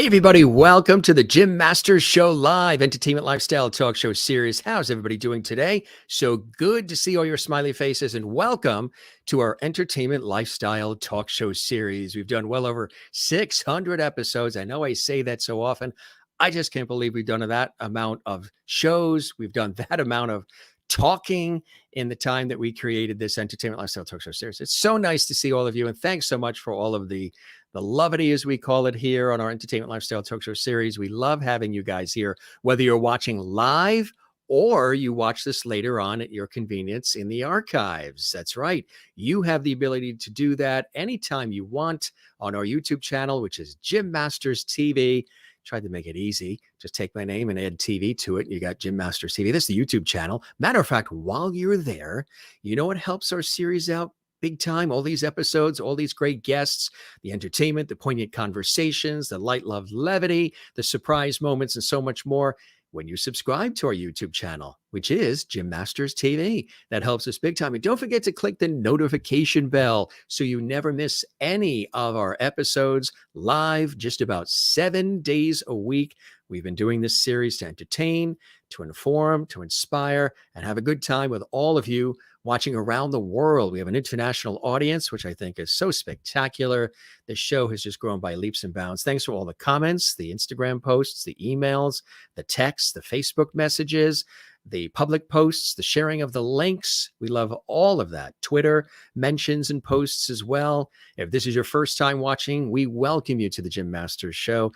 Hey, everybody. Welcome to the Jim Masters Show Live Entertainment Lifestyle Talk Show Series. How's everybody doing today? So good to see all your smiley faces, and welcome to our Entertainment Lifestyle Talk Show Series. We've done well over 600 episodes. I know I say that so often. I just can't believe we've done that amount of shows. We've done that amount of talking in the time that we created this Entertainment Lifestyle Talk Show Series. It's so nice to see all of you, and thanks so much for all of the lovity, as we call it here on our Entertainment Lifestyle Talk Show Series. We love having you guys here, whether you're watching live or you watch this later on at your convenience in the archives. That's right. You have the ability to do that anytime you want on our YouTube channel, which is Jim Masters TV. Tried to make it easy. Just take my name and add TV to it. You got Jim Masters TV. This is the YouTube channel. Matter of fact, while you're there, you know what helps our series out big time? All these episodes, all these great guests, the entertainment, the poignant conversations, the light, love, levity, the surprise moments, and so much more. When you subscribe to our YouTube channel, which is Jim Masters TV, that helps us big time. And don't forget to click the notification bell so you never miss any of our episodes live just about 7 days a week. We've been doing this series to entertain, to inform, to inspire, and have a good time with all of you watching around the world. We have an international audience, which I think is so spectacular. The show has just grown by leaps and bounds. Thanks for all the comments, the Instagram posts, the emails, the texts, the Facebook messages, the public posts, the sharing of the links. We love all of that. Twitter mentions and posts as well. If this is your first time watching, we welcome you to the Jim Masters Show.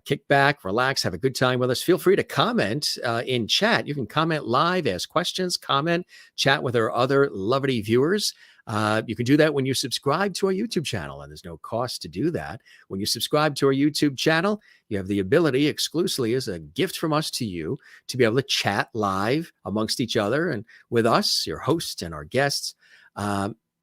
Kick back, relax, have a good time with us. Feel free to comment in chat. You can comment live, ask questions, comment, chat with our other lovely viewers. You can do that when you subscribe to our YouTube channel, and there's no cost to do that. When you subscribe to our YouTube channel, you have the ability exclusively as a gift from us to you to be able to chat live amongst each other and with us, your host and our guests.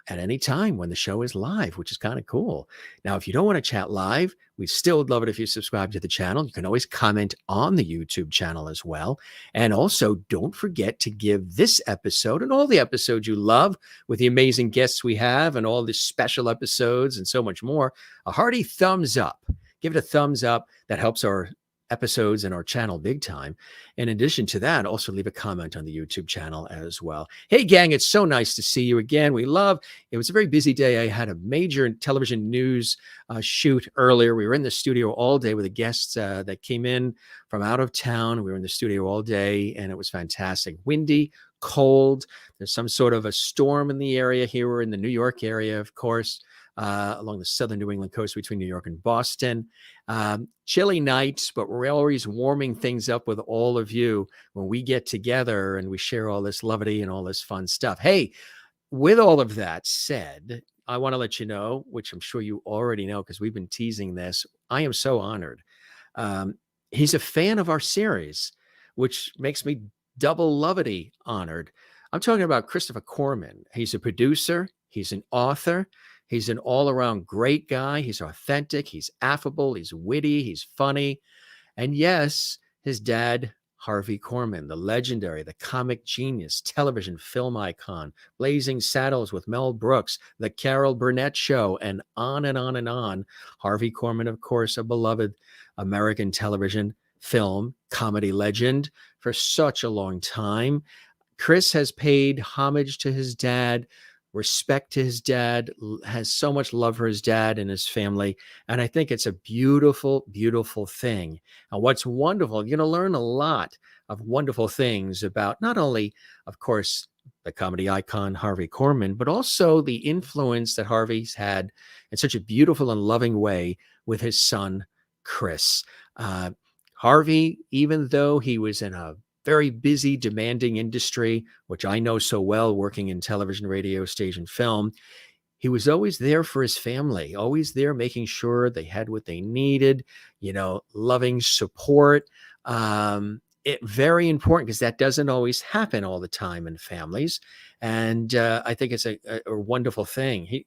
At any time when the show is live, which is kind of cool. Now, if you don't want to chat live, we still would love it if you subscribe to the channel. You can always comment on the YouTube channel as well. And also, don't forget to give this episode and all the episodes you love with the amazing guests we have and all the special episodes and so much more, a hearty thumbs up. Give it a thumbs up. That helps our episodes and our channel big time. In addition to that, also leave a comment on the YouTube channel as well. Hey gang, it's so nice to see you again. It was a very busy day. I had a major television news shoot earlier. We were in the studio all day with the guests that came in from out of town. We were in the studio all day and it was fantastic. Windy, cold. There's some sort of a storm in the area here. We're in the New York area, of course. Along the southern New England coast between New York and Boston. Chilly nights, but we're always warming things up with all of you when we get together and we share all this levity and all this fun stuff. Hey, with all of that said, I want to let you know, which I'm sure you already know because we've been teasing this. I am so honored. He's a fan of our series, which makes me double levity honored. I'm talking about Christopher Korman. He's a producer. He's an author. He's an all-around great guy. He's authentic. He's affable. He's witty. He's funny. And yes, his dad, Harvey Korman, the legendary, the comic genius, television film icon, Blazing Saddles with Mel Brooks, The Carol Burnett Show, and on and on and on. Harvey Korman, of course, a beloved American television film comedy legend for such a long time. Chris has paid homage to his dad, respect to his dad, has so much love for his dad and his family. And I think it's a beautiful, beautiful thing. And what's wonderful, you're going to learn a lot of wonderful things about not only, of course, the comedy icon Harvey Korman, but also the influence that Harvey's had in such a beautiful and loving way with his son, Chris. Harvey, even though he was in a very busy, demanding industry, which I know so well, working in television, radio, stage, and film, he was always there for his family, always there making sure they had what they needed, loving support. Very important because that doesn't always happen all the time in families. And I think it's a wonderful thing.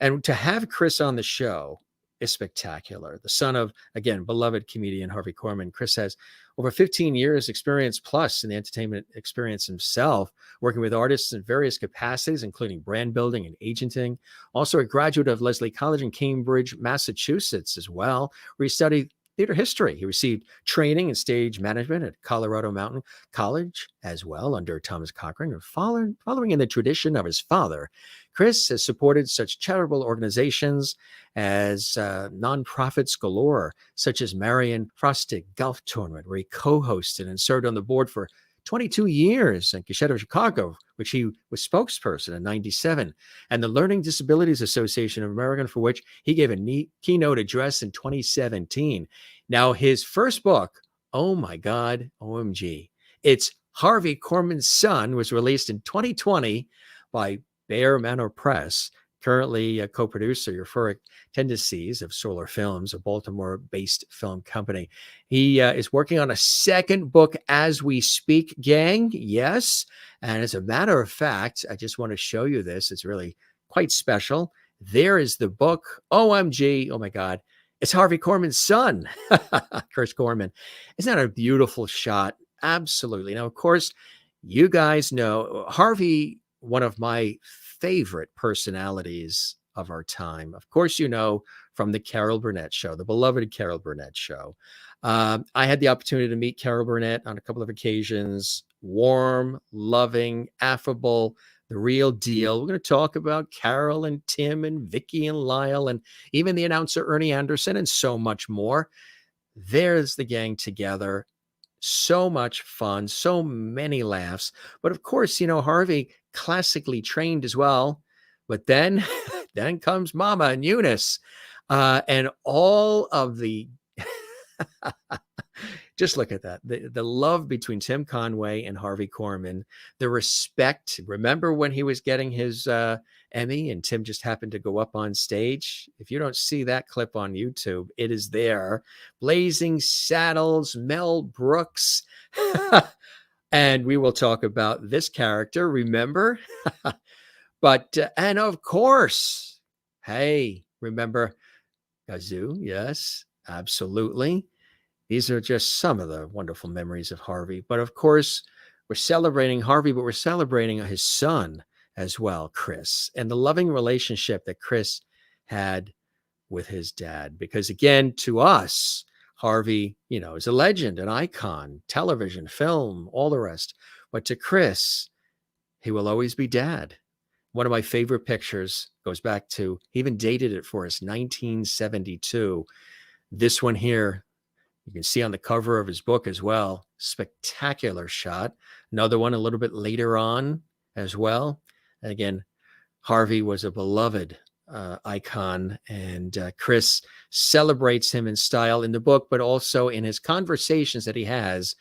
And to have Chris on the show is spectacular. The son of, again, beloved comedian Harvey Korman. Chris has over 15 years experience plus in the entertainment experience himself, working with artists in various capacities, including brand building and agenting. Also a graduate of Lesley College in Cambridge, Massachusetts as well, where he studied theater history. He received training in stage management at Colorado Mountain College as well under Thomas Cochran. And following in the tradition of his father, Chris has supported such charitable organizations as nonprofits galore, such as Marianne Frostig Golf Tournament, where he co-hosted and served on the board for 22 years, and Keshet of Chicago, which he was spokesperson in 97, and the Learning Disabilities Association of America, for which he gave a keynote address in 2017. Now, his first book, oh my God, OMG, it's Harvey Korman's Son, was released in 2020 by Bear Manour Press, currently a co-producer, Euphoric Tendencies of Solour Films, a Baltimore based film company. He is working on a second book as we speak, gang. Yes. And as a matter of fact, I just want to show you this. It's really quite special. There is the book. OMG. Oh my God. It's Harvey Korman's son, Chris Korman. Isn't that a beautiful shot? Absolutely. Now, of course, you guys know Harvey, one of my favorite personalities of our time. Of course, you know, from the Carol Burnett Show, the beloved Carol Burnett Show. I had the opportunity to meet Carol Burnett on a couple of occasions. Warm, loving, affable, the real deal. We're going to talk about Carol and Tim and Vicky and Lyle and even the announcer Ernie Anderson and so much more. There's the gang together. So much fun, so many laughs. But of course, you know, Harvey classically trained as well. But then, then comes Mama and Eunice, and all of the just look at that. The love between Tim Conway and Harvey Korman, the respect. Remember when he was getting his Emmy and Tim just happened to go up on stage? If you don't see that clip on YouTube, it is there. Blazing Saddles, Mel Brooks. And we will talk about this character, remember? But, and of course, hey, remember Gazoo? Yes, absolutely. These are just some of the wonderful memories of Harvey. But of course, we're celebrating Harvey, but we're celebrating his son as well, Chris, and the loving relationship that Chris had with his dad. Because again, to us, Harvey, you know, is a legend, an icon, television, film, all the rest. But to Chris, he will always be dad. One of my favorite pictures goes back to, he even dated it for us, 1972. This one here, you can see on the cover of his book as well. Spectacular shot. Another one a little bit later on as well. And again, Harvey was a beloved icon, and Chris celebrates him in style in the book, but also in his conversations that he has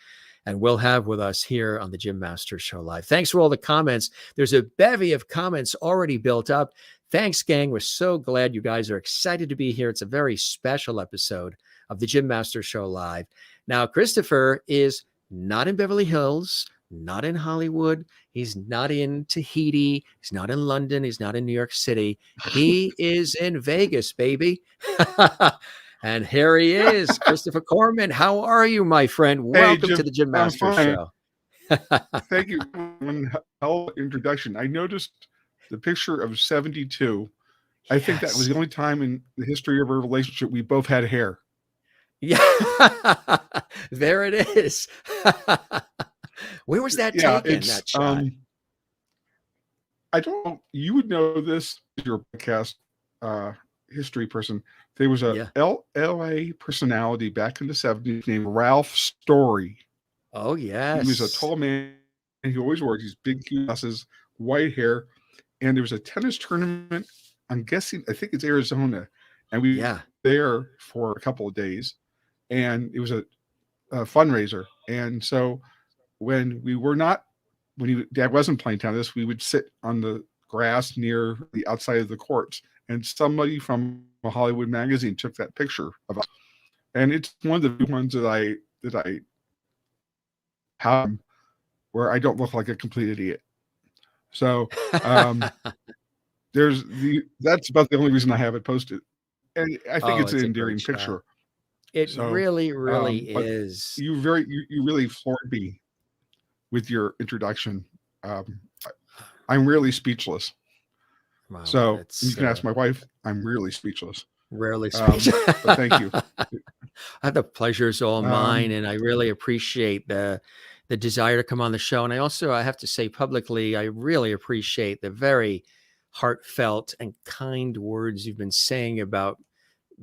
and will have with us here on the Jim Masters Show Live. Thanks for all the comments. There's a bevy of comments already built up. Thanks, gang. We're so glad you guys are excited to be here. It's a very special episode of the Jim Masters Show Live. Now, Christopher is not in Beverly Hills, not in Hollywood. He's not in Tahiti. He's not in London. He's not in New York City. He is in Vegas, baby. And here he is, Christopher Korman. How are you, my friend? Welcome to the Jim Masters Show. Thank you. Hell introduction. I noticed the picture of 72. I think that was the only time in the history of our relationship we both had hair. Yeah, there it is. Where was that taken? That shot? I don't know. You would know this. Your podcast history person. There was a LA personality back in the 70s named Ralph Story. Oh, yes. He was a tall man. And he always wore these big glasses, white hair. And there was a tennis tournament. I'm guessing, I think it's Arizona. And we were there for a couple of days. And it was a fundraiser. And so when Dad wasn't playing tennis, we would sit on the grass near the outside of the courts. And somebody from a Hollywood magazine took that picture of us. And it's one of the ones that I have where I don't look like a complete idiot. So that's about the only reason I have it posted. And I think it's an endearing picture. It really is. You really floored me with your introduction. I'm really speechless. Wow, so you can ask my wife. I'm really speechless. Rarely speech. But thank you. The pleasure is all mine, and I really appreciate the desire to come on the show. And I have to say publicly, I really appreciate the very heartfelt and kind words you've been saying about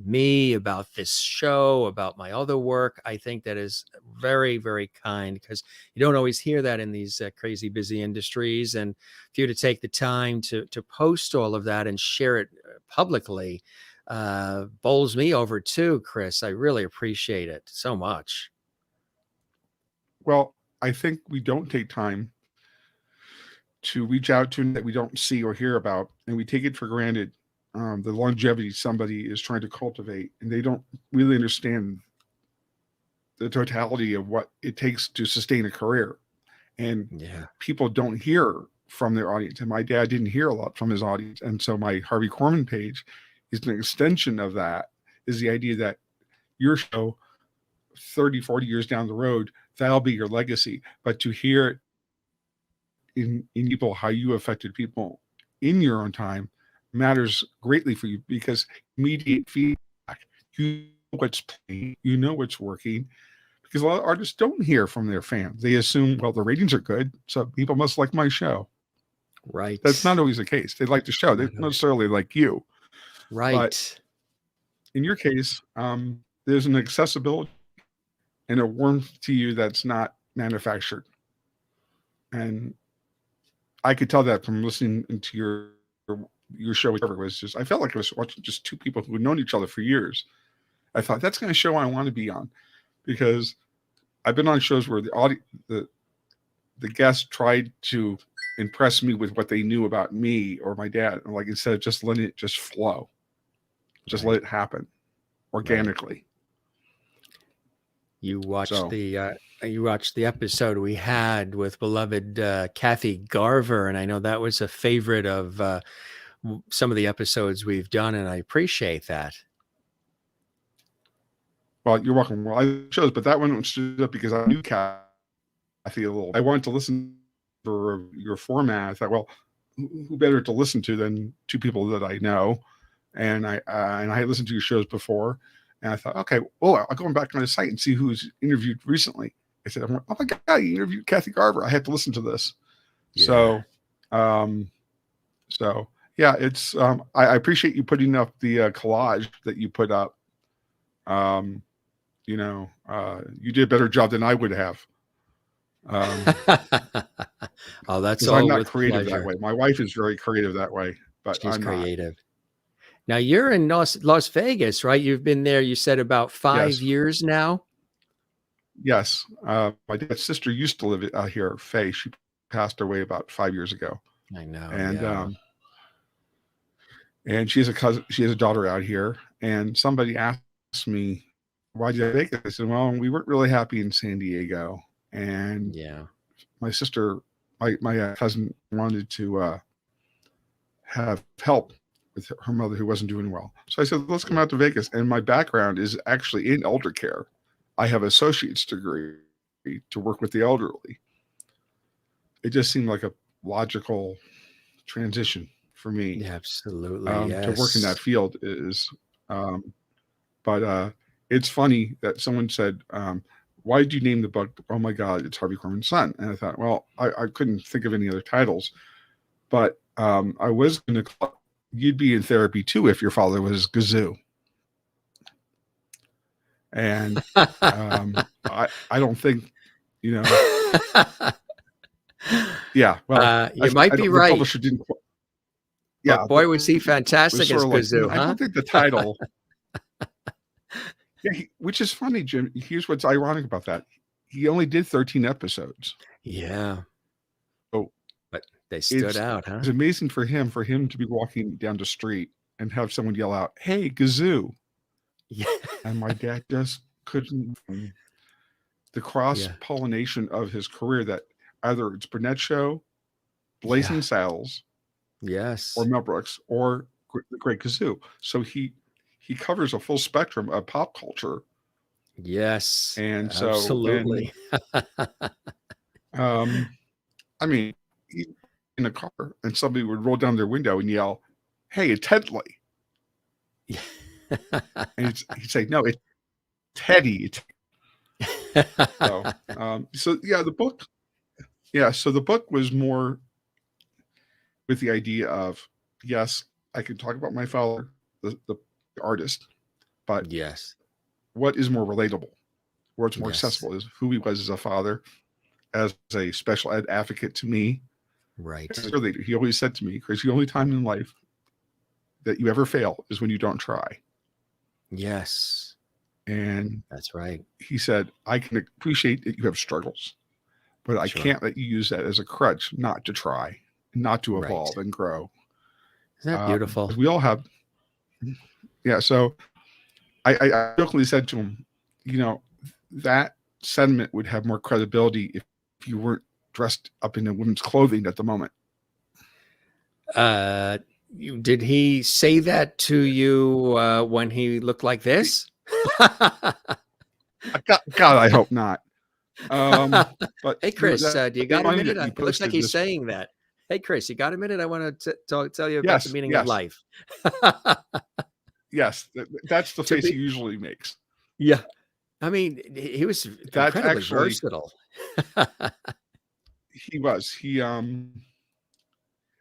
me, about this show, about my other work. I think that is very, very kind, because you don't always hear that in these crazy busy industries. And for you to take the time to post all of that and share it publicly bowls me over too, Chris. I really appreciate it so much. Well, I think we don't take time to reach out to that we don't see or hear about, and we take it for granted. The longevity somebody is trying to cultivate, and they don't really understand the totality of what it takes to sustain a career. And people don't hear from their audience. And my dad didn't hear a lot from his audience. And so my Harvey Korman page is an extension of that, is the idea that your show 30, 40 years down the road, that'll be your legacy. But to hear it in people, how you affected people in your own time, matters greatly for you, because immediate feedback, you know what's playing, you know what's working, because a lot of artists don't hear from their fans. They assume, well, the ratings are good, so people must like my show. Right. That's not always the case. They like the show. They don't necessarily like you. Right. But in your case, there's an accessibility and a warmth to you that's not manufactured. And I could tell that from listening to your show, whichever it was. Just, I felt like I was watching just two people who had known each other for years. I thought, that's the kind of show I want to be on, because I've been on shows where the guest tried to impress me with what they knew about me or my dad, and like, instead of just letting it just flow, just let it happen organically. You watched the episode we had with beloved Kathy Garver, and I know that was a favorite of some of the episodes we've done, and I appreciate that. Well, you're welcome. Well, I chose, but that one stood up because I knew Kathy a little. I wanted to listen for your format. I thought, well, who better to listen to than two people that I know? And I had listened to your shows before, and I thought, okay, well, I'll go back on the site and see who's interviewed recently. I said, oh my God, you interviewed Kathy Garver. I had to listen to this. Yeah. So yeah, it's I appreciate you putting up the collage that you put up. You did a better job than I would have. Oh, that's all. I'm not creative that way. My wife is very creative that way, but she's I'm creative. Now you're in Las Vegas, right? You've been there, you said, about 5 years now. Yes. My dad's sister used to live out here, Faye. She passed away about 5 years ago. I know. And and she has a cousin, she has a daughter out here. And somebody asked me, why did I Vegas? I said, well, we weren't really happy in San Diego. And my sister, my cousin wanted to have help with her mother who wasn't doing well. So I said, let's come out to Vegas. And my background is actually in elder care. I have an associate's degree to work with the elderly. It just seemed like a logical transition for me. Yeah, absolutely. To work in that field is, but it's funny that someone said, why did you name the book? Oh my God, it's Harvey Korman's son. And I thought, well, I couldn't think of any other titles, but I was going to call it, You'd Be in Therapy Too If Your Father Was Gazoo. And I don't think, yeah, well, you might be right. The publisher didn't. Yeah, but boy, was he fantastic as Gazoo, I don't think the title. Yeah, which is funny, Jim. Here's what's ironic about that. He only did 13 episodes. Yeah. Oh, but they stood out, huh? It's amazing for him to be walking down the street and have someone yell out, "Hey, Gazoo!" Yeah. And my dad just couldn't. The cross-pollination of his career, that either it's Burnett Show, Blazing Saddles, or Mel Brooks, or the Great Gazoo. So he covers a full spectrum of pop culture. Yes. And so absolutely. I mean, in a car and somebody would roll down their window and yell, "Hey, it's Headley." And he'd say, no, it's Teddy. So yeah, the book. Yeah, so the book was more with the idea of, yes, I can talk about my father, the artist, but Yes. what is more relatable, what's more Yes. accessible is who he was as a father, as a special ed advocate to me. Right. He always said to me, Chris, the only time in life that you ever fail is when you don't try. Yes. And that's right. He said, I can appreciate that you have struggles, but I can't let you use that as a crutch not to try, not to evolve and grow. Isn't that beautiful? We all have. Yeah. So I jokingly said to him, that sentiment would have more credibility if you weren't dressed up in a woman's clothing at the moment. Did he say that to you when he looked like this? God, I hope not. But hey, Chris, do you got a minute? It looks like he's saying that. Hey, Chris, you got a minute? I want to tell you about the meaning of life. Yes, that's the face he usually makes. Yeah. I mean, he was incredibly versatile. He was.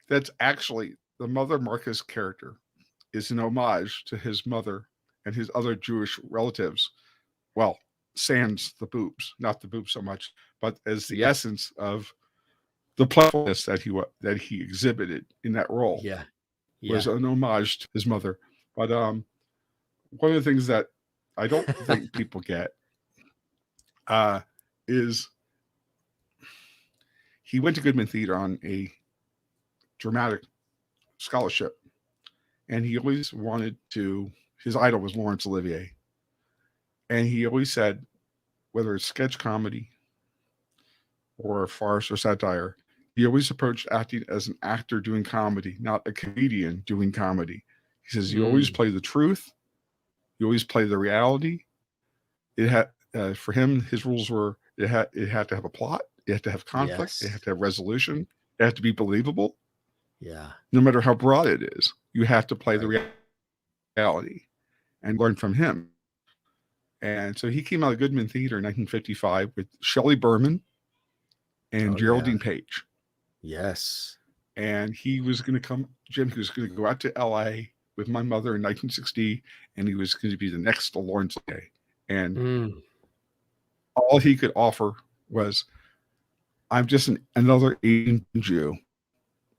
That's actually the Mother Marcus character is an homage to his mother and his other Jewish relatives. Well, sans the boobs, not the boobs so much, but as the essence of the playfulness that he exhibited in that role. Was an homage to his mother. But one of the things that I don't think people get is he went to Goodman Theater on a dramatic scholarship, and he always wanted to. His idol was Laurence Olivier, and he always said, whether it's sketch comedy or farce or satire, he always approached acting as an actor doing comedy, not a comedian doing comedy. He says, you always play the truth. You always play the reality. It had, for him, his rules were, it had to have a plot. It had to have conflict. It had to have resolution. It had to be believable. Yeah. No matter how broad it is, you have to play the reality and learn from him. And so he came out of Goodman Theater in 1955 with Shelley Berman and Geraldine Page. Yes. And he was going to come, Jim, he was going to go out to LA with my mother in 1960, and he was going to be the next Laurence Olivier. And all he could offer was, I'm just another Asian Jew.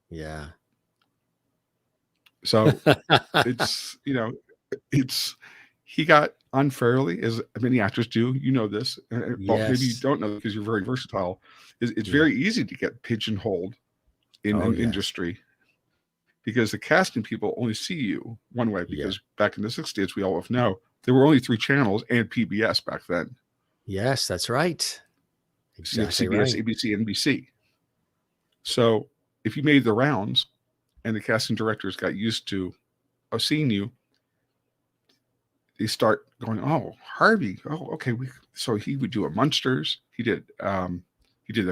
Yeah. So it's, he got unfairly, as many actors do, this, well, maybe you don't know because you're very versatile. It's very easy to get pigeonholed in an industry because the casting people only see you one way, because back in the 60s, we all know there were only 3 channels and PBS back then. Yes, that's right. Exactly. CBS, ABC, NBC. So if you made the rounds and the casting directors got used to seeing you, they start going, oh, Harvey. Oh, okay. So he would do a Munsters. He did a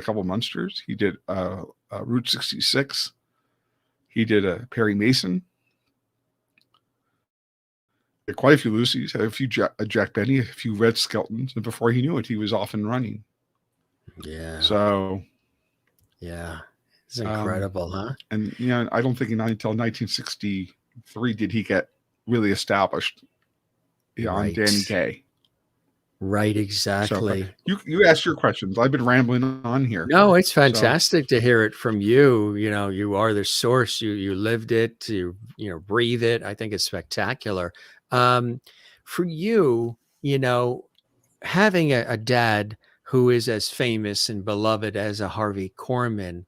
couple Munsters. He did Route 66. He did a Perry Mason. Quite a few Lucys, had a few Jack Benny, a few Red Skeltons, and before he knew it, he was off and running. Yeah. So. Yeah. It's incredible, huh? And I don't think until 1963 did he get really established on Danny Kaye. Right, exactly. So, you asked your questions. I've been rambling on here. No, it's fantastic to hear it from you. You are the source. You lived it. You breathe it. I think it's spectacular. For you, having a dad who is as famous and beloved as a Harvey Korman,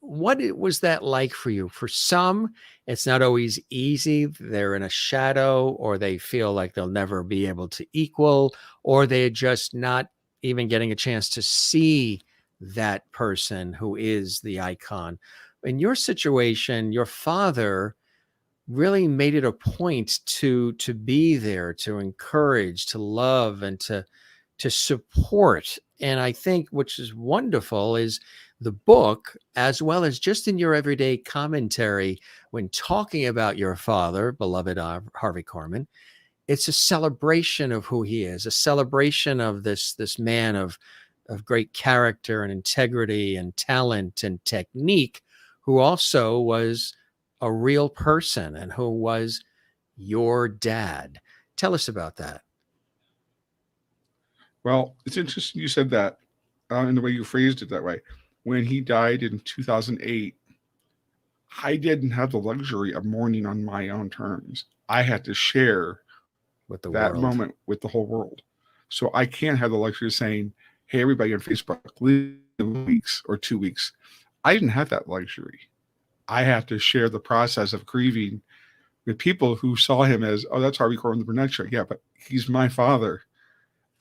what was that like for you? For some, it's not always easy. They're in a shadow, or they feel like they'll never be able to equal, or they're just not even getting a chance to see that person who is the icon. In your situation, your father really made it a point to be there, to encourage, to love, and to to support. And I think, which is wonderful, is the book, as well as just in your everyday commentary when talking about your father, beloved Harvey Korman. It's a celebration of who he is, a celebration of this man of great character and integrity and talent and technique, who also was a real person and who was your dad. Tell us about that. Well, it's interesting you said that, in the way you phrased it that way. When he died in 2008, I didn't have the luxury of mourning on my own terms. I had to share With the that world. moment with the whole world. So I can't have the luxury of saying, hey, everybody on Facebook, leave in weeks or 2 weeks. I didn't have that luxury. I had to share the process of grieving with people who saw him as, oh, that's Harvey Korman, the Burnett Show. Yeah, but he's my father.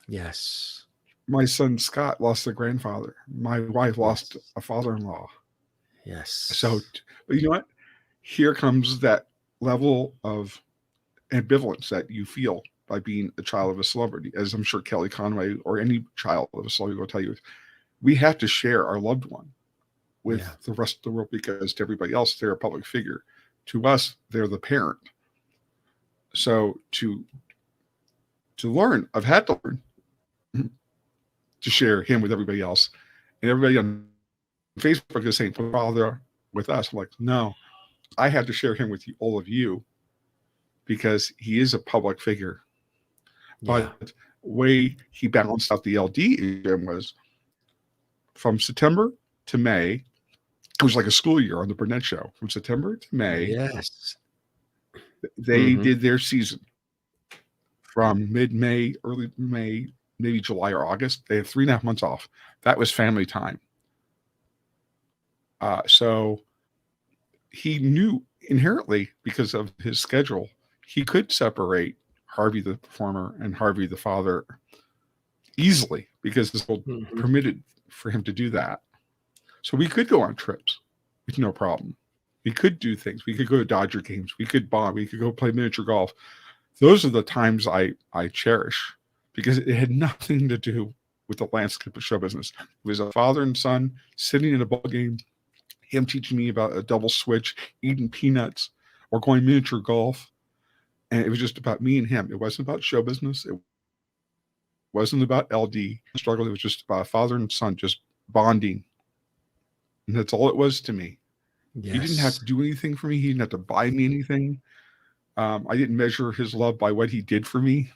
Yes. My son Scott lost a grandfather. My wife lost a father-in-law. Yes. So, but you know what? Here comes that level of ambivalence that you feel by being a child of a celebrity, as I'm sure Kelly Conway or any child of a celebrity will tell you. We have to share our loved one with the rest of the world, because to everybody else, they're a public figure. To us, they're the parent. So to learn, I've had to learn to share him with everybody else. And everybody on Facebook is saying, father with us. I'm like, no, I had to share him with all of you, because he is a public figure. But the way he balanced out the LD was from September to May. It was like a school year on the Burnett Show. From September to May, Yes. they did their season. From mid-May, early May, maybe July or August, they had 3.5 months off. That was family time. So he knew inherently, because of his schedule, he could separate Harvey the performer and Harvey the father easily, because this will permitted for him to do that. So we could go on trips with no problem. We could do things. We could go to Dodger games. We could bond. We could go play miniature golf. Those are the times I cherish, because it had nothing to do with the landscape of show business. It was a father and son sitting in a ball game, him teaching me about a double switch, eating peanuts, or going miniature golf. And it was just about me and him. It wasn't about show business. It wasn't about LD struggle. It was just about father and son just bonding. And that's all it was to me. Yes. He didn't have to do anything for me. He didn't have to buy me anything. I didn't measure his love by what he did for me,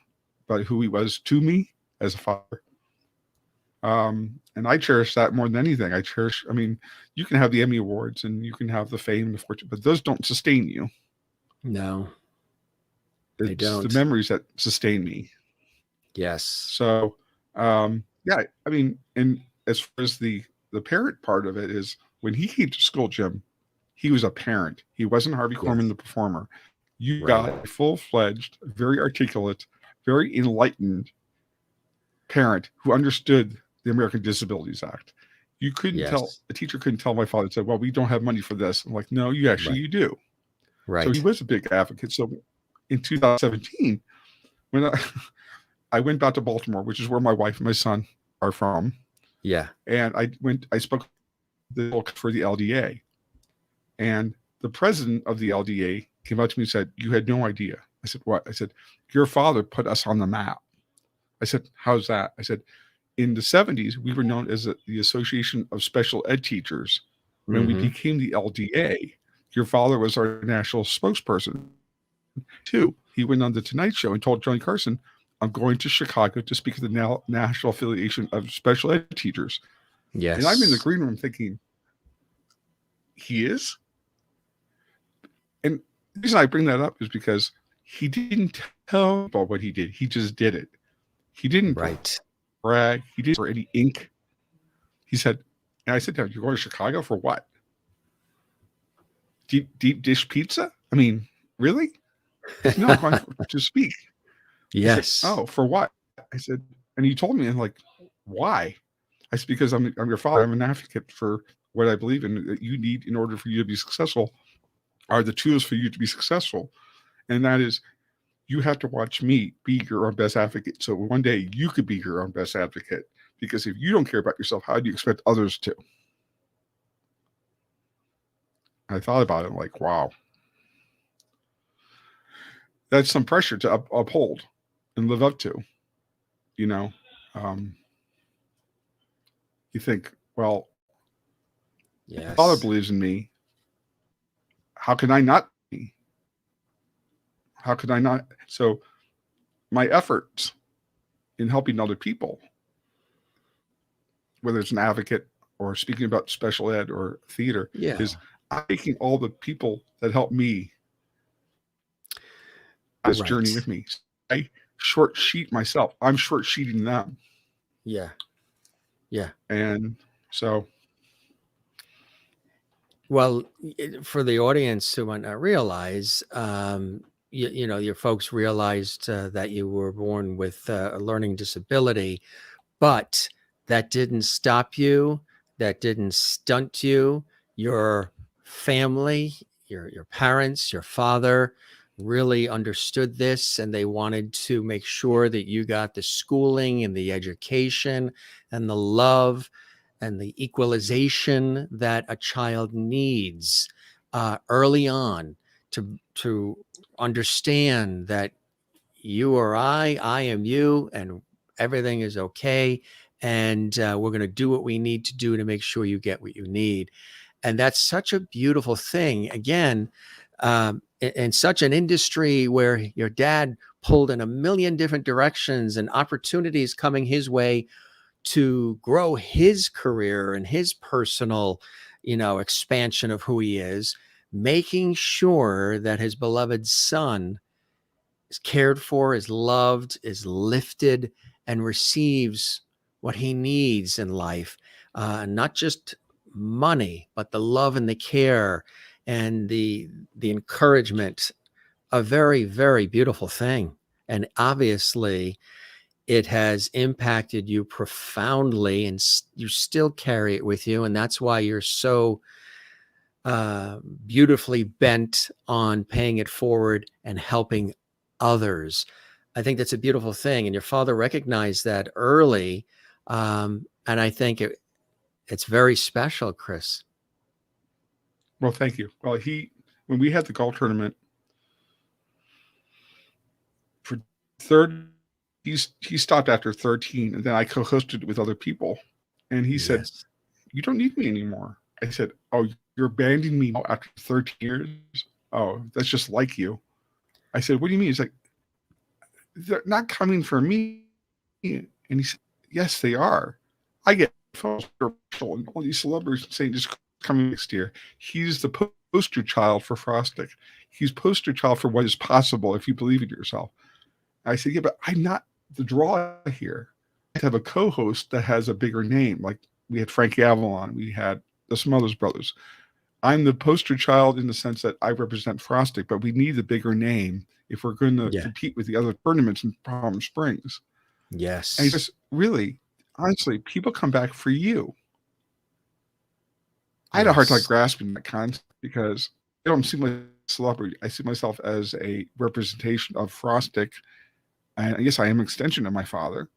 but who he was to me as a father. And I cherish that more than anything. I mean, you can have the Emmy Awards and you can have the fame, the fortune, but those don't sustain you. No, they don't. It's the memories that sustain me. Yes. So, yeah, I mean, and as far as the parent part of it is, when he came to school, Jim, he was a parent. He wasn't Harvey Korman, the performer. You got a full-fledged, very articulate, very enlightened parent who understood the American Disabilities Act. You couldn't tell, a teacher couldn't tell my father, said, well, we don't have money for this. I'm like, no, you actually, you do. Right. So he was a big advocate. So in 2017, when I went back to Baltimore, which is where my wife and my son are from. Yeah. And I spoke the book for the LDA. And the president of the LDA came up to me and said, you had no idea. I said, what? I said, your father put us on the map. I said, how's that? I said, in the 70s, we were known as the Association of Special Ed Teachers. When we became the LDA, your father was our national spokesperson. Too, he went on the Tonight Show and told Johnny Carson, I'm going to Chicago to speak at the National Affiliation of Special Ed Teachers. Yes. And I'm in the green room thinking, he is? And the reason I bring that up is because he didn't tell about what he did. He just did it. He didn't brag. He didn't for any ink. He said, and I said to him, you're going to Chicago for what? Deep dish pizza? I mean, really? Said, no, I'm going to speak. Yes. Said, oh, for what? I said, and he told me, and like, why? I said, because I'm your father. I'm an advocate for what I believe in, that you need in order for you to be successful, are the tools for you to be successful. And that is you have to watch me be your own best advocate. So one day you could be your own best advocate. Because if you don't care about yourself, how do you expect others to? I thought about it like, wow. That's some pressure to uphold and live up to, you know. You think, well, yes, my father believes in me. How can I not be? How could I not? So my efforts in helping other people, whether it's an advocate or speaking about special ed or theater, is I'm taking all the people that help me this journey with me. I short sheet myself. I'm short sheeting them. Yeah. And so, well, for the audience who might not realize, you know, your folks realized that you were born with a learning disability, but that didn't stop you. That didn't stunt you. Your family, your parents, your father really understood this, and they wanted to make sure that you got the schooling and the education and the love and the equalization that a child needs early on to understand that you are I am you, and everything is okay. And we're going to do what we need to do to make sure you get what you need. And that's such a beautiful thing. Again, in such an industry where your dad pulled in a million different directions and opportunities coming his way to grow his career and his personal, you know, expansion of who he is, making sure that his beloved son is cared for, is loved, is lifted, and receives what he needs in life. Not just money, but the love and the care and the encouragement. A very, very beautiful thing. And obviously, it has impacted you profoundly, and you still carry it with you. And that's why you're so beautifully bent on paying it forward and helping others. I think that's a beautiful thing. And your father recognized that early. And I think it's very special, Chris. Well, thank you. Well, when we had the golf tournament for he stopped after 13, and then I co-hosted it with other people. And he said, "You don't need me anymore." I said, "Oh, you're abandoning me after 13 years? Oh, that's just like you." I said, "What do you mean?" He's like, "They're not coming for me." And he said, "Yes, they are. I get phones and all these celebrities saying just coming next year." He's the poster child for Frostig. He's poster child for what is possible if you believe in yourself. I said, "Yeah, but I'm not the draw here. I have a co-host that has a bigger name. Like we had Frankie Avalon, we had the Smothers Brothers. I'm the poster child in the sense that I represent Frostig, but we need a bigger name if we're going to compete with the other tournaments in Palm Springs." Yes. And he says, "Really, honestly, people come back for you." I had a hard time grasping that concept because I don't see myself as a celebrity. I see myself as a representation of Frostig. And yes, I am an extension of my father,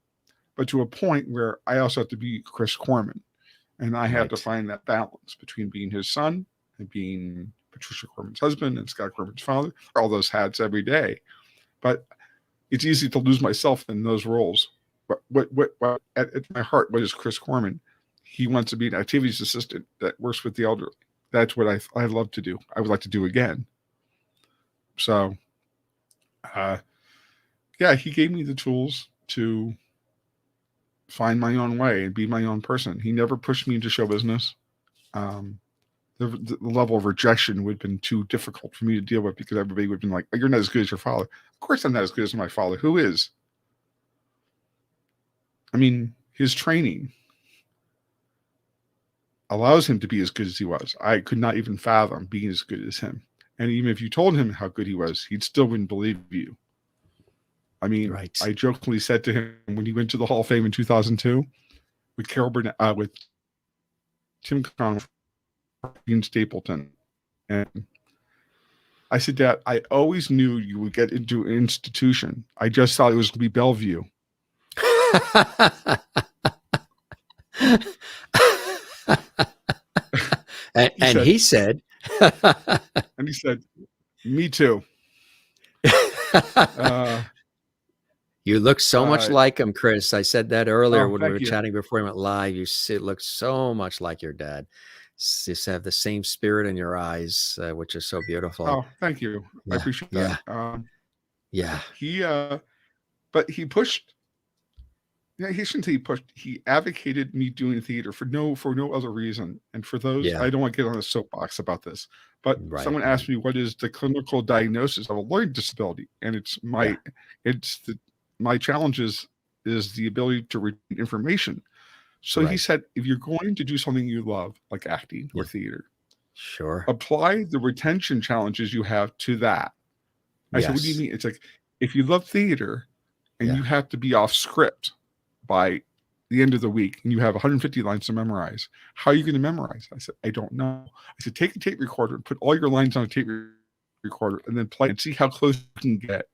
but to a point where I also have to be Chris Korman. And I have to find that balance between being his son and being Patricia Korman's husband and Scott Korman's father. All those hats every day. But it's easy to lose myself in those roles. But what at my heart, what is Chris Korman? He wants to be an activities assistant that works with the elderly. That's what I love to do. I would like to do again. So, yeah, he gave me the tools to find my own way and be my own person. He never pushed me into show business. The level of rejection would have been too difficult for me to deal with because everybody would have been like, "Oh, you're not as good as your father." Of course I'm not as good as my father. Who is? I mean, his training allows him to be as good as he was. I could not even fathom being as good as him. And even if you told him how good he was, he still wouldn't believe you. I mean, I jokingly said to him when he went to the Hall of Fame in 2002 with Carol Burnett, with Tim Conn, Dean Stapleton, and I said, Dad, I always knew you would get into an institution. I just thought it was going to be Bellevue. And he said, me too. You look so much like him, Chris. I said that earlier when we were chatting before we went live. You look so much like your dad. You just have the same spirit in your eyes, which is so beautiful. Oh, thank you. Yeah. I appreciate that. But he pushed. Yeah, he shouldn't say he pushed. He advocated me doing theater for no other reason. And for those, I don't want to get on a soapbox about this, but someone asked me what is the clinical diagnosis of a learning disability, and it's my challenge is the ability to retain information. So he said, if you're going to do something you love, like acting or theater, apply the retention challenges you have to that. I said, what do you mean? It's like, if you love theater and you have to be off script by the end of the week and you have 150 lines to memorize, how are you going to memorize? I said, I don't know. I said, take a tape recorder and put all your lines on a tape recorder and then play and see how close you can get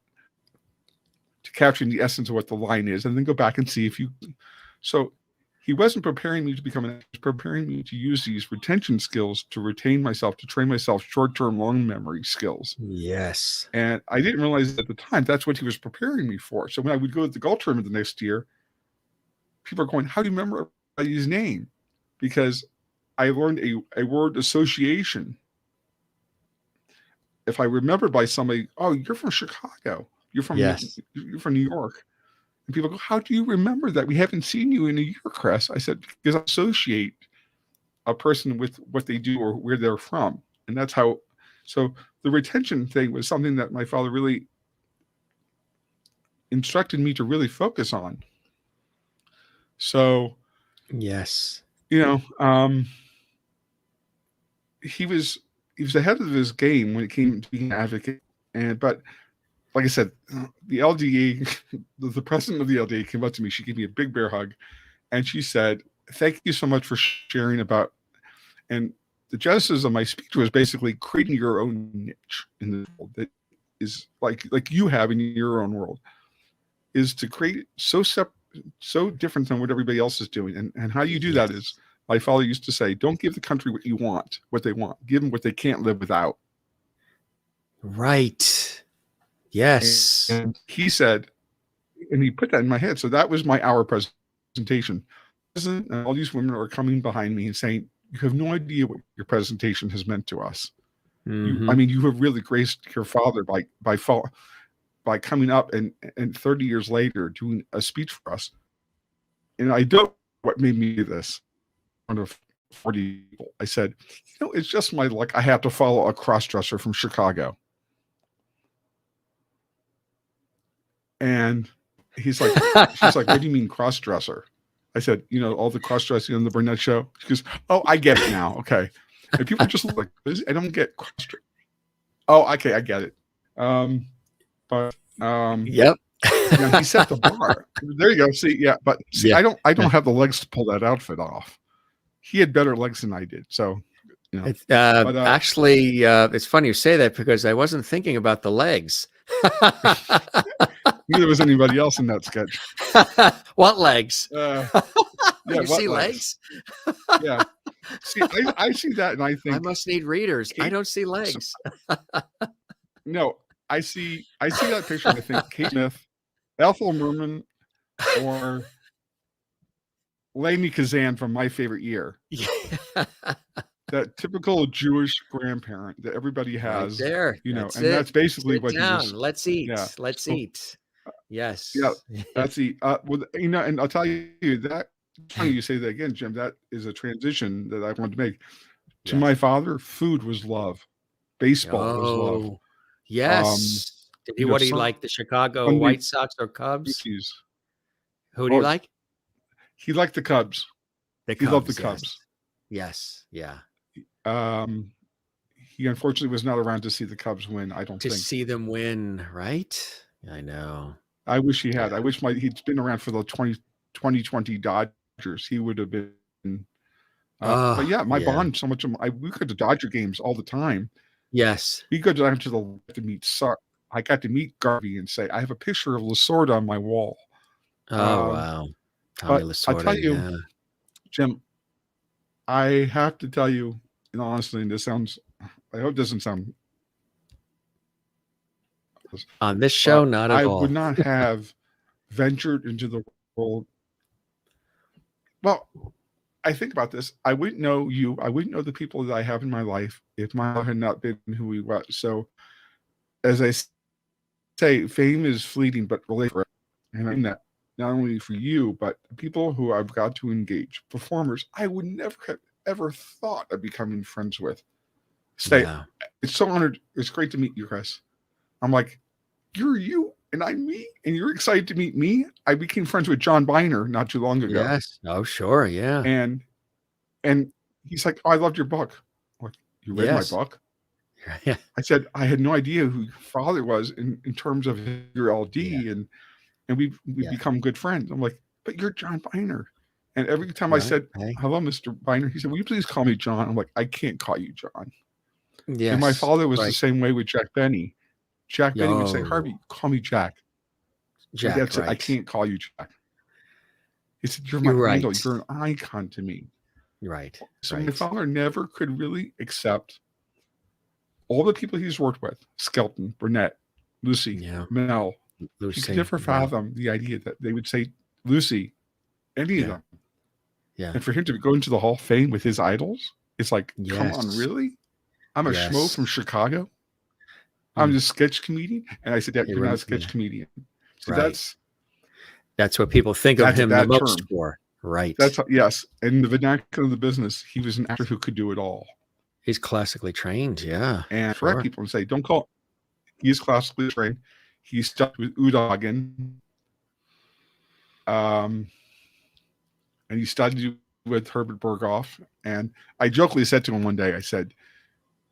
to capturing the essence of what the line is, and then go back and see if you. So he wasn't preparing me to become he was preparing me to use these retention skills to retain myself, to train myself short-term, long memory skills. Yes. And I didn't realize at the time that's what he was preparing me for. So when I would go to the golf tournament the next year, people are going, how do you remember his name? Because I learned a word association. If I remember by somebody, oh, you're from Chicago. You're from New York. And people go, how do you remember that? We haven't seen you in a year, Chris. I said, because I associate a person with what they do or where they're from. And that's how, so the retention thing was something that my father really instructed me to really focus on. So, he was ahead of his game when it came to being an advocate. But like I said, the LDA, the president of the LDA came up to me. She gave me a big bear hug, and she said, "Thank you so much for sharing about." And the genesis of my speech was basically creating your own niche in the world that is like you have in your own world, is to create so different than what everybody else is doing. And how you do that is, my father used to say, don't give the country what you want, what they want. Give them what they can't live without. Right. Yes. And he said, and he put that in my head. So that was my hour presentation. And all these women are coming behind me and saying, you have no idea what your presentation has meant to us. Mm-hmm. You have really graced your father by coming up and 30 years later doing a speech for us. And I don't know what made me do this in front of 40 people. I said, it's just my luck. I have to follow a cross-dresser from Chicago. And she's like, what do you mean cross-dresser? I said, all the cross-dressing on the Burnett show. She goes, oh, I get it now. Okay. And people just look like, I don't get cross-dressing. Oh, okay, I get it. Yep. He set the bar. There you go. See, I don't have the legs to pull that outfit off. He had better legs than I did. So, actually, it's funny you say that because I wasn't thinking about the legs. Neither was anybody else in that sketch. What legs? You see legs? Yeah. See, I see that, and I think I must need readers. I don't see legs. No, I see that picture. And I think Kate Smith, Ethel Merman, or Lainey Kazan from My Favorite Year. That typical Jewish grandparent that everybody has, right there. That's basically what down. he was. Let's eat. Yeah. Let's eat. Yes. Yeah. That's the and I'll tell you that. Funny you say that again, Jim. That is a transition that I wanted to make. To my father, food was love. Baseball was love. Yes. What do you like? The Chicago White Sox or Cubs? Who do you like? He liked the Cubs. He loved the Cubs. Yes. Yeah. He unfortunately was not around to see the Cubs win. I don't think. To see them win, right? I know. I wish he had. I wish he'd been around for the 2020 Dodgers. He would have been. But yeah, my bond so much. We go to Dodger games all the time. Yes. We go down to the left to meet I got to meet Garvey and say, I have a picture of Lasorda on my wall. Oh, wow. Tommy But I tell Lasorda, you, yeah. Jim, I have to tell you, honestly, and this sounds, I hope it doesn't sound. On this show, not at all. I would not have ventured into the world. Well, I think about this. I wouldn't know you. I wouldn't know the people that I have in my life if my father had not been who he was. So, as I say, fame is fleeting, but really forever. And I mean that not only for you, but people who I've got to engage, performers I would never have ever thought of becoming friends with. It's so honored. It's great to meet you, Chris. I'm like, you're you and I'm me, and you're excited to meet me. I became friends with John Biner not too long ago. Yes. Oh, sure. Yeah. And he's like, oh, I loved your book. I'm like, you read my book? Yeah. I said, I had no idea who your father was in terms of your LD, and we've become good friends. I'm like, but you're John Biner. And every time I said, hello, Mr. Biner, he said, will you please call me John? I'm like, I can't call you John. Yes. And my father was the same way with Jack Benny. Jack Benny would say, Harvey, call me Jack. My dad said, I can't call you Jack. He said, you're my idol. You're an icon to me. Right. So my father never could really accept all the people he's worked with, Skelton, Burnett, Lucy, Mel. He could never fathom the idea that they would say Lucy, any of them. Yeah. And for him to go into the Hall of Fame with his idols, it's like, come on, really? I'm a schmo from Chicago. I'm just a sketch comedian. And I said, Dad, you're not a sketch comedian. So that's what people think of him the most for. Right. Yes. And the vernacular of the business, he was an actor who could do it all. He's classically trained. Yeah. And correct people and say, don't call. He is classically trained. He stuck with Udogan. And he studied with Herbert Berghoff. And I jokingly said to him one day, I said,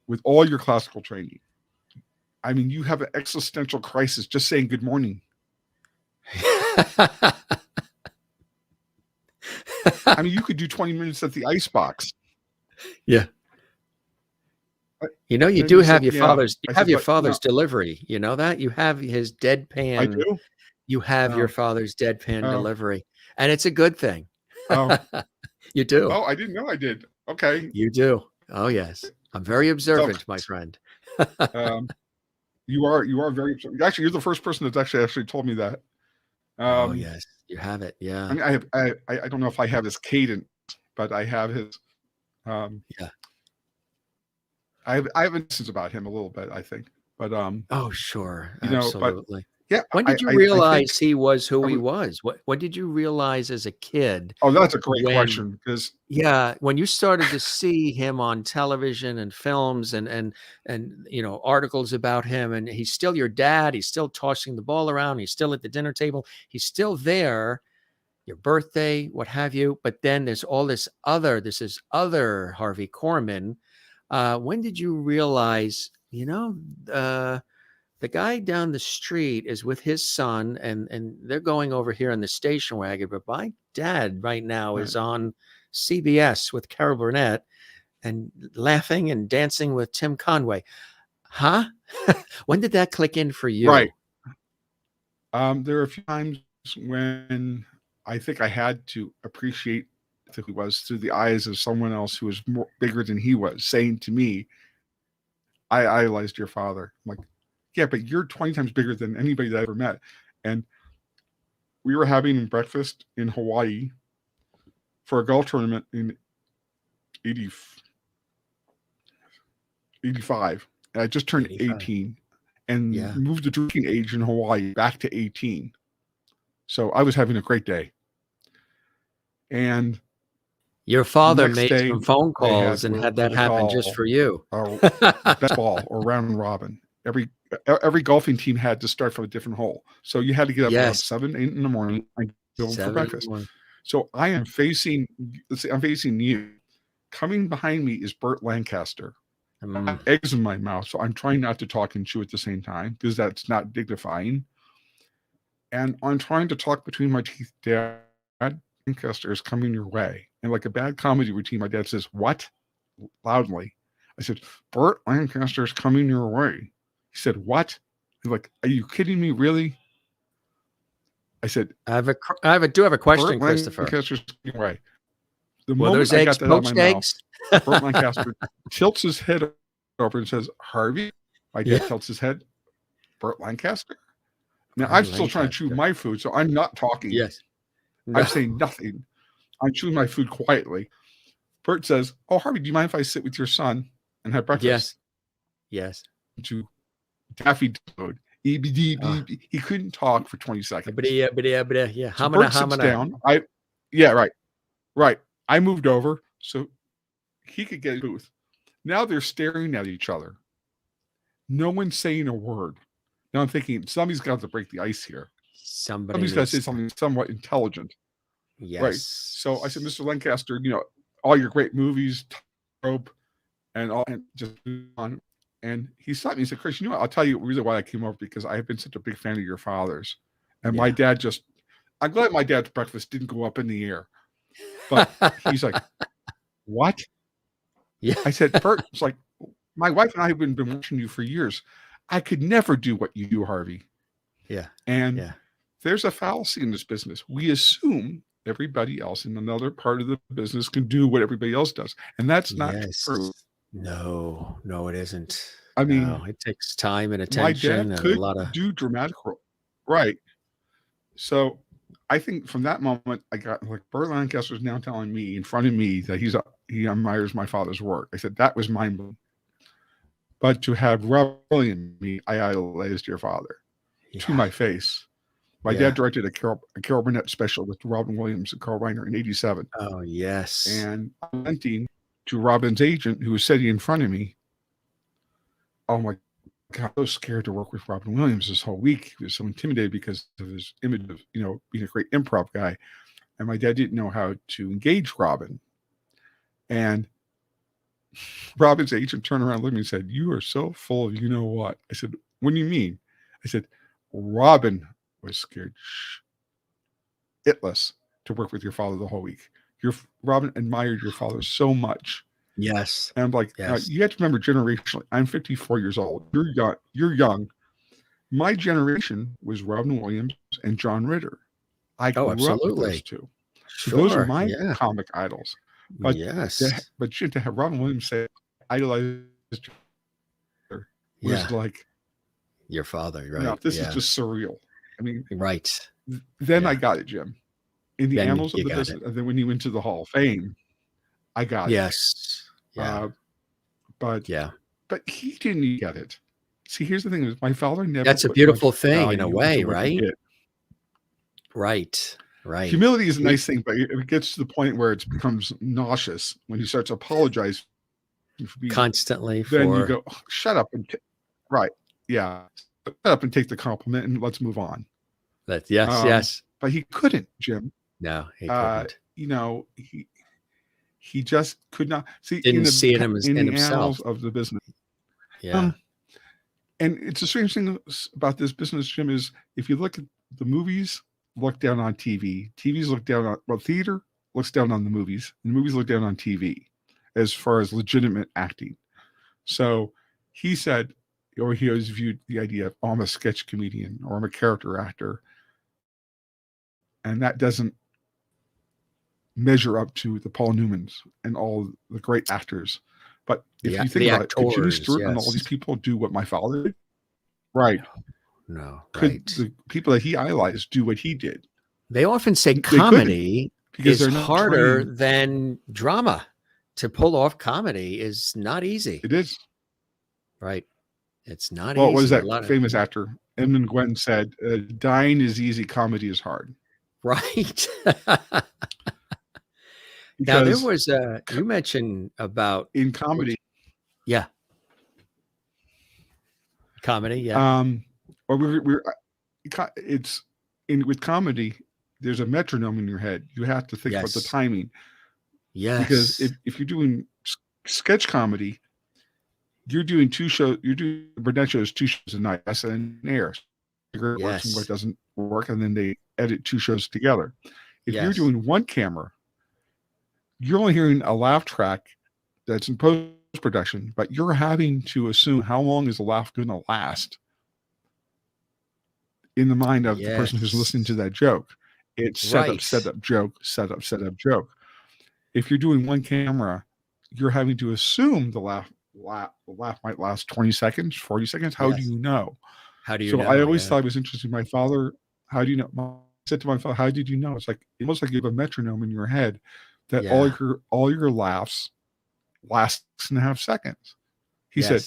with all your classical training, I mean, you have an existential crisis just saying good morning. I mean, you could do 20 minutes at the icebox. Yeah. You know, you do have your father's. You have your father's delivery. You know that? You have his deadpan. I do. You have your father's deadpan delivery, and it's a good thing. You do. Oh, I didn't know I did. Okay. You do. Oh, yes. I'm very observant, my friend. You are very actually. You're the first person that's actually told me that. Oh yes, you have it. Yeah. I mean, I don't know if I have his cadence, but I have his. Yeah. I have instances about him a little bit, I think, but oh sure, absolutely. Yeah. When did you realize he was who he was? What did you realize as a kid? Oh, that's a great question. Because when you started to see him on television and films and articles about him, and he's still your dad, he's still tossing the ball around, he's still at the dinner table, he's still there, your birthday, what have you. But then there's all this other Harvey Korman. When did you realize, the guy down the street is with his son and they're going over here in the station wagon, but my dad right now is on CBS with Carol Burnett and laughing and dancing with Tim Conway. Huh? When did that click in for you? Right. There are a few times when I think I had to appreciate who he was through the eyes of someone else who was bigger than he was, saying to me, I idolized your father. I'm like, yeah, but you're 20 times bigger than anybody that I ever met. And we were having breakfast in Hawaii for a golf tournament in 85. And I just turned 18 and moved the drinking age in Hawaii back to 18. So I was having a great day. And your father made some phone calls and had that happen just for you. Best ball or round robin. Every golfing team had to start from a different hole. So you had to get up around 7, 8 in the morning and go for breakfast. So I'm facing you. Coming behind me is Burt Lancaster. I have eggs in my mouth, so I'm trying not to talk and chew at the same time because that's not dignifying. And I'm trying to talk between my teeth. Dad, Lancaster is coming your way. And like a bad comedy routine, my dad says, "What?" loudly. I said, Burt Lancaster's coming your way. He said, what? He's like, are you kidding me? Really? I said, do have a question, Burt Christopher. Lancaster's coming your way. The Well, moment those I eggs got that out of my poached mouth, eggs? Burt Lancaster tilts his head over and says, Harvey. My dad tilts his head. Burt Lancaster. Now, I'm still trying to chew my food, so I'm not talking. Yes. I'm saying nothing. I'm chewing my food quietly. Burt says, oh, Harvey, do you mind if I sit with your son and have breakfast? Yes. To Daffy mode. He couldn't talk for 20 seconds. Yeah. So Burt sits down. Right. I moved over so he could get a booth. Now they're staring at each other. No one's saying a word. Now I'm thinking somebody's got to break the ice here. Somebody's got to say something somewhat intelligent. Yes. Right. So I said, Mr. Lancaster, all your great movies, trope, and all, and just on. And he stopped me and said, Chris, I'll tell you the reason why I came over, because I have been such a big fan of your father's. And my dad I'm glad my dad's breakfast didn't go up in the air. But he's like, what? Yeah. I said, Burt, it's like, my wife and I have been watching you for years. I could never do what you do, Harvey. Yeah. And there's a fallacy in this business. We assume everybody else in another part of the business can do what everybody else does. And that's not true. No, it isn't. I mean, it takes time and attention. My dad could do dramatic role. Right. So I think from that moment, I got like, Burt Lancaster's now telling me in front of me that he admires my father's work. I said, that was mind-blowing. But to have Rob Williams, I idolized your father to my face. My dad directed a Carol Burnett special with Robin Williams and Carl Reiner in 1987. Oh, yes. And I'm renting to Robin's agent, who was sitting in front of me. Oh my God, I was scared to work with Robin Williams this whole week. He was so intimidated because of his image of, being a great improv guy. And my dad didn't know how to engage Robin. And Robin's agent turned around, looked at me and said, you are so full of what? I said, what do you mean? I said, Robin was scared shitless to work with your father the whole week. Robin admired your father so much. Yes. And I'm like, you have to remember generationally, I'm 54 years old. You're young. My generation was Robin Williams and John Ritter. I grew up with those two. So those are my comic idols. But but to have Robin Williams say, idolized was like your father, right? This is just surreal. I mean, right. Then I got it, Jim. In the annals of the business, and then when he went to the Hall of Fame, I got it. Yes. Yeah. But he didn't get it. See, here's the thing: is my father never. That's a beautiful thing in a way, right? Right. Humility is a nice thing, but it gets to the point where it becomes nauseous when he starts apologizing constantly. Then you go, shut up and shut up and take the compliment and let's move on. Yes. But he couldn't, Jim. No, he couldn't. He just could not see. Didn't see it in the himself. Annals of the business. Yeah. And it's a strange thing about this business, Jim, is if you look at the movies, look down on TV. TVs look down on theater looks down on the movies, and the movies look down on TV as far as legitimate acting. So he said, or he always viewed the idea of, I'm a sketch comedian or I'm a character actor. And that doesn't measure up to the Paul Newmans and all the great actors. But if you think about it, could Jimmy Stewart and all these people do what my father did? Right. No. Could the people that he idolized do what he did? They often say comedy is harder than drama. To pull off comedy is not easy. It is. Right. It's not easy. Well, what was that famous actor? Edmund Gwenn said, dying is easy, comedy is hard. Right. Now there was you mentioned about in comedy. Yeah. Comedy, yeah. Or it's with comedy, there's a metronome in your head. You have to think about the timing. Yes. Because if you're doing sketch comedy, you're doing two shows. You're doing Burnett shows 2 shows a night. That's an air. Works and what doesn't work, and then they edit 2 shows together. If you're doing one camera, you're only hearing a laugh track that's in post production, but you're having to assume how long is the laugh going to last in the mind of the person who's listening to that joke. It's set up, joke, set up, joke. If you're doing one camera, you're having to assume the laugh might last 20 seconds, 40 seconds. How do you know? How do you know? I always thought it was interesting. My father, how do you know? I said to my father, how did you know? It's like almost like you have a metronome in your head that all your laughs last 6.5 seconds. He said,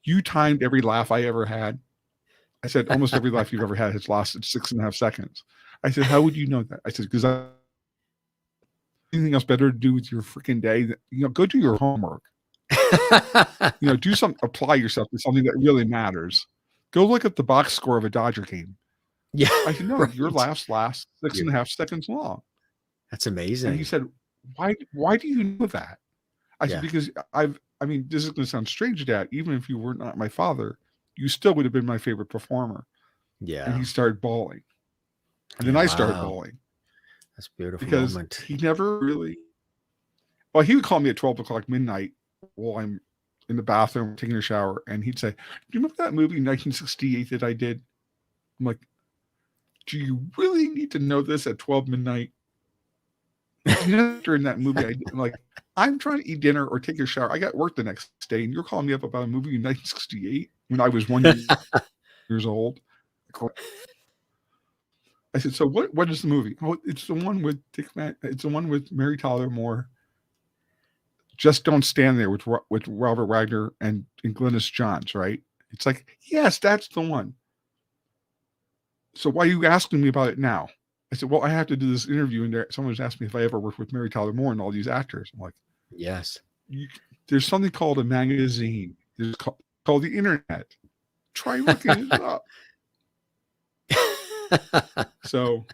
you timed every laugh I ever had. I said, almost every laugh you've ever had has lasted 6.5 seconds. I said, how would you know that? I said, because anything else better to do with your freaking day? Go do your homework. Do apply yourself to something that really matters. Go look at the box score of a Dodger game. Yeah. I said, no, your laughs last 6.5 seconds long. That's amazing. And he said, why do you know that? I said, because this is going to sound strange, Dad. Even if you were not my father, you still would have been my favorite performer. Yeah. And he started bawling. And then I started bawling. That's a beautiful because moment. He never really, he would call me at 12 o'clock midnight while I'm in the bathroom taking a shower. And he'd say, do you remember that movie 1968 that I did? I'm like, do you really need to know this at 12 midnight? During that movie, I'm like, I'm trying to eat dinner or take a shower. I got work the next day, and you're calling me up about a movie in 1968 when I was 1 years old. I said, so what is the movie? Oh, it's the one with it's the one with Mary Tyler Moore. Just Don't Stand There with Robert Wagner and Glynis Johns, right? It's like, yes, that's the one. So why are you asking me about it now? I said, well, I have to do this interview, and someone was asking me if I ever worked with Mary Tyler Moore and all these actors. I'm like, yes. There's something called a magazine. There's called the internet. Try looking it up. So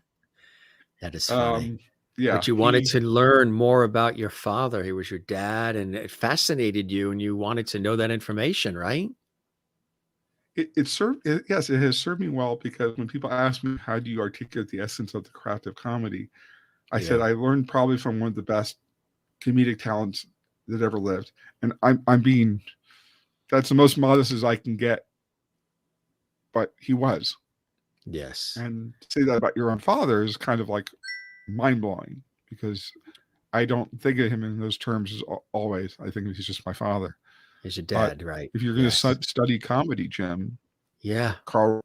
that is funny. Yeah. But you wanted to learn more about your father. He was your dad, and it fascinated you, and you wanted to know that information, right? It has served me well, because when people ask me, how do you articulate the essence of the craft of comedy? I said, I learned probably from one of the best comedic talents that ever lived. And that's the most modest as I can get, but he was. Yes. And to say that about your own father is kind of like mind-blowing, because I don't think of him in those terms as always. I think he's just my father. He's your dad, right? If you're going to study comedy, Jim, Carl,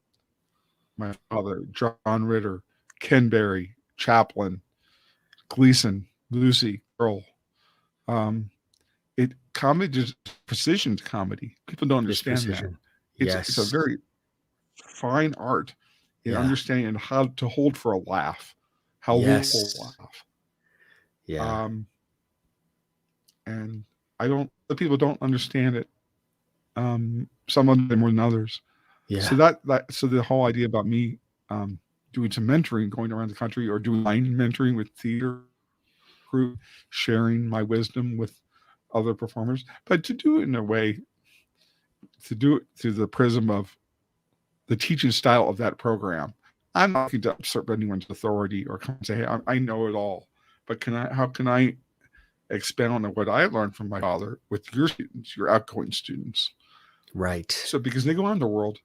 my father, John Ritter, Ken Berry, Chaplin, Gleason, Lucy, Earl. Comedy is precision to comedy. People don't understand that. It's a very fine art in understanding how to hold for a laugh, how little laugh. Yeah. And the people don't understand it. Some of them more than others. Yeah. So the whole idea about me doing some mentoring, going around the country, or doing line mentoring with theater group, sharing my wisdom with other performers, but to do it in a way, to do it through the prism of the teaching style of that program. I'm not going to usurp anyone's authority or come and say, hey, I know it all, but how can I expand on what I learned from my father with your students, your outgoing students? Right. So because they go on the world,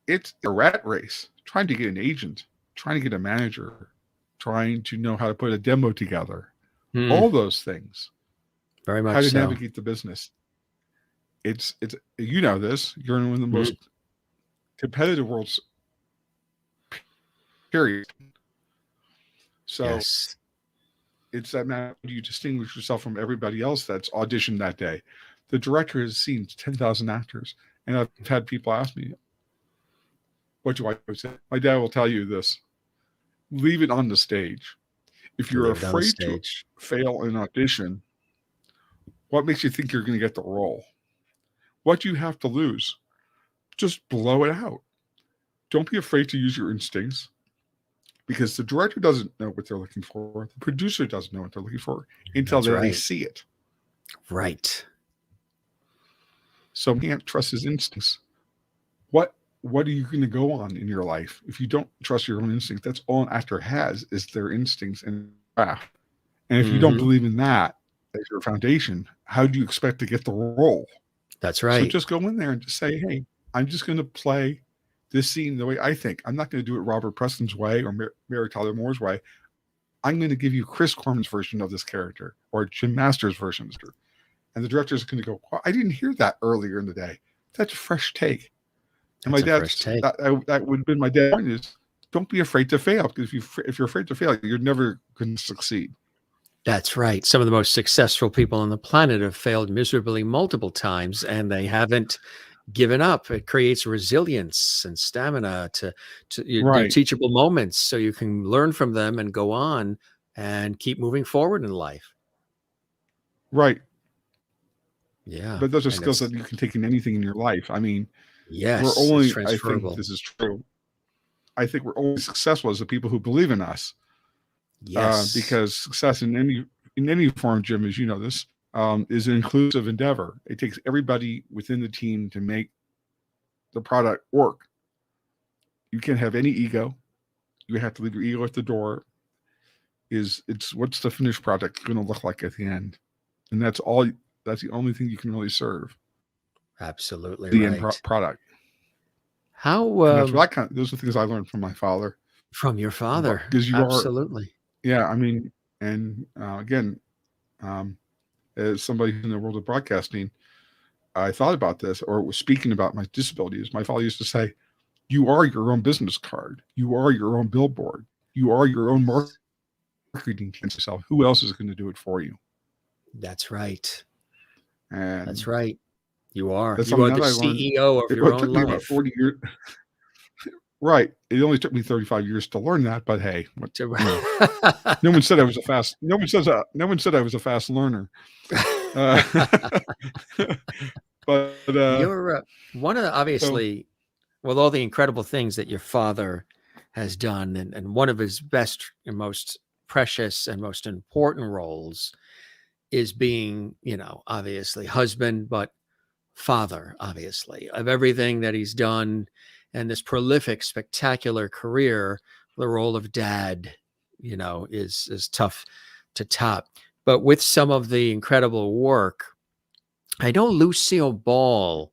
it's a rat race, trying to get an agent, trying to get a manager, trying to know how to put a demo together, all those things. Very much how to so. navigate the business. It's you know this. You're in one of the most competitive worlds. Period. So it's that matter. You distinguish yourself from everybody else that's auditioned that day. The director has seen 10,000 actors, and I've had people ask me, "What do I say?" My dad will tell you this: leave it on the stage. If you're afraid to fail an audition, what makes you think you're going to get the role? What do you have to lose? Just blow it out. Don't be afraid to use your instincts, because the director doesn't know what they're looking for. The producer doesn't know what they're looking for until they see it. Right. So he can't trust his instincts. What are you going to go on in your life if you don't trust your own instincts? That's all an actor has, is their instincts and craft. And if you don't believe in that, as your foundation, how do you expect to get the role? That's So right. just go in there and just say, hey, I'm just going to play this scene the way I think. I'm not going to do it Robert Preston's way or Mary Tyler Moore's way. I'm going to give you Chris Korman's version of this character or Jim Masters' version of this character. And the director is going to go, well, I didn't hear that earlier in the day. That's a fresh take. And That's my dad's that would have been my dad's point is, don't be afraid to fail, because if you're afraid to fail, you're never going to succeed. That's right. Some of the most successful people on the planet have failed miserably multiple times, and they haven't given up. It creates resilience and stamina to your teachable moments, so you can learn from them and go on and keep moving forward in life. Right. Yeah. But those are skills that you can take in anything in your life. I mean, yes, we're only, I think this is true. I think we're only successful as the people who believe in us. Yes. Because success in any form, Jim, as you know this, is an inclusive endeavor. It takes everybody within the team to make the product work. You can't have any ego. You have to leave your ego at the door. It's what's the finished product going to look like at the end, and that's all. That's the only thing you can really serve. Absolutely the right. end product. How that's what those are things I learned from my father. From your father, because you absolutely. Yeah, I mean, and again, as somebody in the world of broadcasting, I thought about this, or was speaking about my disabilities. My father used to say, "You are your own business card. You are your own billboard. You are your own marketing team yourself. Who else is going to do it for you?" That's right. And that's right. You are. You are the CEO of your own life. About 40 years. Right. It only took me 35 years to learn that, but hey, no one said I was a fast. No one said I was a fast learner. But you're one of the, obviously, with all the incredible things that your father has done, and one of his best and most precious and most important roles is being, obviously husband, but father, obviously, of everything that he's done, and this prolific, spectacular career. The role of dad, is tough to top. But with some of the incredible work, I know Lucille Ball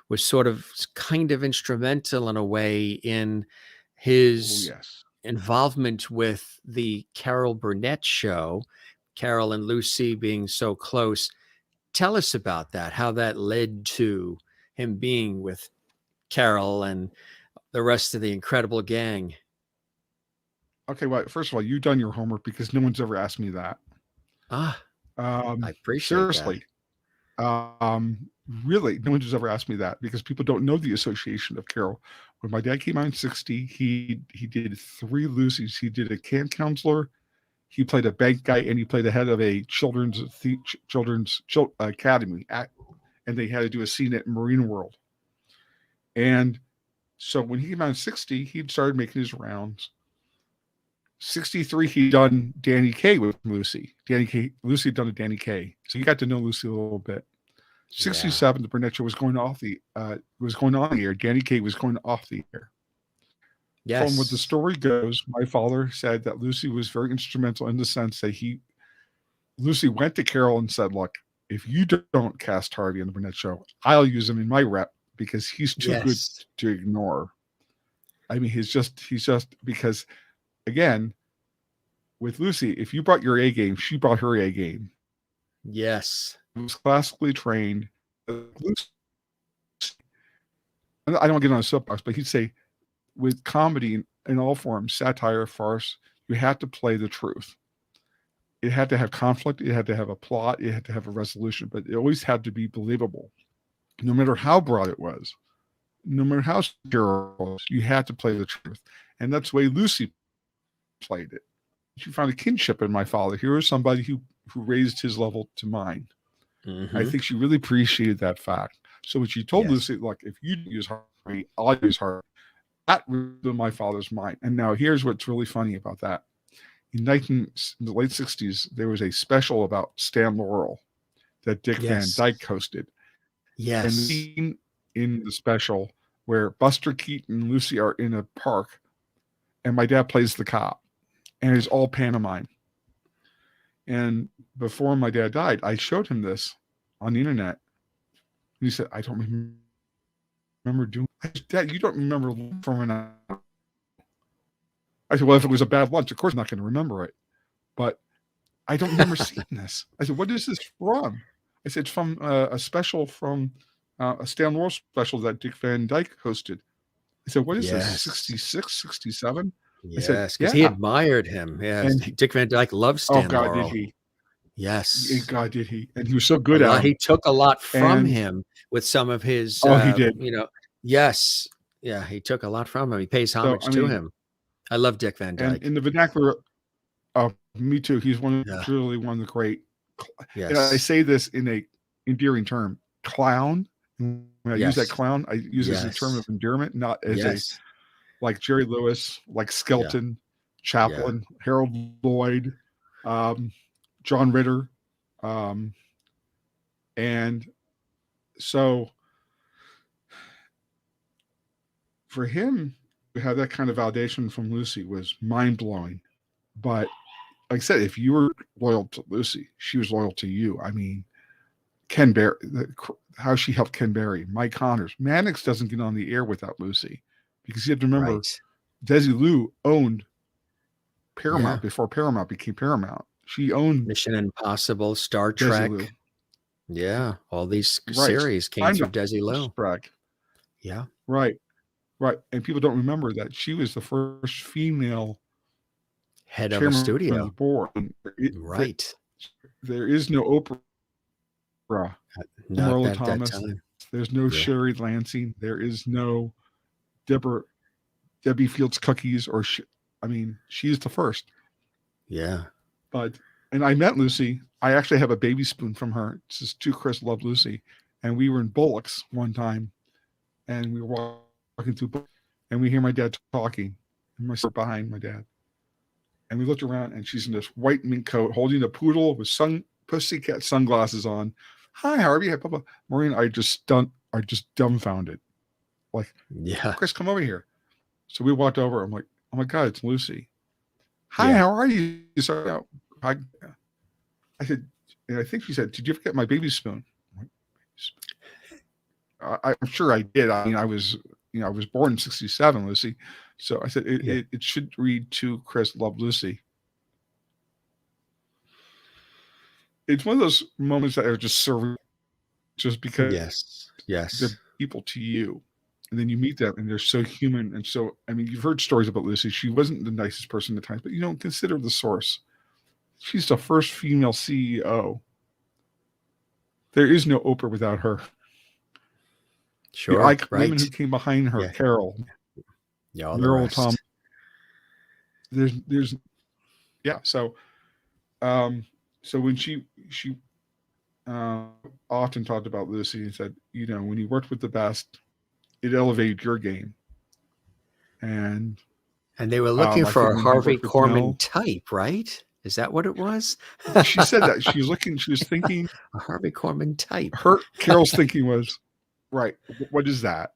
was sort of kind of instrumental in a way in his involvement with the Carol Burnett show, Carol and Lucy being so close. Tell us about that, how that led to him being with Carol and the rest of the incredible gang. Okay, well, first of all, you've done your homework, because no one's ever asked me that. I appreciate seriously. Really, no one's ever asked me that, because people don't know the association of Carol. When my dad came out in 60, he did 3 Lucys. He did a camp counselor, he played a bank guy, and he played the head of a children's academy, and they had to do a scene at Marine World. And so when he came out in 60, he'd started making his rounds. 63, he'd done Danny Kaye with Lucy. Lucy had done a Danny Kaye, so he got to know Lucy a little bit. 67, the Burnett show was going on the air. Danny Kaye was going off the air. Yes. From what the story goes, my father said that Lucy was very instrumental in the sense that Lucy went to Carol and said, "Look, if you don't cast Harvey on the Burnett show, I'll use him in my rep, because he's too good to ignore." I mean, he's just because, again, with Lucy, if you brought your A game, she brought her A game. Yes. He was classically trained. I don't get on a soapbox, but he'd say, with comedy in all forms, satire, farce, you had to play the truth. It had to have conflict. It had to have a plot. It had to have a resolution, but it always had to be believable. No matter how broad it was, no matter how secure it was, you had to play the truth. And that's the way Lucy played it. She found a kinship in my father. Here was somebody who raised his level to mine. Mm-hmm. I think she really appreciated that fact. So when she told Lucy, "Look, if you use Harvey, I'll use Harvey," that blew my father's mind. And now here's what's really funny about that. In the late 60s, there was a special about Stan Laurel that Dick Van Dyke hosted. Yes. And the scene in the special where Buster Keaton and Lucy are in a park, and my dad plays the cop, and it's all pantomime. And before my dad died, I showed him this on the internet. And he said, I don't remember doing it. Dad, you don't remember from an hour. I said, well, if it was a bad lunch, of course I'm not going to remember it. But I don't remember seeing this. I said, what is this from? I said, it's from a special from a Stan Laurel special that Dick Van Dyke hosted. I said, what is this, 66, 67? Yes, because he admired him. Yes, and Dick Van Dyke loved Stan Laurel. Oh, God, did he? Yes. God, did he? And he was so good at it. He took a lot from him with some of his, he did. Yes. Yeah, he took a lot from him. He pays homage to him. I love Dick Van Dyke. And in the vernacular, me too. He's really one of the great. Yes. And I say this in a endearing term, clown. When I use that clown, I use it as a term of endearment, not as a like Jerry Lewis, like Skelton, Chaplin, Harold Lloyd, John Ritter. And so for him to have that kind of validation from Lucy was mind-blowing. But like I said, if you were loyal to Lucy, she was loyal to you. I mean, Ken Berry, how she helped Ken Berry, Mike Connors. Mannix doesn't get on the air without Lucy, because you have to remember, Desilu owned Paramount before Paramount became Paramount. She owned Mission Impossible, Star Trek. Desilu. Yeah, all these series came through Desilu. Yeah. Right. And people don't remember that she was the first female head of a studio. Board. Right. There is no Oprah. Not Thomas. That time. There's no Sherry Lansing. There is no Debbie Fields Cookies she's the first. Yeah. And I met Lucy. I actually have a baby spoon from her. It's just To Chris Love Lucy. And we were in Bullock's one time, and we were walking through, and we hear my dad talking, and my sister behind my dad. And we looked around, and she's in this white mink coat, holding a poodle with pussycat sunglasses on. Hi, Harvey. Hi, Papa. Maureen, I just dumbfounded. Like, Chris, come over here. So we walked over. I'm like, oh my God, it's Lucy. Hi, how are you? So I said, and I think she said, did you ever get my baby spoon? I'm sure I did. I mean, I was born in 67, Lucy. So I said, it should read To Chris Love Lucy. It's one of those moments that are just surreal, just because they're people to you. And then you meet them, and they're so human. And so, I mean, you've heard stories about Lucy. She wasn't the nicest person at times, but you don't consider the source. She's the first female CEO. There is no Oprah without her. Sure, women who came behind her, Carol, Meryl Thomas. There's So when she often talked about Lucy and said, when you worked with the best, it elevated your game. And they were looking for a Harvey Korman type, right? Is that what it was? She said that. She was thinking a Harvey Korman type. Carol's thinking was, right, what is that?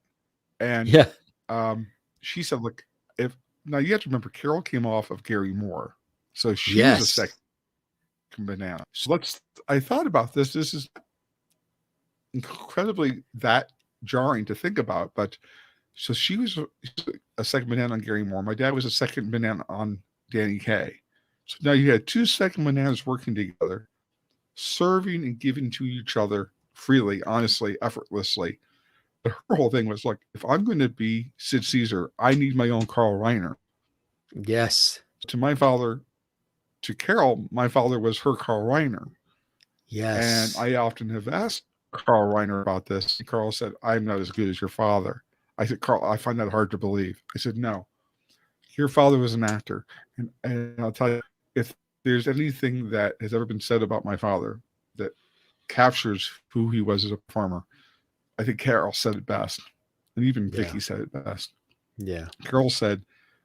And she said, look, now you have to remember, Carol came off of Gary Moore. So she was a second banana. So I thought about this. This is incredibly that jarring to think about. But so she was a second banana on Gary Moore. My dad was a second banana on Danny Kaye. So now you had two second bananas working together, serving and giving to each other freely, honestly, effortlessly. But her whole thing was like, if I'm going to be Sid Caesar, I need my own Carl Reiner. Yes. To my father, to Carol, my father was her Carl Reiner. Yes. And I often have asked Carl Reiner about this. Carl said, I'm not as good as your father. I said, Carl, I find that hard to believe. I said, no, your father was an actor. And I'll tell you, if there's anything that has ever been said about my father that captures who he was as a performer, I think Carol said it best. And even Vicky said it best. Yeah. Carol said,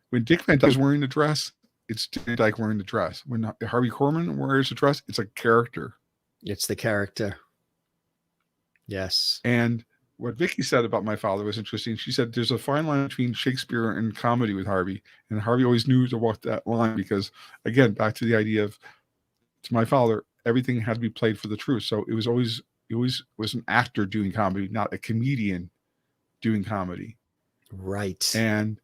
when Dick Van Dyke is wearing a dress, it's Dick Van Dyke wearing the dress. When Harvey Korman wears a dress, it's a character. It's the character. Yes. And what Vicky said about my father was interesting. She said there's a fine line between Shakespeare and comedy with Harvey. And Harvey always knew to walk that line because, again, back to the idea of to my father, everything had to be played for the truth. So it always was an actor doing comedy, not a comedian doing comedy. Right. And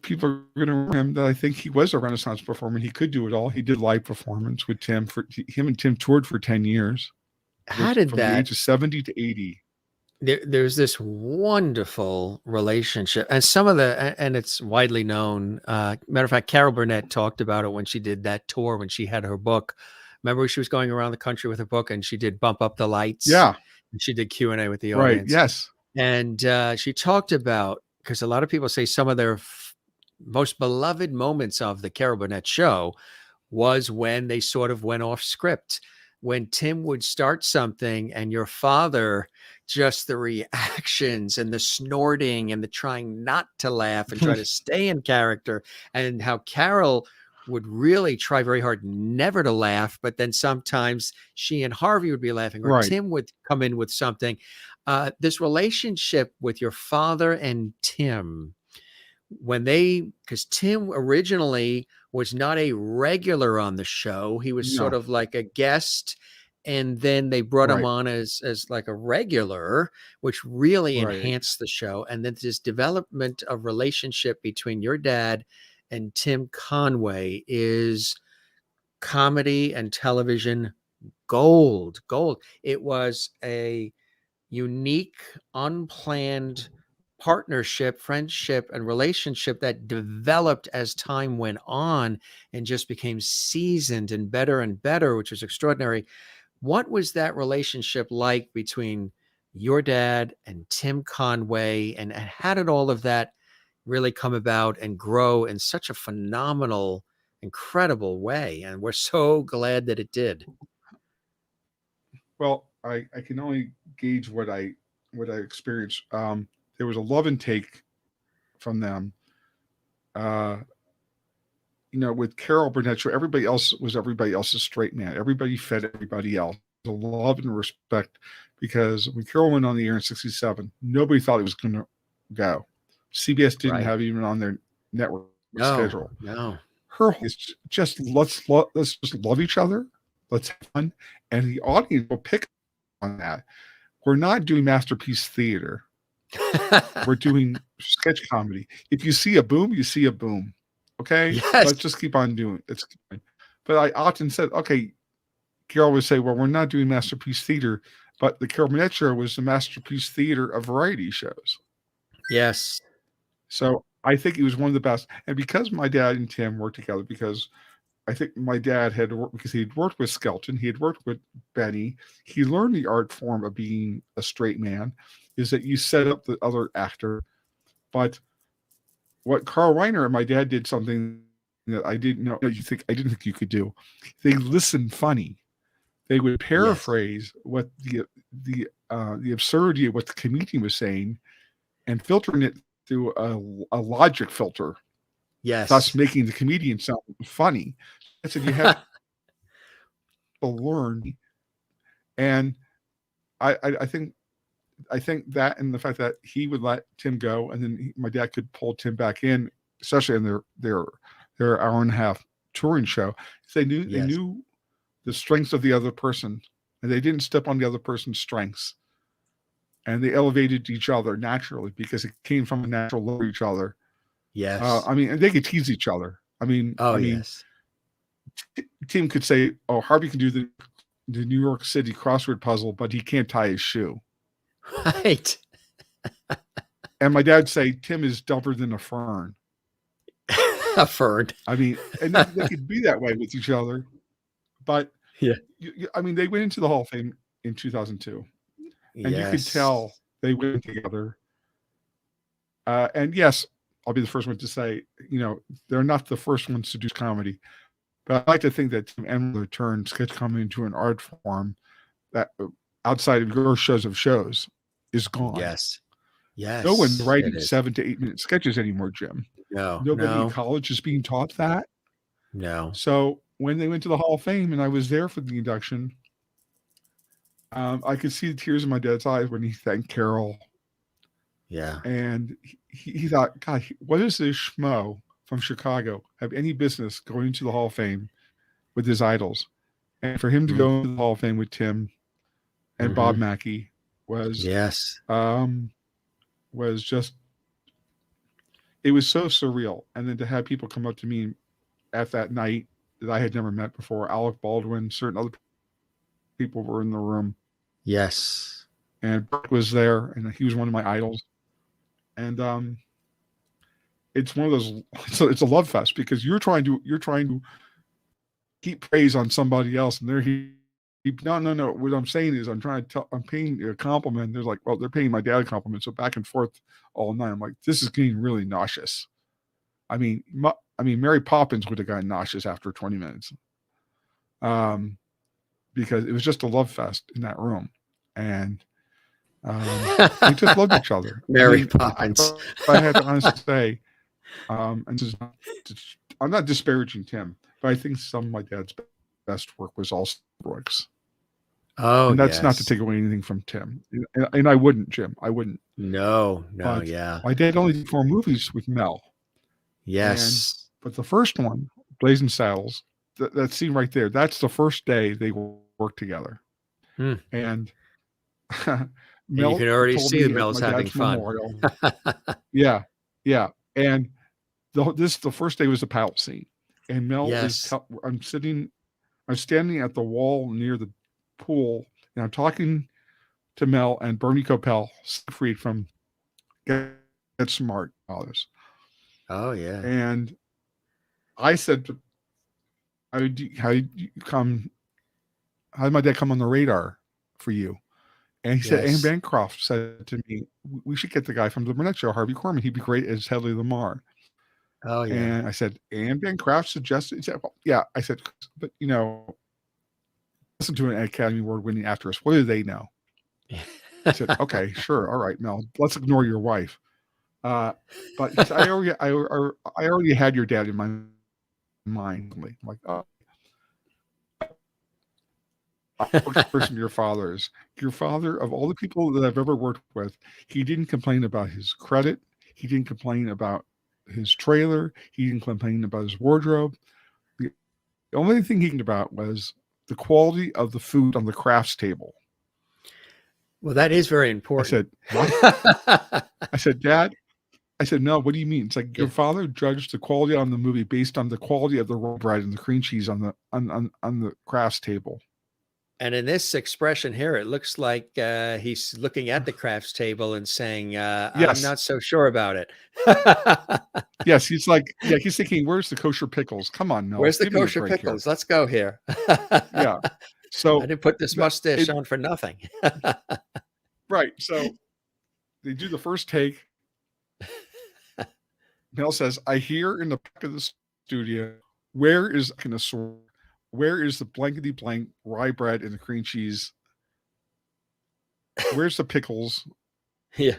people are going to remember him that I think he was a Renaissance performer. He could do it all. He did live performance with Tim. Him and Tim toured for 10 years. How did from the age of 70 to 80. There's this wonderful relationship, and and it's widely known. Matter of fact, Carol Burnett talked about it when she did that tour, when she had her book. Remember, she was going around the country with her book, and she did Bump Up the Lights. Yeah. And she did Q&A with the audience. Right. Yes. And she talked about, because a lot of people say some of their most beloved moments of the Carol Burnett show was when they sort of went off script. When Tim would start something and your father, just the reactions and the snorting and the trying not to laugh and try to stay in character, and how Carol would really try very hard never to laugh, but then sometimes she and Harvey would be laughing, or Right. Tim would come in with something. This relationship with your father and Tim, because Tim originally was not a regular on the show. He was sort of like a guest, and then they brought him on as like a regular, which really enhanced the show. And then this development of relationship between your dad and Tim Conway is comedy and television gold. It was a unique, unplanned partnership, friendship, and relationship that developed as time went on and just became seasoned and better, which was extraordinary. What was that relationship like between your dad and Tim Conway, and how did all of that really come about and grow in such a phenomenal, incredible way? And we're so glad that it did. Well, I can only gauge what I experienced. There was a love and take from them. With Carol Burnett show, everybody else was everybody else's straight man. Everybody fed everybody else. The love and respect, because when Carol went on the air in '67, nobody thought it was going to go. CBS didn't have even on their network schedule. No. Her whole is just let's just love each other. Let's have fun, and the audience will pick on that. We're not doing masterpiece theater. We're doing sketch comedy. If you see a boom, you see a boom. Okay, yes. Let's just keep on doing it. But I often said, okay, Carol would say, well, we're not doing masterpiece theater, but the Carol Burnett show was the masterpiece theater of variety shows. Yes. So I think it was one of the best. And because my dad and Tim worked together, because I think my dad had worked, because he had worked with Skelton, he had worked with Benny, he learned the art form of being a straight man, is that you set up the other actor. But what Carl Reiner and my dad did something that I didn't know, I didn't think you could do. They listened funny. They would paraphrase what the absurdity of what the comedian was saying and filtering it through a logic filter. Yes. Thus making the comedian sound funny. I said, you have to learn. And I think that, and the fact that he would let Tim go, and then my dad could pull Tim back in, especially in their hour and a half touring show. They knew the strengths of the other person, and they didn't step on the other person's strengths. And they elevated each other naturally because it came from a natural love of each other. Yes. And they could tease each other. Yes. Tim could say, "Oh, Harvey can do the New York City crossword puzzle, but he can't tie his shoe." Right. And my dad say, "Tim is dumber than a fern." A fern. And they could be that way with each other. But they went into the Hall of Fame in 2002. And you could tell they went together. And yes, I'll be the first one to say, they're not the first ones to do comedy. But I like to think that Tim Emler turned sketch comedy into an art form that outside of your shows is gone. Yes. No one's writing 7 to 8 minute sketches anymore, Jim. Nobody in college is being taught that. No. So when they went to the Hall of Fame and I was there for the induction, I could see the tears in my dad's eyes when he thanked Carol. Yeah. And he thought, God, what does this schmo from Chicago have any business going to the Hall of Fame with his idols. And for him to go into the Hall of Fame with Tim and Bob Mackie was just, it was so surreal. And then to have people come up to me at that night that I had never met before, Alec Baldwin, certain other people were in the room. Yes. And Brooke was there, and he was one of my idols. And it's one of those, it's a love fest, because you're trying to heap praise on somebody else, and no. What I'm saying is, I'm paying a compliment. They're like, well, they're paying my dad a compliment. So back and forth all night. I'm like, this is getting really nauseous. I mean, Mary Poppins would have gotten nauseous after 20 minutes. Because it was just a love fest in that room. And they just loved each other. Mary Poppins. I had to honestly say, and I'm not disparaging Tim, but I think some of my dad's best work was also Brooks. Oh, and that's not to take away anything from Tim. And I wouldn't, Jim. I wouldn't. No, but yeah. My dad only did 4 movies with Mel. Yes. But the first one, Blazing Saddles, that scene right there, that's the first day they worked together. And Mel, you can already see that Mel's having fun. Yeah. And the first day was the paddle scene. And Mel is, I'm standing at the wall near the pool, and I'm talking to Mel and Bernie Coppell, Siegfried from Get Smart, others. Oh yeah. And I said, how did my dad come on the radar for you? And he said, Anne Bancroft said to me, we should get the guy from the Burnett Show, Harvey Korman. He'd be great as Hedley Lamar. Oh yeah. And I said, Anne Bancroft suggested. He said, well, yeah. I said, but listen to an Academy Award winning actress. What do they know? I said, okay, sure, all right, Mel. Let's ignore your wife. But he said, I already had your dad in my mind. I'm like, oh. Person your father is. Your father, of all the people that I've ever worked with, he didn't complain about his credit. He didn't complain about his trailer. He didn't complain about his wardrobe. The only thing he complained about was the quality of the food on the crafts table. Well, that is very important. I said, what? I said, Dad, I said, no, what do you mean? It's like your father judged the quality on the movie based on the quality of the raw bread and the cream cheese on the crafts table. And in this expression here, it looks like he's looking at the crafts table and saying, I'm not so sure about it. Yes, he's like, he's thinking, where's the kosher pickles? Come on, no. Where's the kosher pickles? Here. Let's go here. Yeah. So I didn't put this mustache on for nothing. Right. So they do the first take. Mel says, I hear in the back of the studio, where is the blankety blank rye bread and the cream cheese? Where's the pickles? Yeah.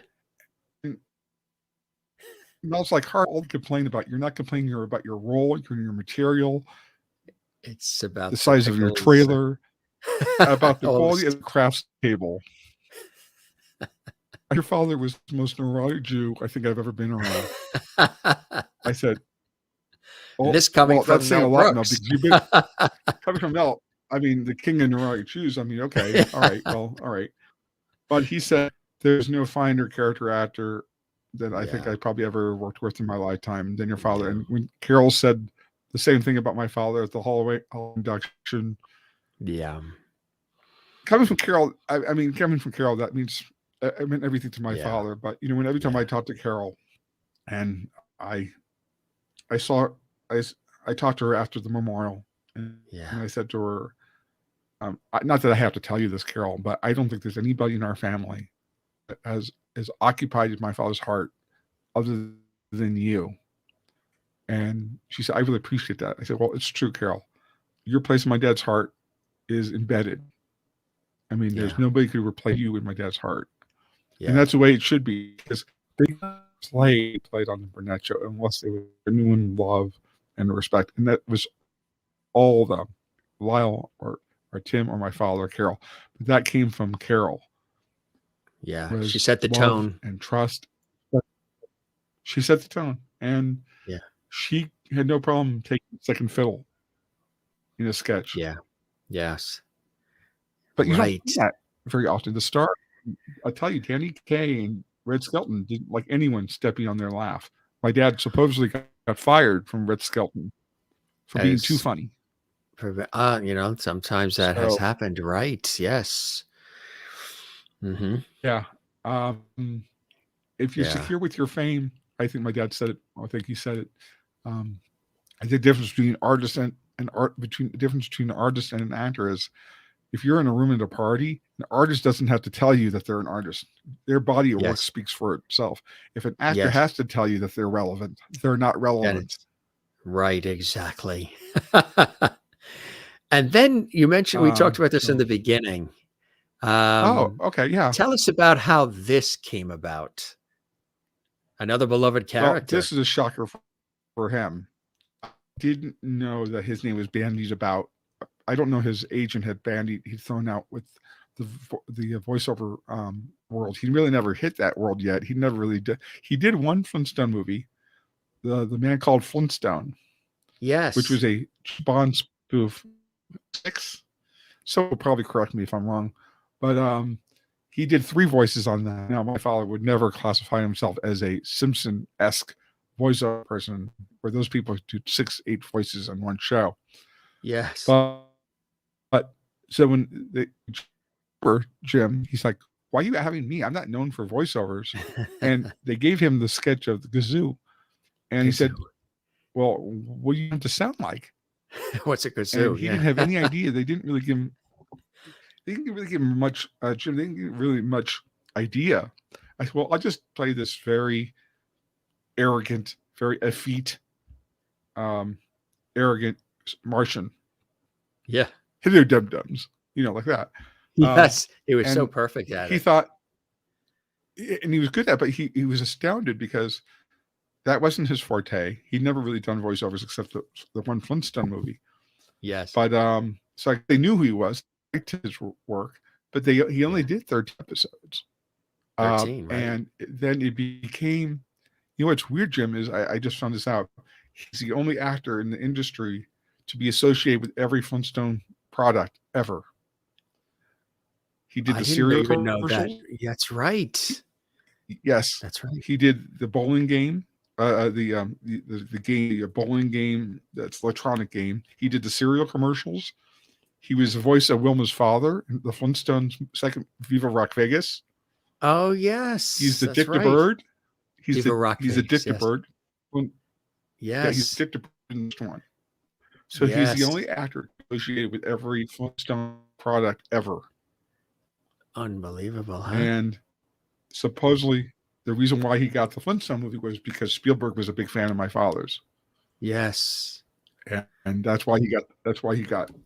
Mel's like, hard to complain about. You're not complaining about your role, your material. It's about the size of your trailer, about the quality of the crafts table. Your father was the most neurotic Jew I think I've ever been around. I said, this coming from that's saying Mel a lot, Brooks. Mel, because you've been coming from Mel. I mean, the king of neurotic Jews. I mean, okay, all right, well, all right. But he said there's no finer character actor that I think I probably ever worked with in my lifetime than your father. And when Carol said the same thing about my father at the Hall induction, coming from Carol, that means I meant everything to my father. But when every time I talked to Carol, and I talked to her after the memorial, and I said to her, not that I have to tell you this, Carol, but I don't think there's anybody in our family that has occupied my father's heart other than you. And she said, I really appreciate that. I said, well, it's true, Carol. Your place in my dad's heart is embedded. I mean, there's nobody who could replace you in my dad's heart. And that's the way it should be, because they played on the Burnett Show unless they were genuine love and respect. And that was all of them, Lyle or Tim or my father or Carol. But that came from Carol. Yeah, she set the tone and trust. She set the tone, and she had no problem taking second fiddle in a sketch. Yeah. Yes. But you don't Right. see that very often. The star, I tell you, Danny Kaye and Red Skelton didn't like anyone stepping on their laugh. My dad supposedly got fired from Red Skelton for being too funny. Sometimes that has happened, right? Yes. Mm-hmm. Yeah. If you're secure with your fame, I think my dad said it. I think he said it. I think the difference between the difference between an artist and an actor is, if you're in a room at a party, an artist doesn't have to tell you that they're an artist. Their body of work speaks for itself. If an actor has to tell you that they're relevant, they're not relevant. Right, exactly. And then you mentioned, we talked about this in the beginning. Okay, yeah. Tell us about how this came about. Another beloved character. Well, this is a shocker for him. I didn't know that his name was bandied about. I don't know his agent had bandied. He'd thrown out with the voiceover world. He really never hit that world yet. He never really did. He did one Flintstone movie, the Man Called Flintstone. Yes, which was a Bond spoof. 6. So probably correct me if I'm wrong, but he did 3 voices on that. Now, my father would never classify himself as a Simpson-esque voiceover person, where those people do 6, 8 voices on one show. Yes. But so when Jim, he's like, "Why are you having me? I'm not known for voiceovers." And they gave him the sketch of the Gazoo, and he said, "Well, what do you want to sound like?" What's a kazoo? And he didn't have any idea. They didn't really give him. They didn't really give him much. Jim, they didn't give him really much idea. I said, "Well, I'll just play this very arrogant, very effete, arrogant Martian." Yeah. Hello, dum-dums. Like that. Yes, he was so perfect at it. He thought, and he was good at it, but he was astounded because that wasn't his forte. He'd never really done voiceovers except the one Flintstone movie. Yes. But so they knew who he was, liked his work, but he only did 13 episodes. 13, right? And then it became, what's weird, Jim, is I just found this out. He's the only actor in the industry to be associated with every Flintstone product ever. He did the cereal commercial. That's right. Yes, that's right. He did the bowling game. The bowling game, that's electronic game. He did the cereal commercials. He was the voice of Wilma's father in the Flintstones' second Viva Rock Vegas. Oh yes, he's the Dick the Bird. He's the Dick the Bird. Yes, yeah, he's Dick the Bird in this one. So he's the only actor associated with every Flintstone product ever. Unbelievable, huh? And supposedly, the reason why he got the Flintstone movie was because Spielberg was a big fan of my father's. Yes. And that's why he got,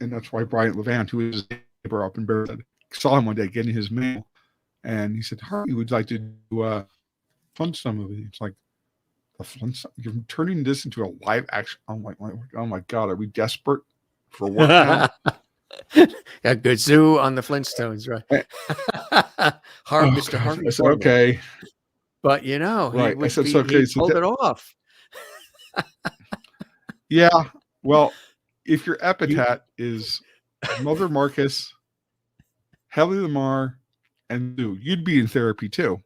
and that's why Bryant Levant, who is his neighbor up in Bearwood, saw him one day getting his mail. And he said, "Harvey would like to do a Flintstone movie." It's like, the Flintstone, you're turning this into a live action. I'm like, oh my God, are we desperate for work now? A Gazoo on the Flintstones, right? Mr. Harvey Korman. Okay. But right. he pulled it off. Yeah. Well, if your epithet is Mother Marcus, Helly Lamar, and Lou, you'd be in therapy too.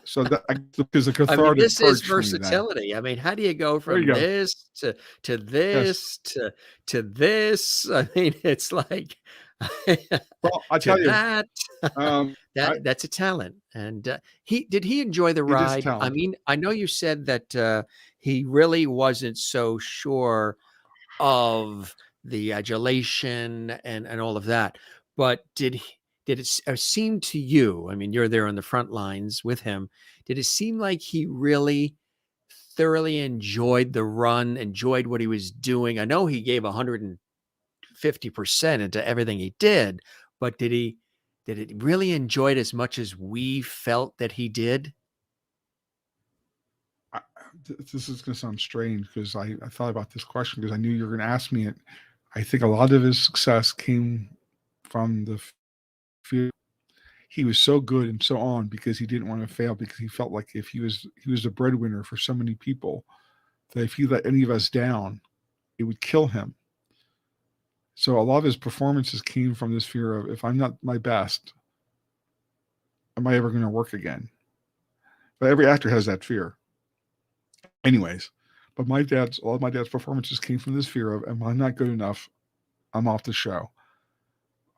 So that because the cathartic. This is versatility. How do you go from this to this to this? It's like, well, I tell you that that's a talent. And did he enjoy the ride? I know you said that he really wasn't so sure of the adulation and all of that, but did it seem to you, you're there on the front lines with him, did it seem like he really thoroughly enjoyed the run, enjoyed what he was doing? I know he gave 150% into everything he did, but did it really enjoy it as much as we felt that he did? This is going to sound strange because I thought about this question because I knew you were going to ask me it. I think a lot of his success came from the fear. He was so good and so on because he didn't want to fail, because he felt like he was the breadwinner for so many people, that if he let any of us down, it would kill him. So a lot of his performances came from this fear of, if I'm not my best, am I ever going to work again? But every actor has that fear. Anyways, but a lot of my dad's performances came from this fear of, am I not good enough? I'm off the show.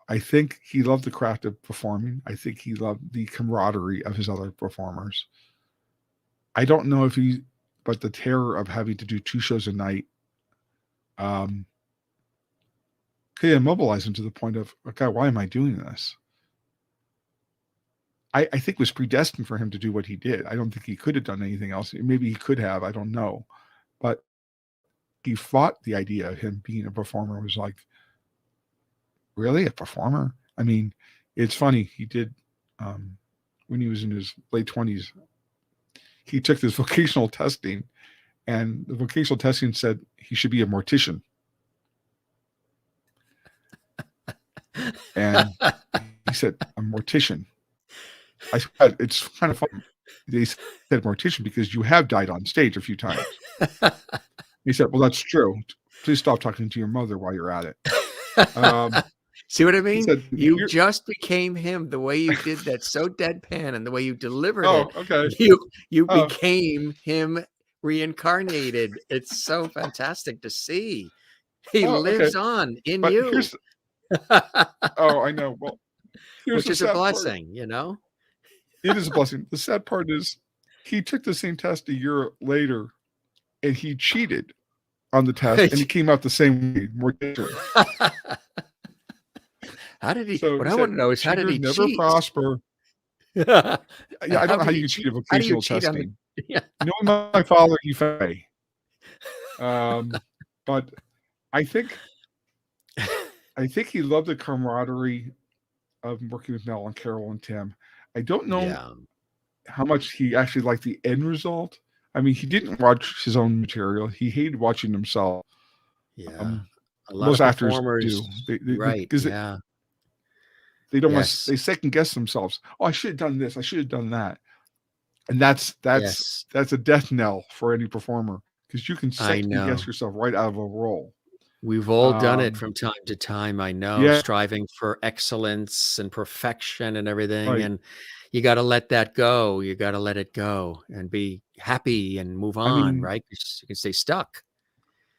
I think he loved the craft of performing. I think he loved the camaraderie of his other performers. I don't know but the terror of having to do 2 shows a night, could immobilize him to the point of, okay, why am I doing this? I think it was predestined for him to do what he did. I don't think he could have done anything else. Maybe he could have, I don't know. But he fought the idea of him being a performer. It was like, really, a performer? I mean, it's funny. He did, when he was in his late 20s, he took this vocational testing, and the vocational testing said he should be a mortician. And he said, a mortician. I said, it's kind of fun. They said mortician because you have died on stage a few times. He said, well, that's true. Please stop talking to your mother while you're at it. See what I mean? Said, you just became him. The way you did that so deadpan, and the way you delivered it. Okay. You became him reincarnated. It's so fantastic to see. He lives on in you. I know. Well, which is a blessing, you know? It is a blessing. The sad part is he took the same test a year later, and he cheated on the test, and he came out the same way, mortician. How did he? So what I want to know is, how did he never cheat? Prosper. I don't know how you cheat a vocational testing. Knowing my father, you fail. But I think he loved the camaraderie of working with Mel and Carol and Tim. I don't know how much he actually liked the end result. I mean, he didn't watch his own material. He hated watching himself. Yeah. Most actors do. Right. They don't want to, they second guess themselves. Oh, I should have done this. I should have done that. And that's a death knell for any performer, because you can second guess yourself right out of a role. We've all done it from time to time. I know, striving for excellence and perfection and everything. Right. And you got to let that go. You got to let it go and be happy and move on, right? You can stay stuck.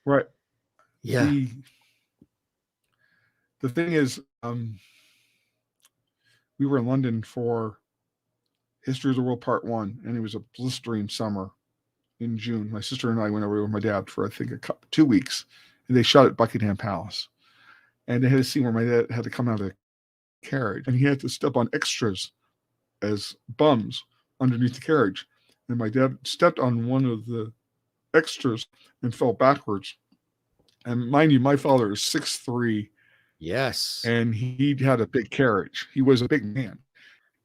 Right. Yeah. The thing is, we were in London for History of the World Part 1, and it was a blistering summer in June. My sister and I went over with my dad for, I think, 2 weeks, and they shot at Buckingham Palace. And they had a scene where my dad had to come out of the carriage, and he had to step on extras as bums underneath the carriage. And my dad stepped on one of the extras and fell backwards. And mind you, my father is 6'3". Yes. And he had a big carriage. He was a big man.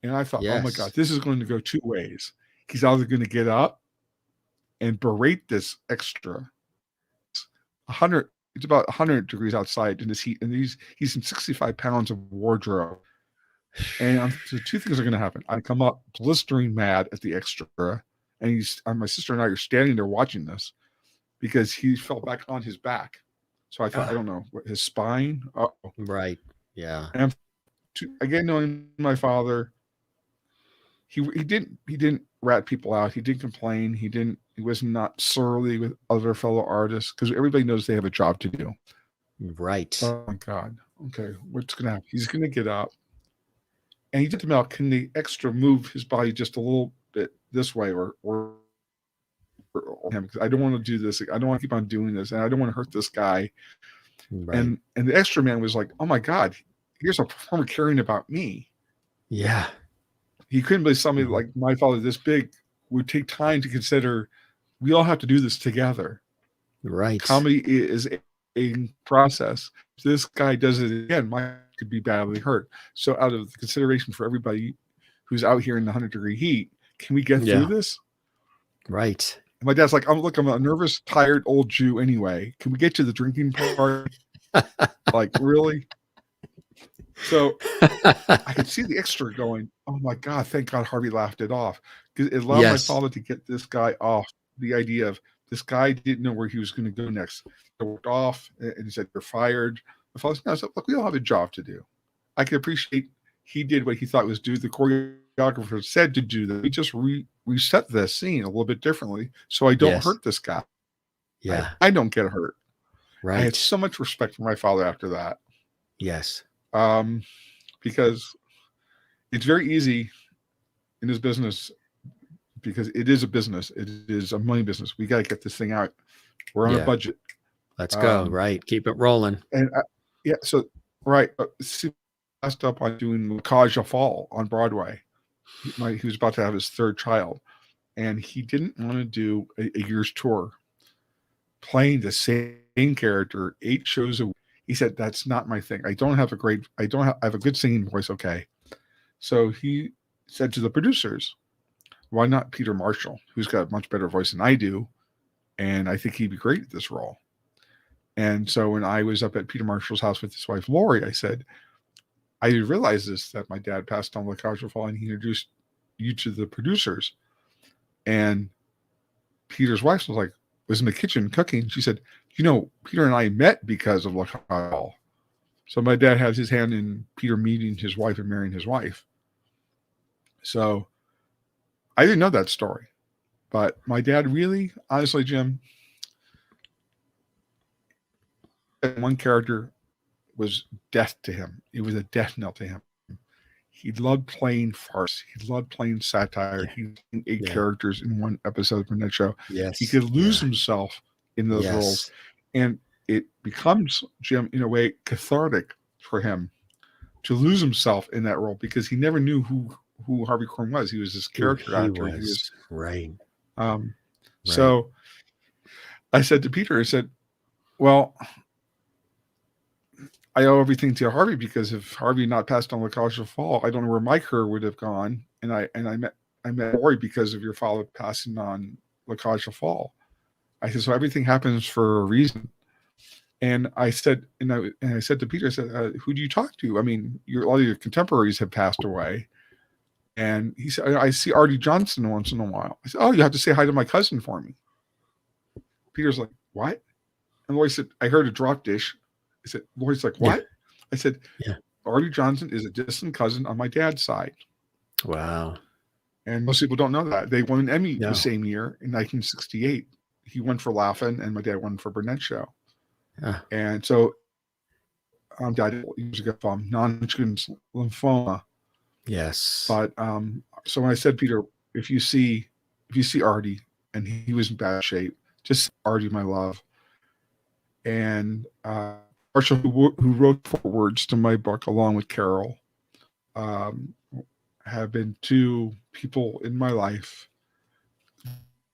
And I thought, oh my God, this is going to go 2 ways. He's either going to get up and berate this extra. It's about 100 degrees outside in this heat, and he's in 65 pounds of wardrobe. And so 2 things are going to happen. I come up blistering mad at the extra, and my sister and I are standing there watching this because he fell back on his back. So I thought, I don't know, his spine. Right. Yeah. And again, knowing my father, he didn't rat people out. He didn't complain. He was not surly with other fellow artists, because everybody knows they have a job to do. Right. Oh my God. Okay, what's going to happen? He's going to get up, and he did them out. Can the extra move his body just a little bit this way, or him? Because I don't want to do this. I don't want to keep on doing this, and I don't want to hurt this guy. Right. And the extra man was like, oh my God, here's a performer caring about me. Yeah. He couldn't believe somebody like my father, this big, would take time to consider, we all have to do this together. Right. Comedy is a process. If this guy does it again, Mike could be badly hurt. So out of the consideration for everybody who's out here in the 100-degree heat, can we get through this? Right. And my dad's like, I'm a nervous, tired old Jew anyway. Can we get to the drinking part? Like, really? So I could see the extra going, oh my God, thank God Harvey laughed it off. Because it allowed my father to get this guy off the idea of this guy didn't know where he was going to go next. I walked off, and he said, "You're fired." My father said, "No," I said, "Look, we all have a job to do." I can appreciate he did what he thought was due. The choreographer said to do that. We just reset the scene a little bit differently, so I don't hurt this guy. Yeah, I don't get hurt. right. I had so much respect for my father after that. Yes. Because it's very easy in this business, because it is a business. It is a money business. We got to get this thing out. We're on a budget. Let's go. Right. Keep it rolling. And so right. Last up on doing Keshet of Fall on Broadway. He was about to have his third child, and he didn't want to do a year's tour playing the same character 8 shows a week. He said, "That's not my thing. I have a good singing voice." Okay. So he said to the producers, "Why not Peter Marshall, who's got a much better voice than I do? And I think he'd be great at this role." And so when I was up at Peter Marshall's house with his wife, Lori, I said, "I realized this, that my dad passed on Keshet of Fall, and he introduced you to the producers." And Peter's wife was in the kitchen cooking. She said, "Peter and I met because of Keshet of Fall." So my dad has his hand in Peter meeting his wife and marrying his wife. So I didn't know that story, but my dad really, honestly, Jim, one character was death to him. It was a death knell to him. He loved playing farce. He loved playing satire. He played 8 characters in one episode from that show. Yes. He could lose himself in those roles. And it becomes, Jim, in a way, cathartic for him to lose himself in that role, because he never knew who Harvey Korman was. He was this character actor. He was right. So I said to Peter, I said, "Well, I owe everything to Harvey, because if Harvey not passed on Keshet of Fall, I don't know where my career would have gone. And I met Lori because of your father passing on Keshet of Fall." I said, "So everything happens for a reason." And I said, I said to Peter, I said, "Who do you talk to? I mean, all your contemporaries have passed away." And he said, "I see Artie Johnson once in a while." I said, "Oh, you have to say hi to my cousin for me." Peter's like, "What?" And Lori said, "I heard a drop dish." I said, Lori's like, "What?" I said, "Artie Johnson is a distant cousin on my dad's side." Wow. And most people don't know that. They won an Emmy the same year in 1968. He won for Laugh-In, and my dad won for Burnett Show. And so died years ago from non-Hodgkin's lymphoma. Yes. But so when I said, "Peter, if you see Artie," and he was in bad shape, just Artie, my love. And Marshall, who wrote forwards to my book along with Carol, have been 2 people in my life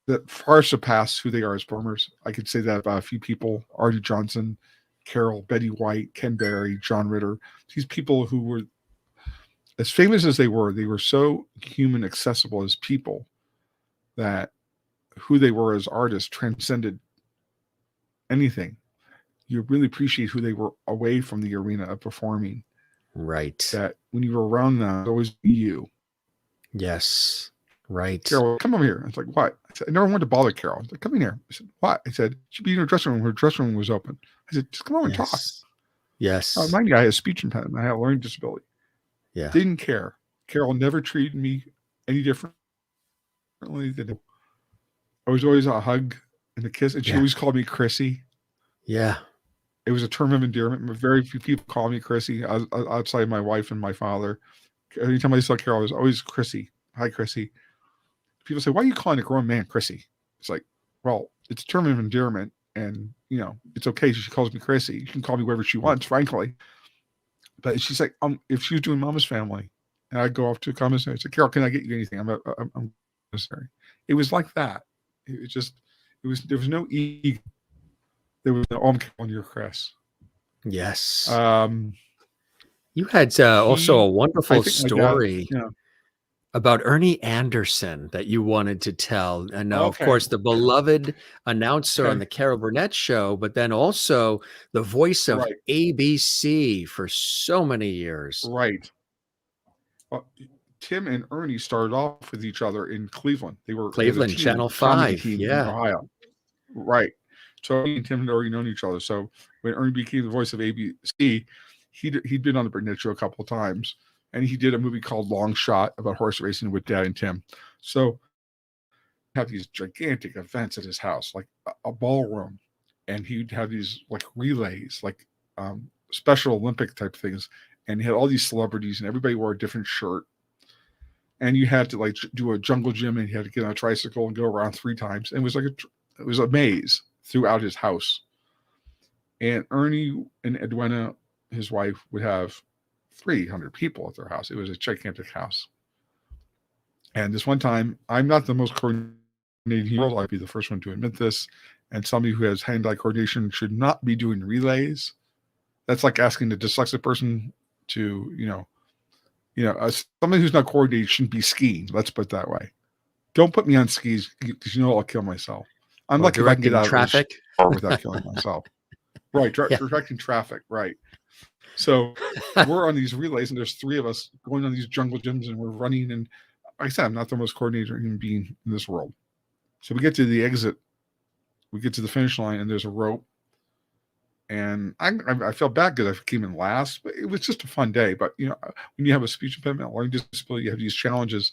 that far surpass who they are as performers. I could say that about a few people: Artie Johnson, Carol, Betty White, Ken Berry, John Ritter. These people who were, as famous as they were so human, accessible as people, that who they were as artists transcended anything. You really appreciate who they were away from the arena of performing. Right. That when you were around them, it would always be you. Yes. Right. "Carol, come over here." I was like, "What?" I said, "I never wanted to bother Carol." I was like, "Come in here." I said, "What?" I said, "She'd be in her dressing room. Her dressing room was open." I said, "Just come over and talk." Yes. My guy has speech impediment. I have a learning disability. Yeah. Didn't care. Carol never treated me any differently than I was always a hug and a kiss. And she always called me Chrissy. Yeah. It was a term of endearment. Very few people call me Chrissy outside my wife and my father. Anytime I saw Carol, it was always Chrissy. "Hi, Chrissy." People say, "Why are you calling a grown man Chrissy?" It's like, well, it's a term of endearment, and it's okay. She calls me Chrissy. She can call me whatever she wants, frankly. But she's like, if she was doing Mama's Family, and I'd go off to a commissary, I said, "Carol, can I get you anything? I'm commissary." It was like that. There was no ego. There was no, "I'm calling you Chris." Yes. You had also a wonderful story about Ernie Anderson that you wanted to tell. And of course, the beloved announcer on the Carol Burnett Show, but then also the voice of ABC for so many years. Right. Well, Tim and Ernie started off with each other in Cleveland. They were Cleveland, Channel 5, in Ohio. Right. So Ernie and Tim had already known each other. So when Ernie became the voice of ABC, he'd been on the Burnett Show a couple of times, and he did a movie called Long Shot about horse racing with Dad and Tim. So have these gigantic events at his house, like a ballroom, and he'd have these like relays, like Special Olympic type things, and he had all these celebrities, and everybody wore a different shirt. And you had to like do a jungle gym, and you had to get on a tricycle and go around 3 times. And it was like it was a maze throughout his house. And Ernie and Edwina, his wife, would have 300 people at their house. It was a gigantic house. And this one time, I'm not the most coordinated in the world. I'd be the first one to admit this. And somebody who has hand-eye coordination should not be doing relays. That's like asking the dyslexic person to, somebody who's not coordinated shouldn't be skiing. Let's put it that way. Don't put me on skis because I'll kill myself. I'm lucky if I can get out traffic of this without killing myself. Right, directing traffic. Right. So we're on these relays, and there's 3 of us going on these jungle gyms, and we're running. And like I said, I'm not the most coordinated human being in this world. So we get to the exit, we get to the finish line, and there's a rope. And I felt bad because I came in last, but it was just a fun day. But when you have a speech impediment, learning disability, you have these challenges.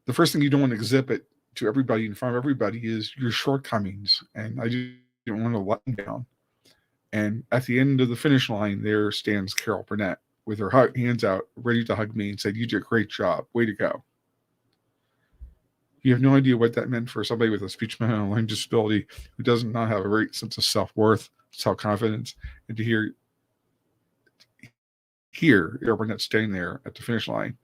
The first thing you don't want to exhibit to everybody in front of everybody is your shortcomings, and I just didn't want to let them down. And at the end of the finish line, there stands Carol Burnett with her hands out, ready to hug me, and said, "You did a great job. Way to go." You have no idea what that meant for somebody with a speech impediment and learning disability who does not have a great sense of self-worth, self-confidence, and to hear Carol Burnett standing there at the finish line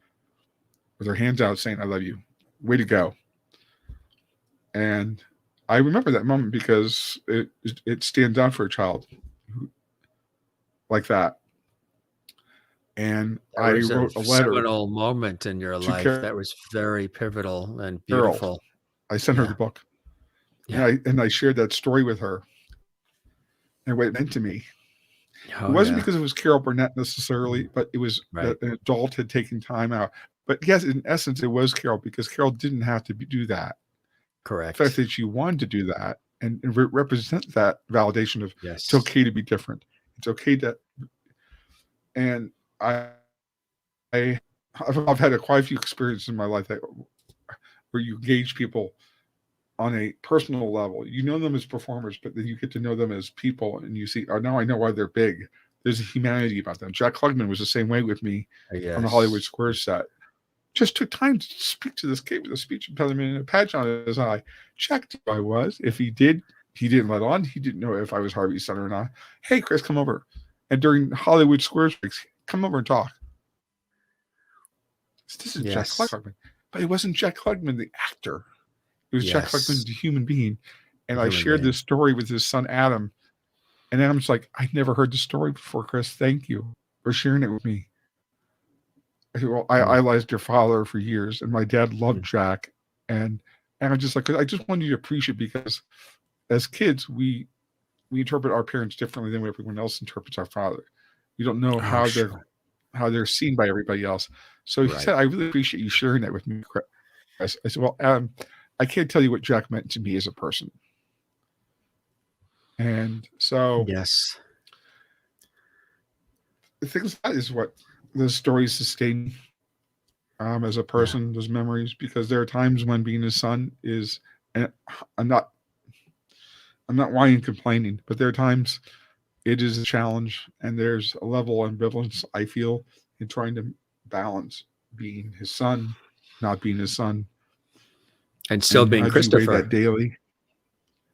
with her hands out saying, "I love you. Way to go." And I remember that moment because it stands out for a child like that. And I wrote a letter. Seminal moment in your life. That was very pivotal and beautiful. I sent her the book. Yeah. And I shared that story with her and what it meant to me. It wasn't because it was Carol Burnett necessarily, but it was that an adult had taken time out. But yes, in essence, it was Carol, because Carol didn't have to do that. Correct. The fact that she wanted to do that and represent that validation of it's okay to be different. It's okay to. And I've had quite a few experiences in my life where you engage people on a personal level. You know them as performers, but then you get to know them as people, and you see, oh, now I know why they're big. There's a humanity about them. Jack Klugman was the same way with me on the Hollywood Squares set. Just took time to speak to this kid with a speech impediment and a patch on his eye. Checked who I was. If he did, he didn't let on. He didn't know if I was Harvey's son or not. Hey, Chris, come over. And during Hollywood Squares breaks, come over and talk. This is Jack Klugman. But it wasn't Jack Klugman, the actor. It was Jack Klugman, the human being. And I shared this story with his son, Adam. And Adam's like, I never heard the story before, Chris. Thank you for sharing it with me. I said, well, I idolized your father for years, and my dad loved Jack. And I'm just like, I just wanted you to appreciate, because as kids, we interpret our parents differently than everyone else interprets our father. We don't know how they're seen by everybody else. So he said, I really appreciate you sharing that with me, Chris. I said, well, I can't tell you what Jack meant to me as a person. And so I think that is what the stories sustain as a person, those memories, because there are times when being his son is, and I'm not whining and complaining, but there are times it is a challenge, and there's a level of ambivalence I feel in trying to balance being his son, not being his son, and still being Christopher. That daily,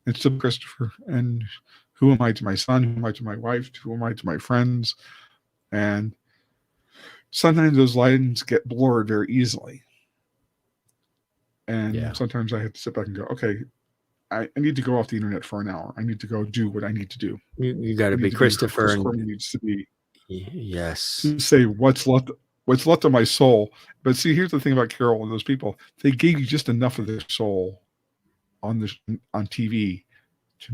and still Christopher. And who am I to my son? Who am I to my wife? Who am I to my friends? And sometimes those lines get blurred very easily. And sometimes I have to sit back and go, okay, I need to go off the internet for an hour. I need to go do what I need to do. You got to be Christopher. And needs to be. Yes. To say what's left of my soul. But see, here's the thing about Carol and those people. They gave you just enough of their soul on TV to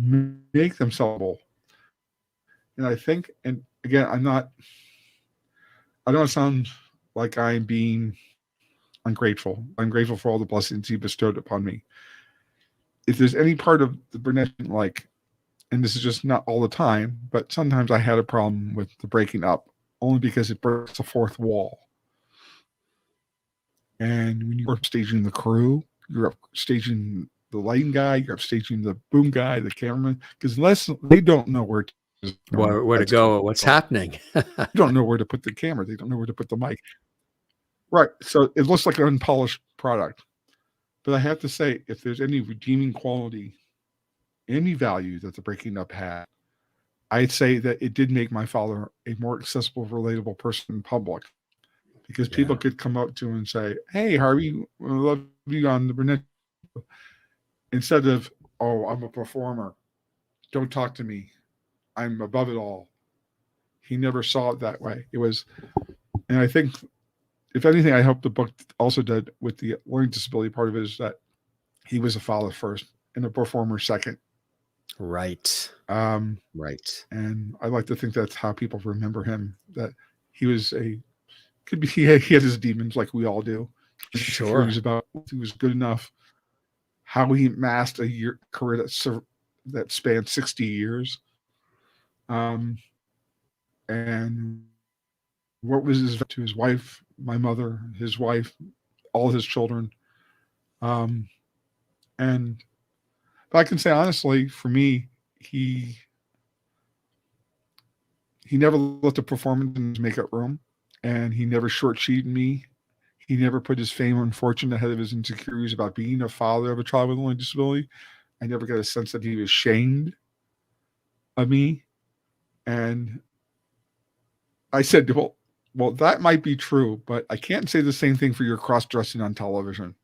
make them sellable. And I think, and again, I don't sound like I'm being ungrateful. I'm grateful for all the blessings he bestowed upon me. if there's any part of the Burnett, like, and this is just not all the time, but sometimes I had a problem with the breaking up, only because it breaks the fourth wall. And when you're staging the crew, you're staging the lighting guy, you're staging the boom guy, the cameraman, because unless they don't know where to go, what's happening. They don't know where to put the camera. They don't know where to put the mic. Right. So it looks like an unpolished product. But I have to say, if there's any redeeming quality, any value that the breaking up had, I'd say that it did make my father a more accessible, relatable person in public, because people could come up to him and say, "Hey, Harvey, I love you on the Burnett," instead of, "Oh, I'm a performer. Don't talk to me. I'm above it all." He never saw it that way. It was, and I think, if anything, I hope the book also did with the learning disability part of it, is that he was a father first and a performer second. Right. Right. And I like to think that's how people remember him, that he was he had his demons like we all do. Sure. He was about, he was good enough, how he amassed a career that spanned 60 years. And what was his to his wife, my mother, his wife, all his children. But I can say honestly, for me, he never let the performance in his makeup room, and he never short-sheeted me. He never put his fame and fortune ahead of his insecurities about being a father of a child with a learning disability. I never got a sense that he was ashamed of me. And I said, well, that might be true, but I can't say the same thing for your cross-dressing on television.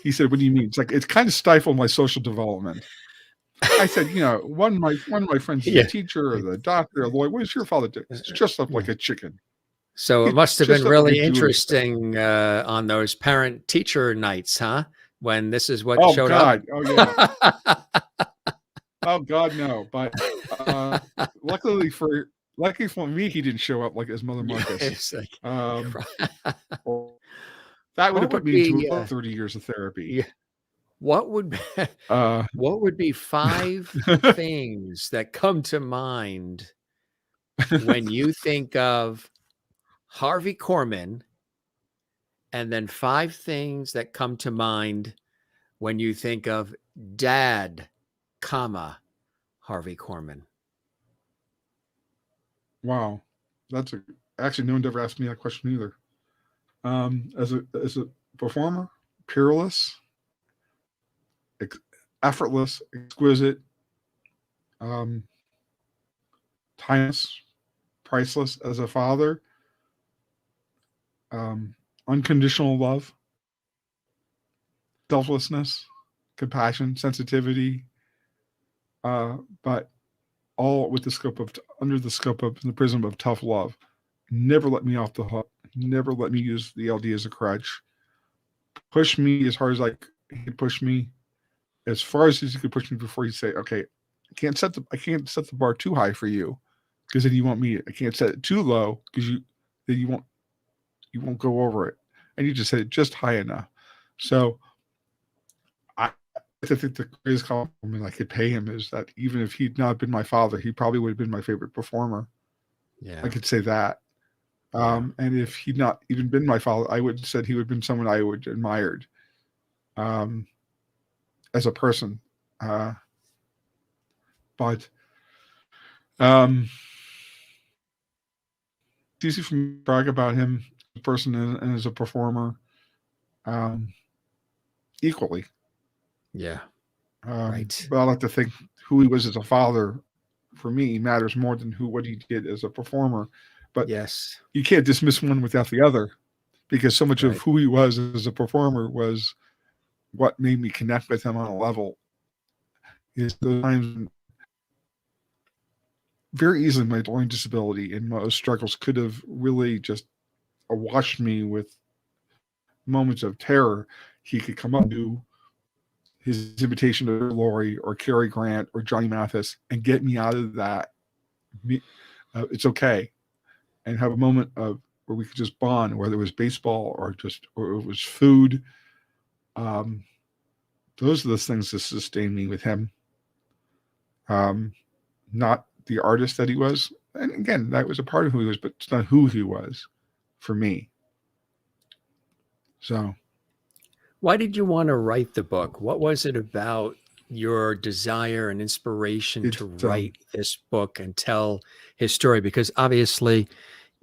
He said, "What do you mean?" It's like, it's kind of stifled my social development. I said, one of my friends is a teacher or the doctor or a lawyer. What does your father do? It's dressed up like a chicken. So it must have been really interesting on those parent-teacher nights, huh? When this is what showed up. Oh, yeah. Oh, God, no. But luckily for me, he didn't show up like his mother, Marcus. That would have put me into 30 years of therapy. Yeah. What would be 5 things that come to mind when you think of Harvey Korman, and then 5 things that come to mind when you think of Dad, Harvey Korman? Wow, actually no one ever asked me that question either. As a performer, peerless, effortless, exquisite, timeless, priceless. As a father, unconditional love, selflessness, compassion, sensitivity, but all under the scope of the prism of tough love. Never let me off the hook. Never let me use the LD as a crutch. Push me as hard as he could push me, as far as he could push me before he'd say, "Okay, I can't set the bar too high for you, because then you won't meet it. I can't set it too low, because then you won't go over it. And you just set it just high enough." So I think the greatest compliment I could pay him is that even if he'd not been my father, he probably would have been my favorite performer. Yeah, I could say that. And if he'd not even been my father, I would have said he would have been someone I would have admired as a person. But it's easy for me to brag about him as a person and as a performer equally. Yeah. Right. But I like to think who he was as a father, for me, matters more than what he did as a performer. But yes, you can't dismiss one without the other, because so much of who he was as a performer was what made me connect with him on a level. Is the times very easily my learning disability and my struggles could have really just awashed me with moments of terror. He could come up and do his imitation of Laurie or Cary Grant or Johnny Mathis and get me out of that. It's okay. And have a moment of where we could just bond, whether it was baseball or it was food. those are the things that sustain me with him. Not the artist that he was. And again, that was a part of who he was, but it's not who he was for me. So. Why did you want to write the book? What was it about your desire and inspiration to write this book and tell his story? Because obviously,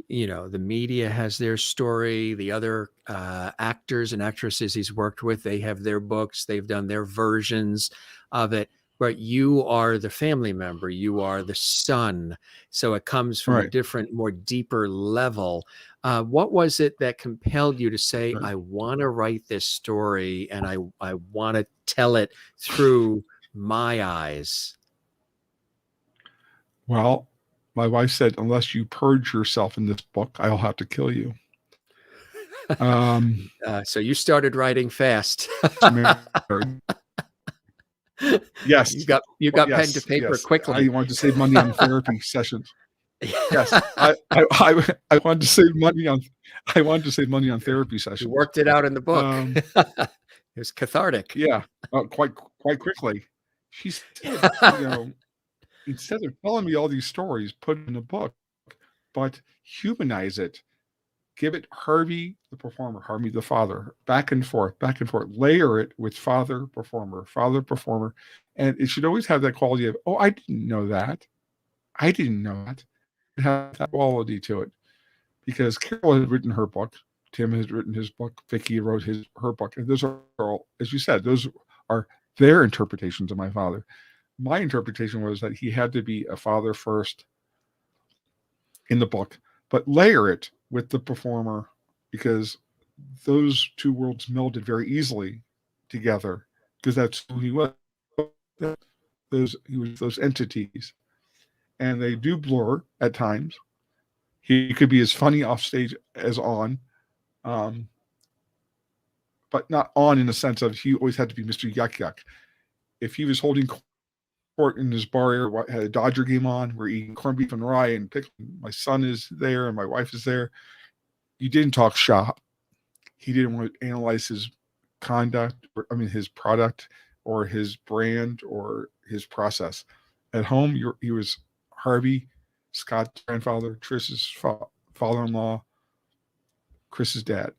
you know, the media has their story. The other actors and actresses he's worked with, they have their books. They've done their versions of it. But you are the family member. You are the son. So it comes from a different, more deeper level. What was it that compelled you to say, I want to write this story and I want to tell it through my eyes? Well, my wife said, unless you purge yourself in this book, I'll have to kill you. So you started writing fast. Yes. You got pen to paper quickly. I wanted to save money on therapy sessions. Yes. I wanted to save money on therapy sessions. You worked it out in the book. It was cathartic. Yeah. Quite quickly. She said, you know, instead of telling me all these stories, put it in a book, but humanize it. Give it Harvey the performer, Harvey the father, back and forth, layer it with father, performer, and it should always have that quality of, oh, I didn't know that. It has that quality to it. Because Carol had written her book, Tim has written his book, Vicky wrote her book, and those are all, as you said, those are their interpretations of my father. My interpretation was that he had to be a father first in the book, but layer it with the performer, because those two worlds melded very easily together, because that's who he was. He was those entities, and they do blur at times. He could be as funny off stage as on, but not on in the sense of he always had to be Mr. Yuck Yuck. If he was holding court in his bar area, had a Dodger game on, we're eating corned beef and rye and pickle. My son is there and my wife is there. You didn't talk shop. He didn't want to analyze his his product or his brand or his process. At home, he was Harvey, Scott's grandfather, Trish's father-in-law, Chris's dad.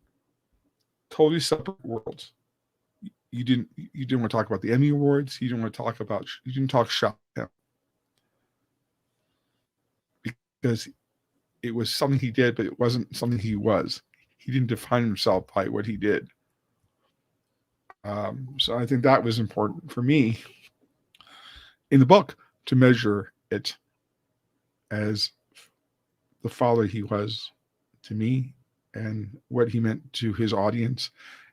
Totally separate worlds. You didn't want to talk about the Emmy Awards. You didn't talk shop because it was something he did, but it wasn't something he was. He didn't define himself by what he did. So I think that was important for me in the book, to measure it as the father he was to me and what he meant to his audience,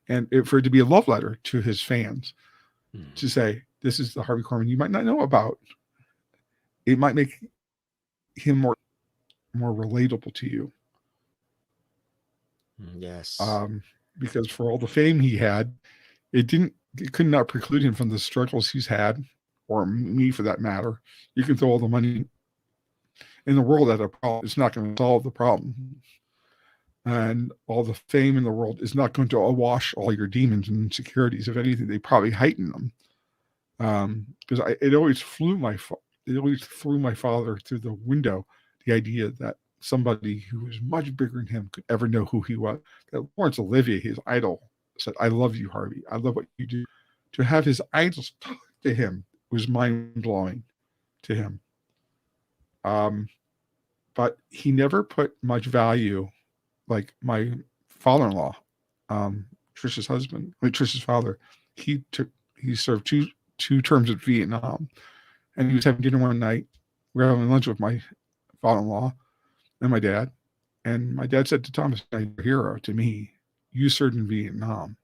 and for it to be a love letter to his fans, to say, this is the Harvey Korman you might not know about. It might make him more relatable to you. Yes. Because for all the fame he had, it could not preclude him from the struggles he's had, or me for that matter. You can throw all the money in the world at a problem. It's not going to solve the problem. And all the fame in the world is not going to awash all your demons and insecurities. If anything, they probably heighten them. Because it always threw my father through the window, the idea that somebody who was much bigger than him could ever know who he was. That Laurence Olivier, his idol, said, I love you, Harvey. I love what you do. To have his idols talk to him was mind-blowing to him. But he never put much value, like my father-in-law, Trish's father. He served two terms at Vietnam, and he was having dinner one night. We were having lunch with my father-in-law and my dad, and my dad said to Thomas, "You're a hero to me. You served in Vietnam.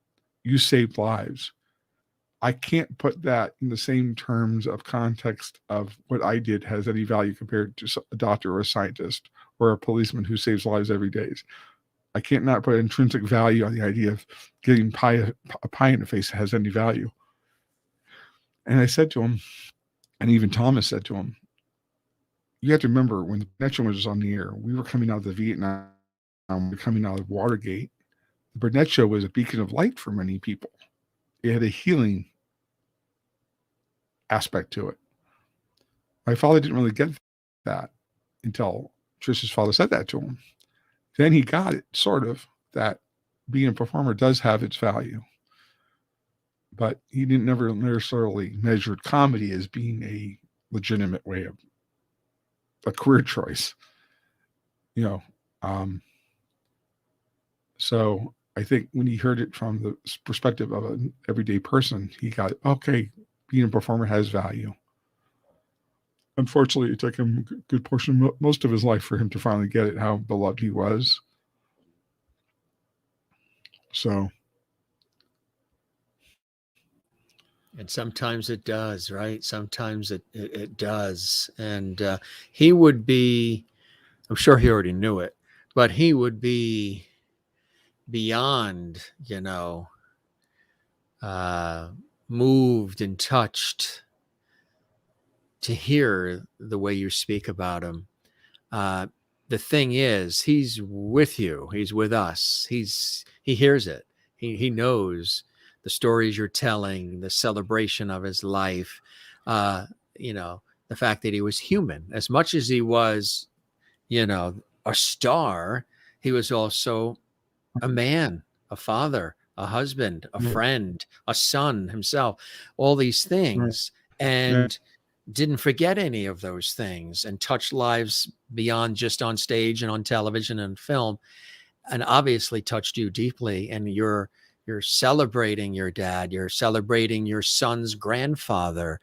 You saved lives. I can't put that in the same terms of context of what I did has any value compared to a doctor or a scientist or a policeman who saves lives every day. I can't not put intrinsic value on the idea of getting a pie in the face has any value." And I said to him, and even Thomas said to him, you have to remember, when the Burnett was on the air, we were coming out of the Vietnam, we were coming out of Watergate. The Burnett Show was a beacon of light for many people. It had a healing aspect to it. My father didn't really get that until Trish's father said that to him. Then he got it, sort of, that being a performer does have its value. But he didn't never necessarily measured comedy as being a legitimate way of a career choice. So I think when he heard it from the perspective of an everyday person, he got, okay, being a performer has value. Unfortunately, it took him a good portion, most of his life, for him to finally get it, how beloved he was. So. And sometimes it does, right? Sometimes it does. And he would be, I'm sure he already knew it, but he would be beyond, moved and touched to hear the way you speak about him. The thing is, he's with you. He's with us. He hears it. He knows the stories you're telling, the celebration of his life, the fact that he was human. As much as he was, a star, he was also a man, a father, a husband, a friend, a son himself, all these things. And didn't forget any of those things, and touched lives beyond just on stage and on television and film, and obviously touched you deeply. And you're celebrating your dad, you're celebrating your son's grandfather,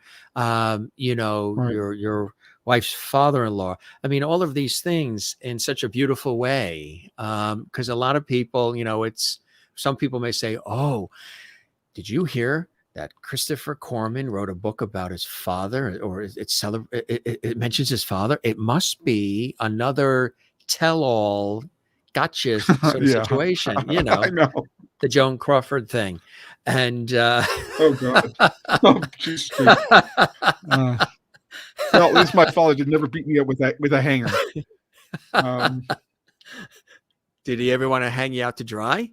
your wife's father-in-law. I mean, all of these things in such a beautiful way. Because a lot of people, some people may say, oh, did you hear that Christopher Korman wrote a book about his father, or it mentions his father? It must be another tell-all gotcha sort of situation, I know. The Joan Crawford thing. And oh God. Oh jeez. Well, at least my father did never beat me up with a hanger. Did he ever want to hang you out to dry?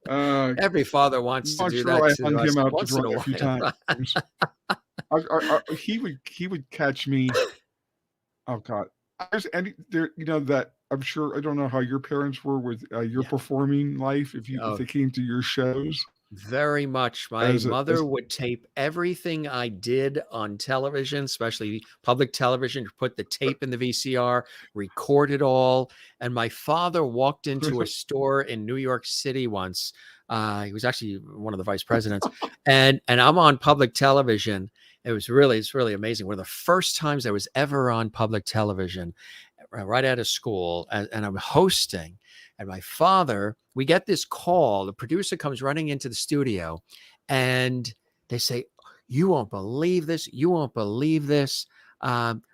Every father wants to do that. I hung him out to dry a few times. He would catch me. Oh God. That I'm sure, I don't know how your parents were with your performing life, if they came to your shows. Very much. My mother would tape everything I did on television, especially public television, put the tape in the VCR, record it all. And my father walked into a store in New York City once. He was actually one of the vice presidents, and I'm on public television. It's really amazing. One of the first times I was ever on public television, right out of school, and I'm hosting. And my father, we get this call. The producer comes running into the studio, and they say, "You won't believe this. You won't believe this.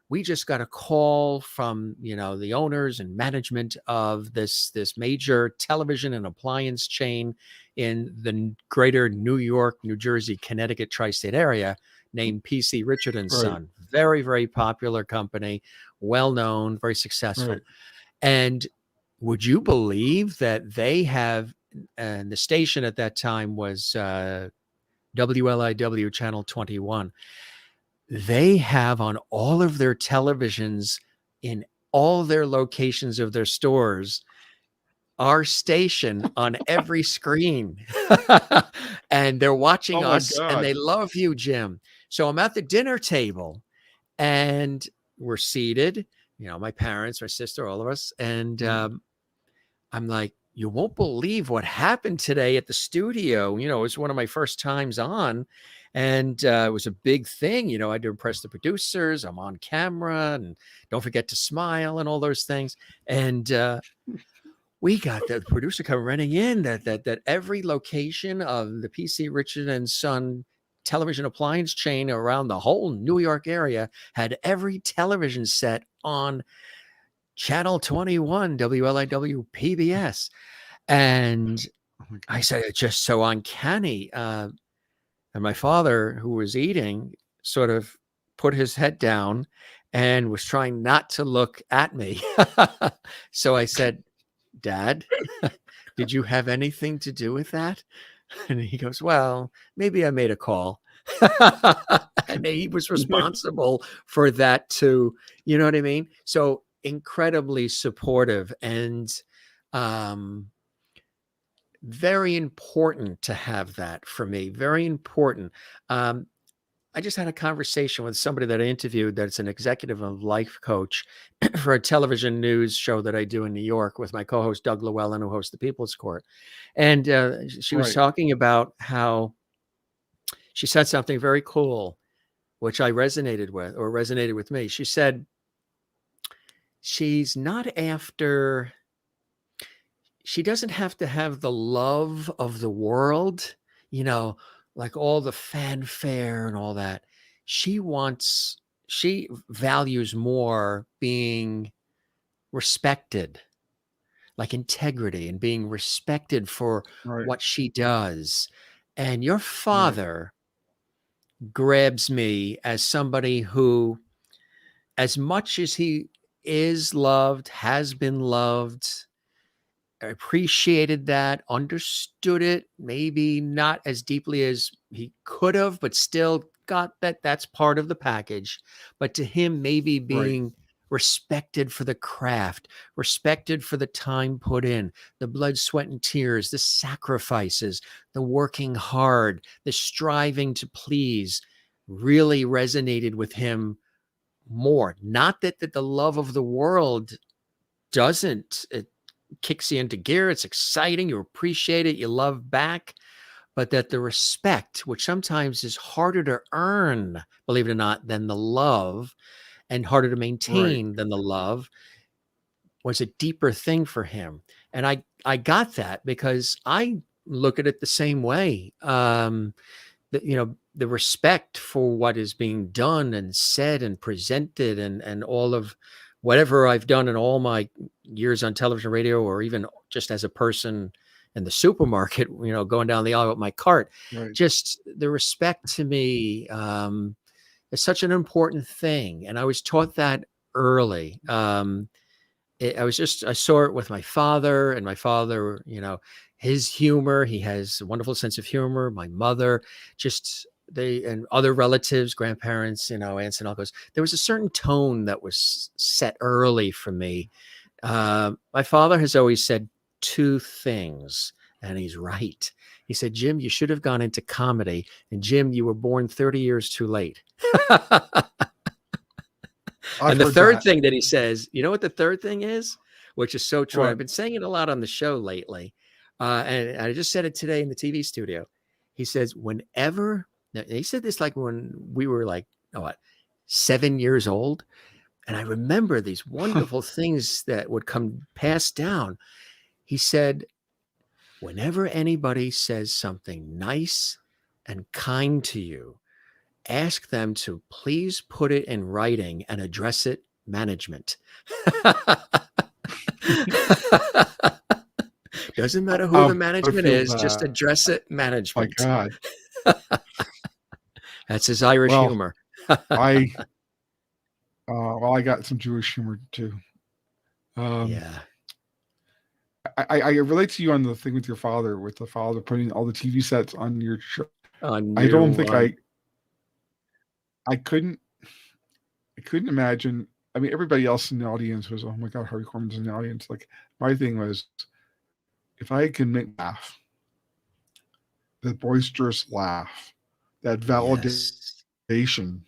We just got a call from the owners and management of this major television and appliance chain in the greater New York, New Jersey, Connecticut tri-state area, named P.C. Richard and Son. Very, very popular company, well known, very successful." Right. And would you believe that they have, and the station at that time was WLIW Channel 21. They have on all of their televisions in all their locations of their stores our station on every screen. And they're watching us, and they love you, Jim. So I'm at the dinner table, and we're seated, my parents, my sister, all of us. And I'm like, you won't believe what happened today at the studio. It was one of my first times on, and it was a big thing. I had to impress the producers. I'm on camera, and don't forget to smile and all those things. And we got the producer come running in that every location of the PC Richard and Son television appliance chain around the whole New York area had every television set on Channel 21, WLIW PBS. And I said, it's just so uncanny. And my father, who was eating, sort of put his head down and was trying not to look at me. So I said, Dad, did you have anything to do with that? And he goes, well, maybe I made a call. And he was responsible for that too. You know what I mean? So incredibly supportive and very important to have that for me. Very important. I just had a conversation with somebody that I interviewed that's an executive and life coach for a television news show that I do in New York with my co-host Doug Llewellyn, who hosts the People's Court. And she was talking about how she said something very cool, which I resonated with me. She said, she's not after, she doesn't have to have the love of the world, you know, like all the fanfare and all that. She values more being respected, like integrity and being respected for what she does. And your father grabs me as somebody who, as much as he is loved, has been loved, appreciated that, understood it, maybe not as deeply as he could have, but still got that that's part of the package. But to him, maybe being respected for the craft, respected for the time put in, the blood, sweat, and tears, the sacrifices, the working hard, the striving to please, really resonated with him more. Not that the love of the world doesn't. It kicks you into gear. It's exciting. You appreciate it. You love back. But that the respect, which sometimes is harder to earn, believe it or not, than the love, and harder to maintain than the love, was a deeper thing for him. And I got that because I look at it the same way. The respect for what is being done and said and presented and all of whatever I've done in all my years on television, radio, or even just as a person in the supermarket, going down the aisle with my cart, just the respect to me is such an important thing. And I was taught that early. I saw it with my father, and my father, his humor, he has a wonderful sense of humor. My mother, and other relatives, grandparents, aunts and uncles, there was a certain tone that was set early for me. My father has always said two things, and he's right. He said, Jim, you should have gone into comedy. And Jim, you were born 30 years too late. And the third thing that he says, you know what the third thing is? Which is so true. I've been saying it a lot on the show lately. And I just said it today in the TV studio. He says, he said this like when we were like, 7 years old. And I remember these wonderful things that would come passed down. He said, whenever anybody says something nice and kind to you, ask them to please put it in writing and address it management. Doesn't matter who the management is, just address it management. My God. That's his Irish humor. I got some Jewish humor too. I relate to you on the thing with your father, with the father putting all the TV sets on your show. I don't think I couldn't imagine. I mean, everybody else in the audience was, oh my God, Harvey Korman's in the audience. Like, my thing was, if I can make laugh, that boisterous laugh, that validation,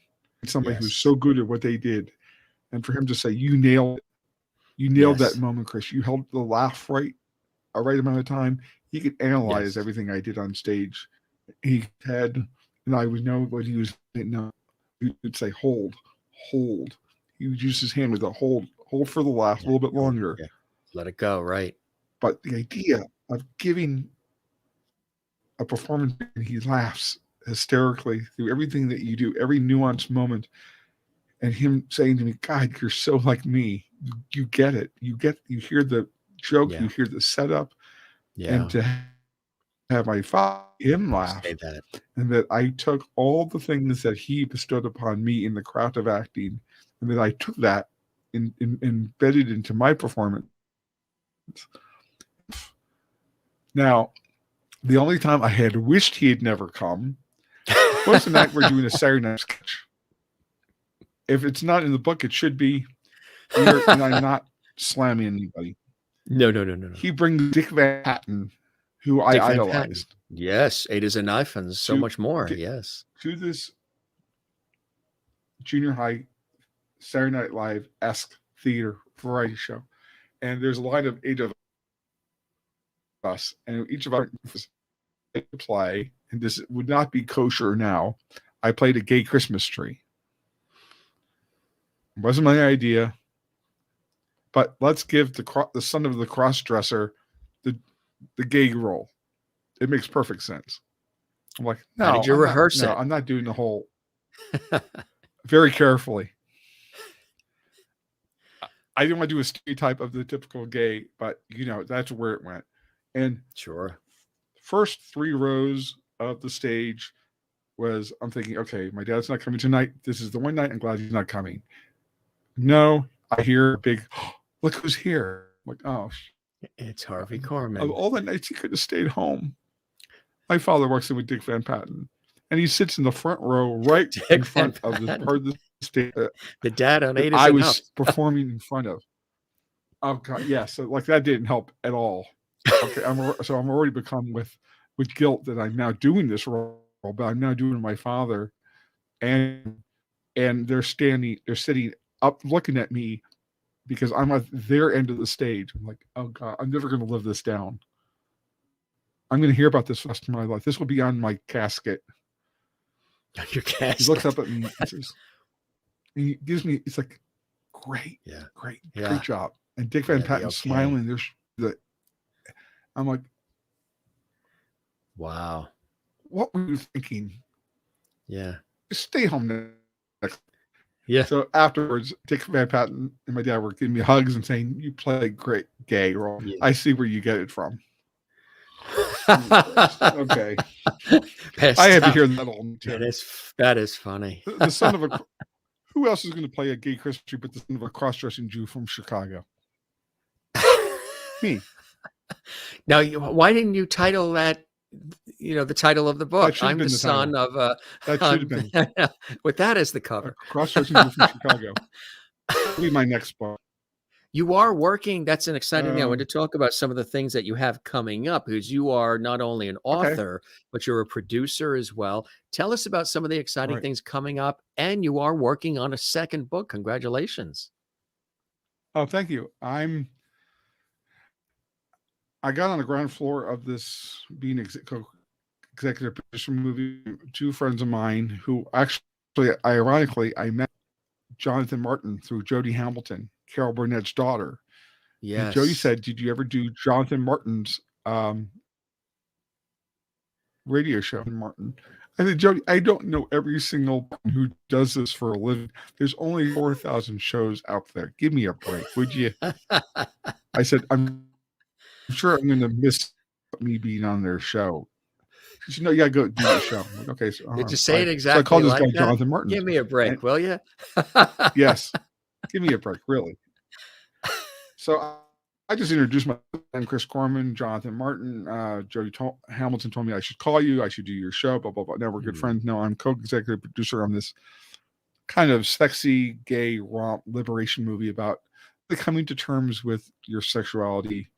somebody who's so good at what they did, and for him to say, you nailed it. You nailed that moment, Chris. You held the laugh right amount of time. He could analyze everything I did on stage. He had, and I would know what he was saying. No, he would say, hold. He would use his hand with a hold for the laugh a little bit longer. Yeah. Let it go, right? But the idea of giving a performance and he laughs hysterically through everything that you do, every nuanced moment, and him saying to me, God, you're so like me. You get it. You hear the joke, you hear the setup, and to have my father, him laugh, and that I took all the things that he bestowed upon me in the craft of acting, and that I took that and embedded into my performance. Now, the only time I had wished he had never come Most of the night we're doing a Saturday night sketch. If it's not in the book, it should be. And I'm not slamming anybody. No. He brings Dick Van Patten, who I idolized. Yes, 8 is a Knife and so much more. Yes. To this junior high Saturday Night Live-esque theater variety show. And there's a line of 8 of us, and each of our play, and this would not be kosher now. I played a gay Christmas tree. It wasn't my idea, but let's give the son of the cross-dresser the gay role. It makes perfect sense. I'm like, no, how did you rehearse it? No, I'm not doing the whole very carefully. I didn't want to do a stereotype of the typical gay, but that's where it went. And sure, first 3 rows of the stage was, I'm thinking, okay, my dad's not coming tonight. This is the one night I'm glad he's not coming. No, I hear a big, look who's here. I'm like, oh, it's Harvey Korman. Of all the nights he could have stayed home. My father works in with Dick Van Patten, and he sits in the front row, right in front of the part of the stage. The dad on 8 is I was performing in front of. Oh God, yeah. So like that didn't help at all. Okay, I'm already become with guilt that I'm now doing this role, but I'm now doing my father, and they're sitting up looking at me because I'm at their end of the stage. I'm like, oh God, I'm never going to live this down. I'm going to hear about this for the rest of my life. This will be on my casket. On your casket. He looks up at me and he gives me, it's like, great job. And Dick Van Patten smiling. I'm like, wow. What were you thinking? Yeah. Just stay home next. Yeah. So afterwards, Dick Van Patten and my dad were giving me hugs and saying, you play a great gay role. Yeah. I see where you get it from. Okay. I had to hear that all. That is funny. The son of a... Who else is going to play a gay Christmas tree but the son of a cross-dressing Jew from Chicago? Me. Now, why didn't you title that, the title of the book? I'm the son of a... That should have been. With that as the cover. Cross-dressing Jew from Chicago. That'll be my next book. You are working. That's an exciting thing. I want to talk about some of the things that you have coming up, because you are not only an author, but you're a producer as well. Tell us about some of the exciting things coming up, and you are working on a second book. Congratulations. Oh, thank you. I got on the ground floor of this being executive producer movie. 2 friends of mine who actually, ironically, I met Jonathan Martin through Jodie Hamilton, Carol Burnett's daughter. Yes. And Jodie said, did you ever do Jonathan Martin's radio show? Martin. I said, Jodie, I don't know every single one who does this for a living. There's only 4,000 shows out there. Give me a break, would you? I said, I'm sure I'm going to miss me being on their show. She said, no, you got to go do the show. Like, okay. So, did you say it exactly? So I called this like guy that? Jonathan Martin. Give me a break, will you? Yes. Give me a break, really. So I just introduced myself. I'm Chris Korman, Jonathan Martin. Jodie Hamilton told me I should call you. I should do your show, blah, blah, blah. Now we're good friends. No, I'm co-executive producer on this kind of sexy, gay, romp liberation movie about coming to terms with your sexuality,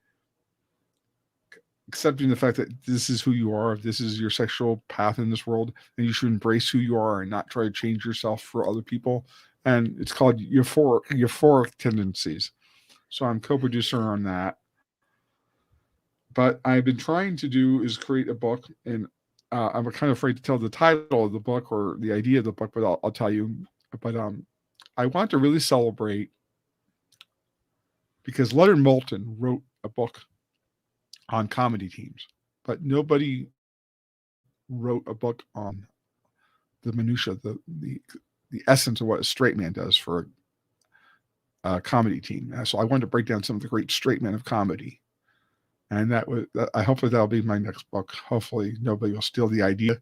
accepting the fact that this is who you are, this is your sexual path in this world, and you should embrace who you are and not try to change yourself for other people. And it's called Euphoric Tendencies. So I'm co-producer on that. But I've been trying to do is create a book, and I'm kind of afraid to tell the title of the book or the idea of the book, but I'll tell you. But I want to really celebrate, because Leonard Moulton wrote a book on comedy teams, but nobody wrote a book on the minutia, the essence of what a straight man does for a comedy team. So I wanted to break down some of the great straight men of comedy, and hopefully that'll be my next book. Hopefully nobody will steal the idea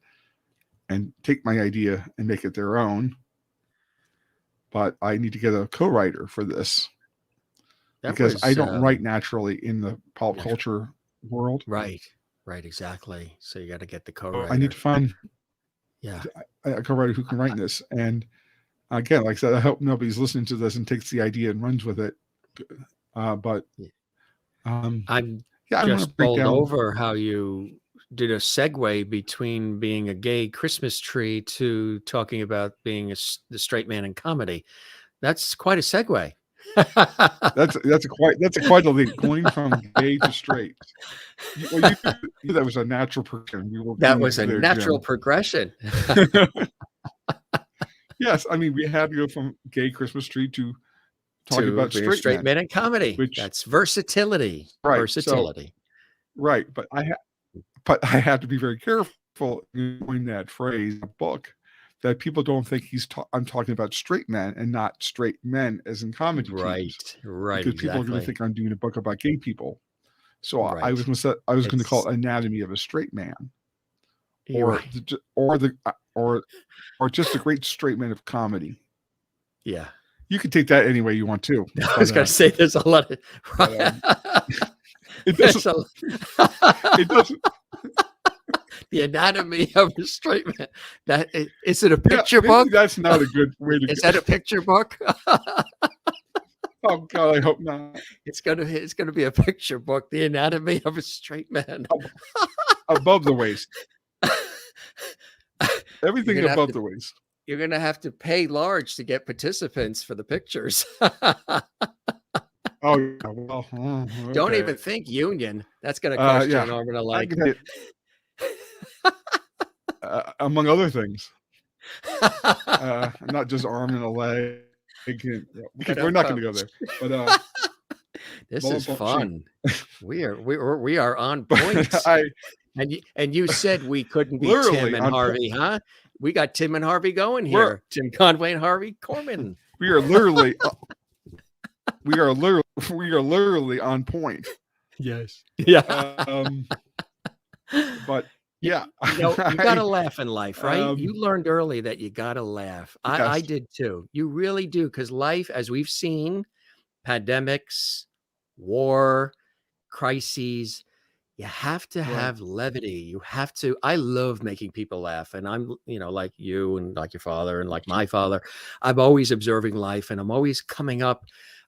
and take my idea and make it their own. But I need to get a co-writer for this, because I don't write naturally in the pop culture world. Right, exactly. So you got to get the co-writer. I need to find Yeah. a co-writer who can write this. And again, like I said, I hope nobody's listening to this and takes the idea and runs with it. But I'm yeah, I want to just break bowled down over how you did a segue between being a gay Christmas tree to talking about being the straight man in comedy. That's quite a segue. That's quite a leap, going from gay to straight. Well, that was a natural progression. That was a natural progression. Yes, I mean, we had to go from gay Christmas tree to talking about straight men in comedy. That's versatility. Right. Versatility. So, right. But I had to be very careful in that phrase in the book, that people don't think I'm talking about straight men and not straight men as in comedy teams. Right. Because people are going to think I'm doing a book about gay people. So I was going to call it Anatomy of a Straight Man, or just a great straight man of comedy. Yeah, you could take that any way you want to. I was going to say there's a lot of. It doesn't. It doesn't. The Anatomy of a Straight Man. Is it a picture book? That's not a good way to. Is that a picture book? Oh God, I hope not. It's gonna be a picture book. The Anatomy of a Straight Man. Above the waist. Everything above the waist. You're gonna have to pay large to get participants for the pictures. Oh yeah, well, okay. Don't even think union. That's gonna cost you an arm and a leg. Among other things. Not just arm and a leg. We're not going to go there. But this is fun. We are on point. And you said we couldn't be Tim and Harvey, huh? We got Tim and Harvey going here. Tim Conway and Harvey Korman. We are literally on point. Yes. Yeah. But yeah, you gotta laugh in life, right? You learned early that you gotta laugh. I did too. You really do, because life, as we've seen, pandemics, war, crises, you have to have levity. You have to. I love making people laugh, and I'm, like you and like your father and like my father. I'm always observing life, and I'm always coming up.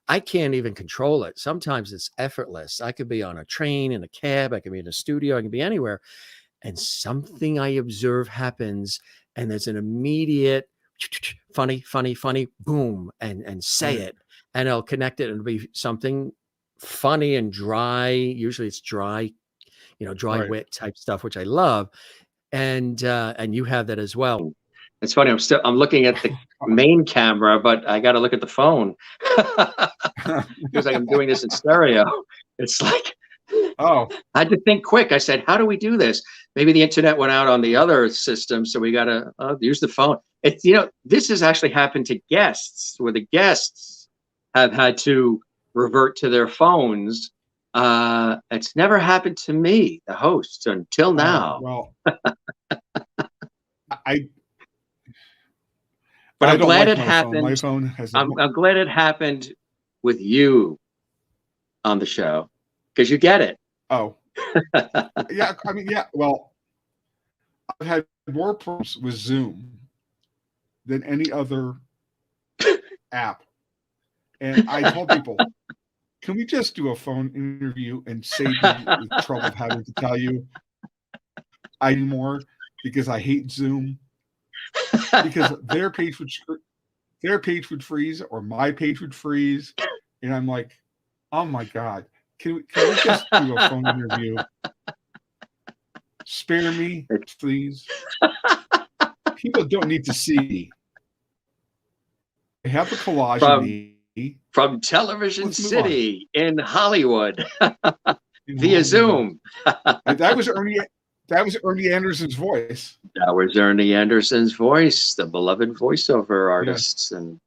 I can't even control it. Sometimes it's effortless. I could be on a train, in a cab, I can be in a studio, I can be anywhere. And something I observe happens, and there's an immediate funny, boom, and say it, and I'll connect it, and it'll be something funny and dry. Usually it's dry, wit type stuff, which I love. And you have that as well. It's funny. I'm looking at the main camera, but I got to look at the phone because I'm doing this in stereo. It's like, I had to think quick. I said, how do we do this? Maybe the internet went out on the other system, so we got to use the phone. It's, this has actually happened to guests, where the guests have had to revert to their phones. It's never happened to me, the host, until now. Well, but I'm glad it happened. My phone has. I'm glad it happened with you on the show, because you get it. Oh, yeah. I mean, yeah. Well, I've had more problems with Zoom than any other app, and I told people, can we just do a phone interview and save me the trouble of having to tell you I do more, because I hate Zoom, because their page would freeze, or my page would freeze, and I'm like, oh my God. Can we just do a phone interview? Spare me, please. People don't need to see me. They have a collage of me. From Television City in Hollywood via Zoom. That was Ernie Anderson's voice. That was Ernie Anderson's voice, the beloved voiceover artists. Yes.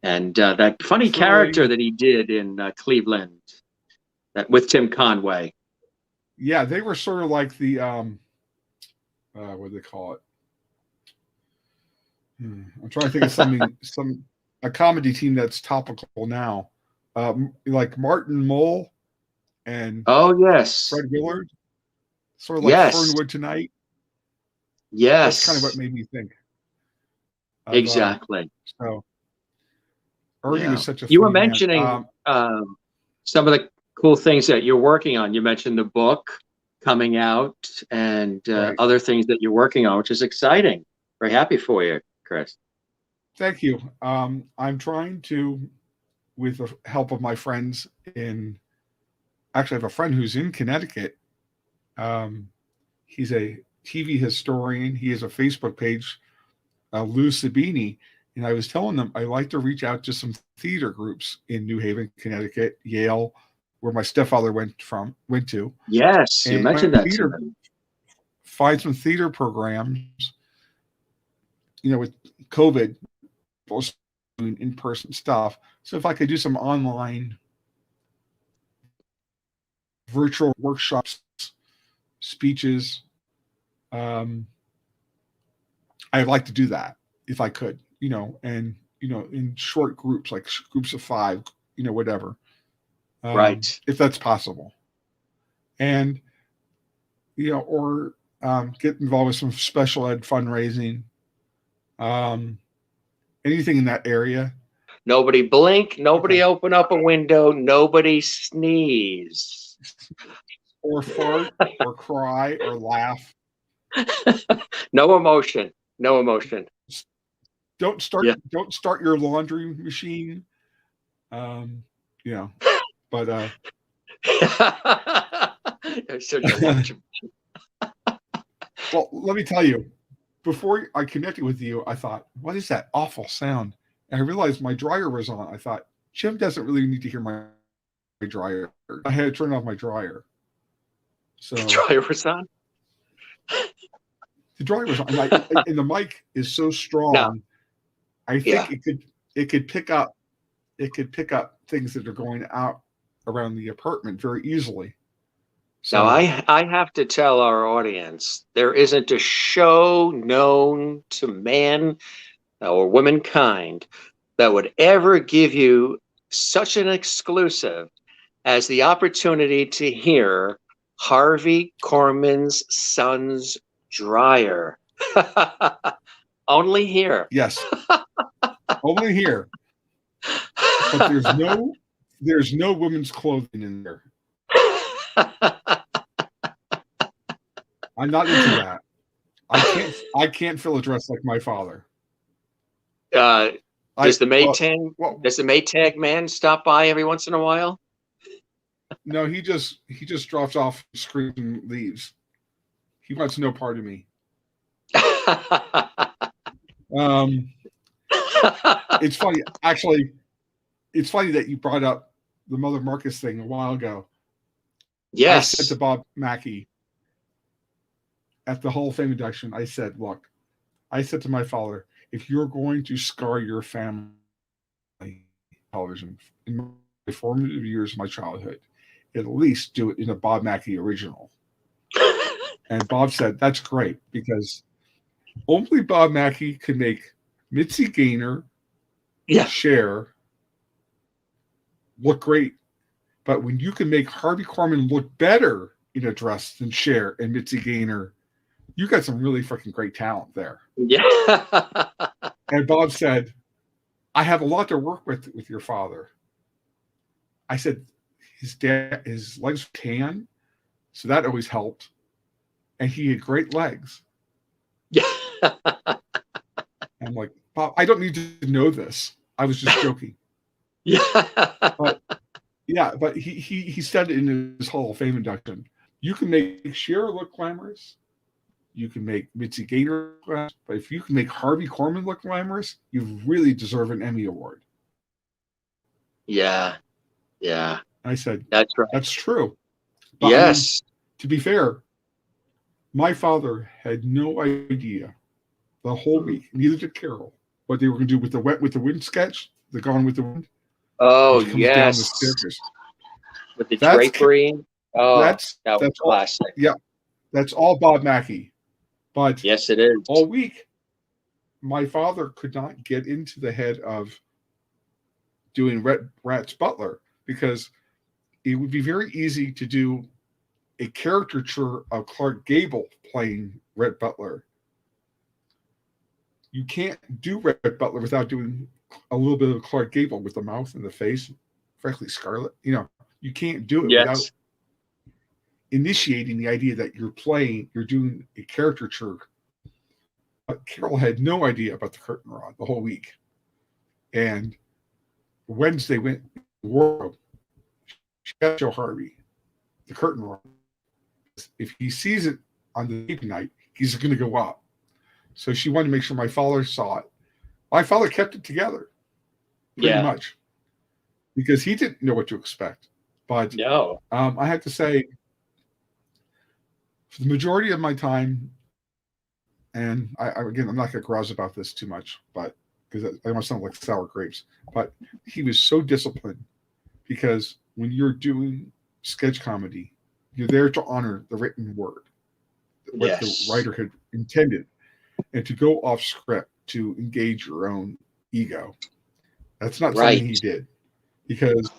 And that funny character that he did in Cleveland, that with Tim Conway. Yeah, they were sort of like the what do they call it? I'm trying to think of something, a comedy team that's topical now, like Martin Mull and Fred Willard, sort of like Fernwood Tonight. Yes. That's kind of what made me think. Exactly. So Ernie was such a You were funny mentioning man. some of the cool things that you're working on. You mentioned the book coming out and Right. other things that you're working on, which is exciting. Very happy for you, Chris. Thank you. I'm trying to, with the help of my friends actually I have a friend who's in Connecticut. He's a TV historian. He has a Facebook page, Lou Sabini. And I was telling them I like to reach out to some theater groups in New Haven, Connecticut, Yale, where my stepfather went to. Yes, you mentioned that to me. Find some theater programs, with COVID, doing in-person stuff. So if I could do some online virtual workshops, speeches, I'd like to do that if I could, and, in short groups, like groups of 5, whatever. Right. If that's possible. And, or get involved with some special ed fundraising, anything in that area. Nobody blink, nobody open up a window, nobody sneeze. Or fart, or cry, or laugh. No emotion. No emotion. Don't start your laundry machine. But well, let me tell you, before I connected with you, I thought, what is that awful sound? And I realized my dryer was on. I thought, Jim doesn't really need to hear my dryer. I had to turn off my dryer. So the dryer was on? The dryer was on. And the mic is so strong. No. I think it could pick up things that are going out around the apartment very easily. So now I have to tell our audience, there isn't a show known to man or womankind that would ever give you such an exclusive as the opportunity to hear Harvey Korman's son's dryer. Only here. Yes. Only here. But there's no women's clothing in there. I'm not into that. I can't fill a dress like my father. Does the Maytag man stop by every once in a while? No, he just drops off the screen and leaves. He wants no part of me. It's funny, actually. It's funny that you brought up the Mother Marcus thing a while ago. Yes. I said to Bob Mackey at the Hall of Fame induction, I said, look, I said to my father, if you're going to scar your family television in my formative years of my childhood, at least do it in a Bob Mackey original. And Bob said, that's great, because only Bob Mackey could make Mitzi Gaynor, Cher look great. But when you can make Harvey Korman look better in a dress than Cher and Mitzi Gaynor, you got some really freaking great talent there. Yeah. And Bob said, I have a lot to work with your father. I said, his legs were tan, so that always helped. And he had great legs. Yeah. I'm like, Bob, I don't need to know this. I was just joking. Yeah. But he said in his Hall of Fame induction, you can make Cher look glamorous, you can make Mitzi Gaynor look glamorous, but if you can make Harvey Korman look glamorous, you really deserve an Emmy Award. Yeah. Yeah. I said, that's right. That's true. But yes. To be fair, my father had no idea the whole week, neither did Carol, what they were going to do with the Wet with the Wind sketch, the Gone with the Wind. Oh, down the staircase. With the drapery. Oh, that's classic. Yeah, that's all Bob Mackey. But yes, it is. All week, my father could not get into the head of doing Rat's Butler, because it would be very easy to do a caricature of Clark Gable playing Rhett Butler. you can't do Red Butler without doing a little bit of Clark Gable with the mouth and the face, frankly, Scarlet. You can't do it without initiating the idea that you're doing a caricature. But Carol had no idea about the curtain rod the whole week. And Wednesday went to the wardrobe. She got to show Harvey the curtain rod. If he sees it on the tape night, he's going to go up. So she wanted to make sure my father saw it. My father kept it together, pretty much, because he didn't know what to expect. But no, I have to say, for the majority of my time, and again, I'm not going to grouse about this too much, but because I don't want to sound like sour grapes, but he was so disciplined, because when you're doing sketch comedy, you're there to honor the written word, what the writer had intended, and to go off script to engage your own ego. That's not something he did, because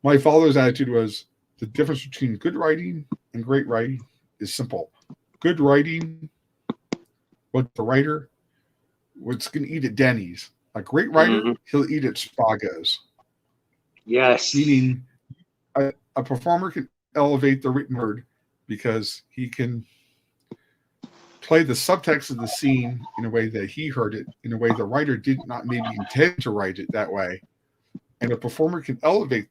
my father's attitude was the difference between good writing and great writing is simple. Good writing, what the writer, what's going to eat at Denny's. A great writer, he'll eat at Spago's. Yes. Meaning a performer can elevate the written word because he can play the subtext of the scene in a way that he heard it, in a way the writer did not maybe intend to write it that way. And a performer can elevate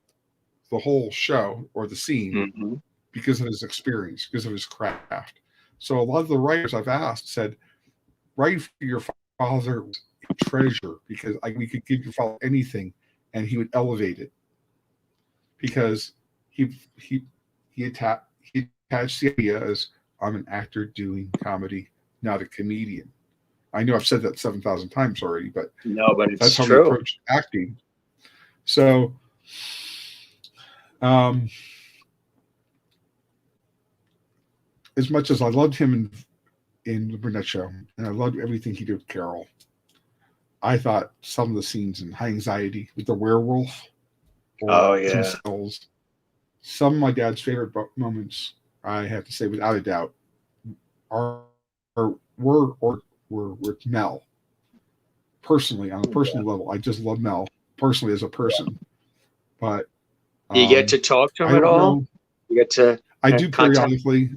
the whole show or the scene because of his experience, because of his craft. So a lot of the writers I've asked said, write for your father was a treasure, because we could give your father anything and he would elevate it, because he attached the idea as, I'm an actor doing comedy, not a comedian. I know I've said that 7,000 times already, but it's that's how true. we approach acting. So, as much as I loved him in the Burnett Show, and I loved everything he did with Carol, I thought some of the scenes in High Anxiety with the werewolf, some of my dad's favorite moments, I have to say, without a doubt, were with Mel. Personally, on a personal level, I just love Mel personally as a person. But do you get to talk to him at all? You get to. I do periodically.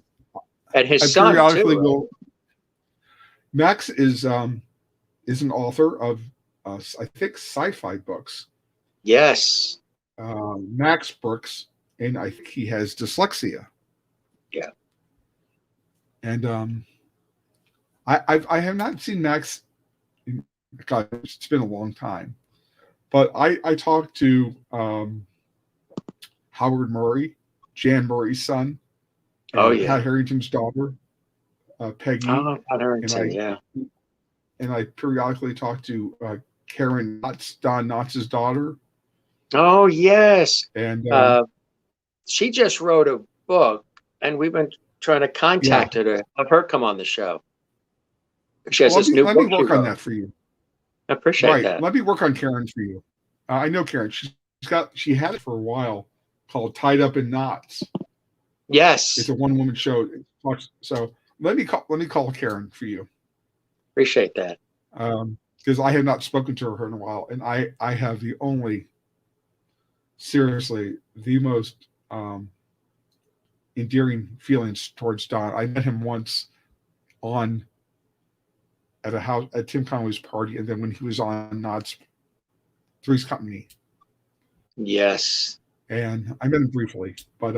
And his son periodically too. Will. Max is an author of I think sci-fi books. Yes. Max Brooks, and I think he has dyslexia. Yeah. And I have not seen Max. God, it's been a long time. But I talked to Howard Murray, Jan Murray's son. Pat Harrington's daughter, Peggy. Pat Harrington, And I periodically talk to Karen Knotts, Don Knotts' daughter. Oh, yes. And she just wrote a book, and we've been trying to contact her to have her come on the show. She has this new book. Let me work on that for you. I appreciate that. Let me work on Karen for you. I know Karen. She had it for a while, called Tied Up in Knots. Yes. It's a one-woman show. So let me call Karen for you. Appreciate that. Because I have not spoken to her in a while, and I have the most endearing feelings towards Don. I met him once at a house at Tim Conway's party, and then when he was on Knott's Three's Company. Yes. And I met him briefly, but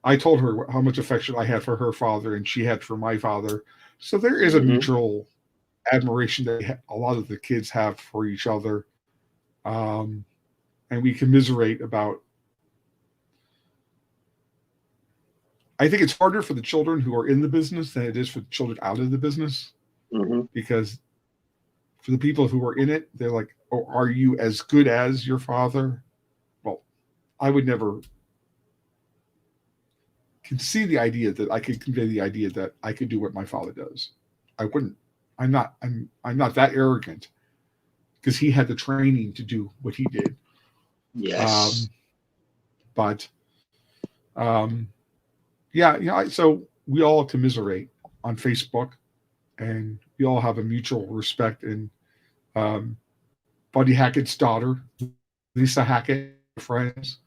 I told her how much affection I had for her father and she had for my father. So there is a mutual admiration that a lot of the kids have for each other. And we commiserate about. I think it's harder for the children who are in the business than it is for the children out of the business. Because for the people who are in it, they're like, oh, are you as good as your father? Well, I would never conceive the idea that I could convey the idea that I could do what my father does. I wouldn't. I'm not that arrogant, because he had the training to do what he did. Yes. So we all commiserate on Facebook, and we all have a mutual respect in Buddy Hackett's daughter, Lisa Hackett, friends.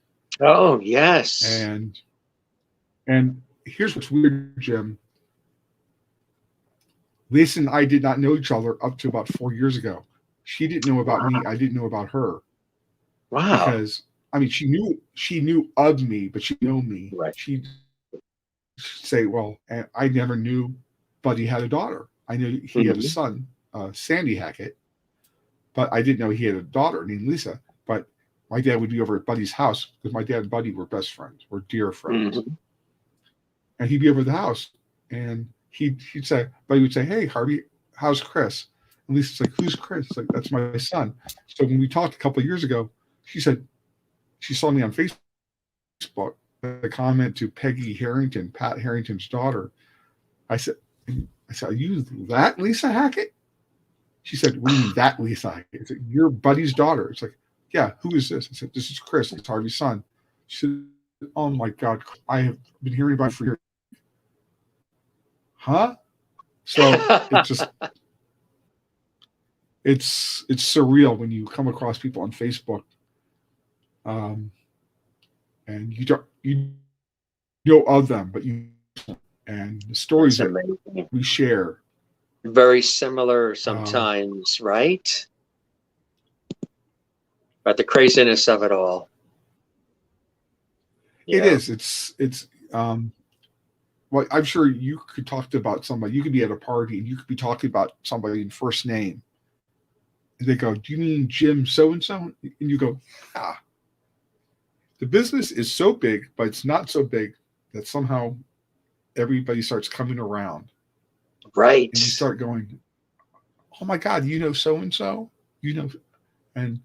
Oh, yes. And here's what's weird, Jim. Lisa and I did not know each other up to about 4 years ago. She didn't know about me. I didn't know about her. Wow. Because I mean, she knew of me, but she didn't know me. Right. She'd say, "Well, and I never knew Buddy had a daughter. I knew he had a son, Sandy Hackett, but I didn't know he had a daughter named Lisa." But my dad would be over at Buddy's house because my dad and Buddy were best friends, were dear friends, and he'd be over at the house, and he'd say, Buddy would say, "Hey, Harvey, how's Chris?" And Lisa's like, "Who's Chris?" It's like, "That's my son." So when we talked a couple of years ago, she said she saw me on Facebook, a comment to Peggy Harrington, Pat Harrington's daughter. I said, "Are you that Lisa Hackett?" She said, "What do you mean that Lisa Hackett?" I said, "You're Buddy's daughter." It's like, "Yeah, who is this?" I said, "This is Chris. It's Harvey's son." She said, "Oh my God, I have been hearing about it for years." Huh? So it's just it's surreal when you come across people on Facebook, and you know of them, but and the stories that we share very similar sometimes, right? But the craziness of it all. It is. It's well, I'm sure you could talk about somebody. You could be at a party and you could be talking about somebody in first name. And they go, "Do you mean Jim so-and-so?" And you go, "Ah." The business is so big, but it's not so big that somehow everybody starts coming around. Right. And you start going, "Oh my God, you know so-and-so?" You know, and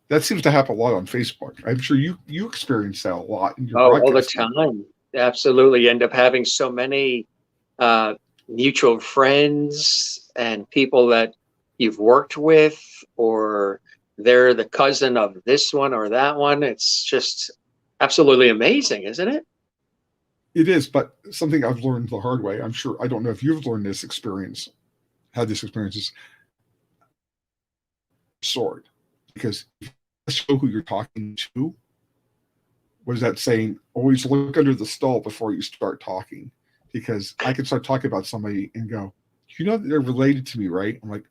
that seems to happen a lot on Facebook. I'm sure you experience that a lot in your all the time. Absolutely. You end up having so many mutual friends and people that you've worked with, or they're the cousin of this one or that one. It's just absolutely amazing, isn't it? It is, but something I've learned the hard way. I'm sure, I don't know if you've learned this experience, had this experience, is sword. Because if you show who you're talking to, what is that saying? Always look under the stall before you start talking. Because I could start talking about somebody and go, "You know that they're related to me, right?" I'm like,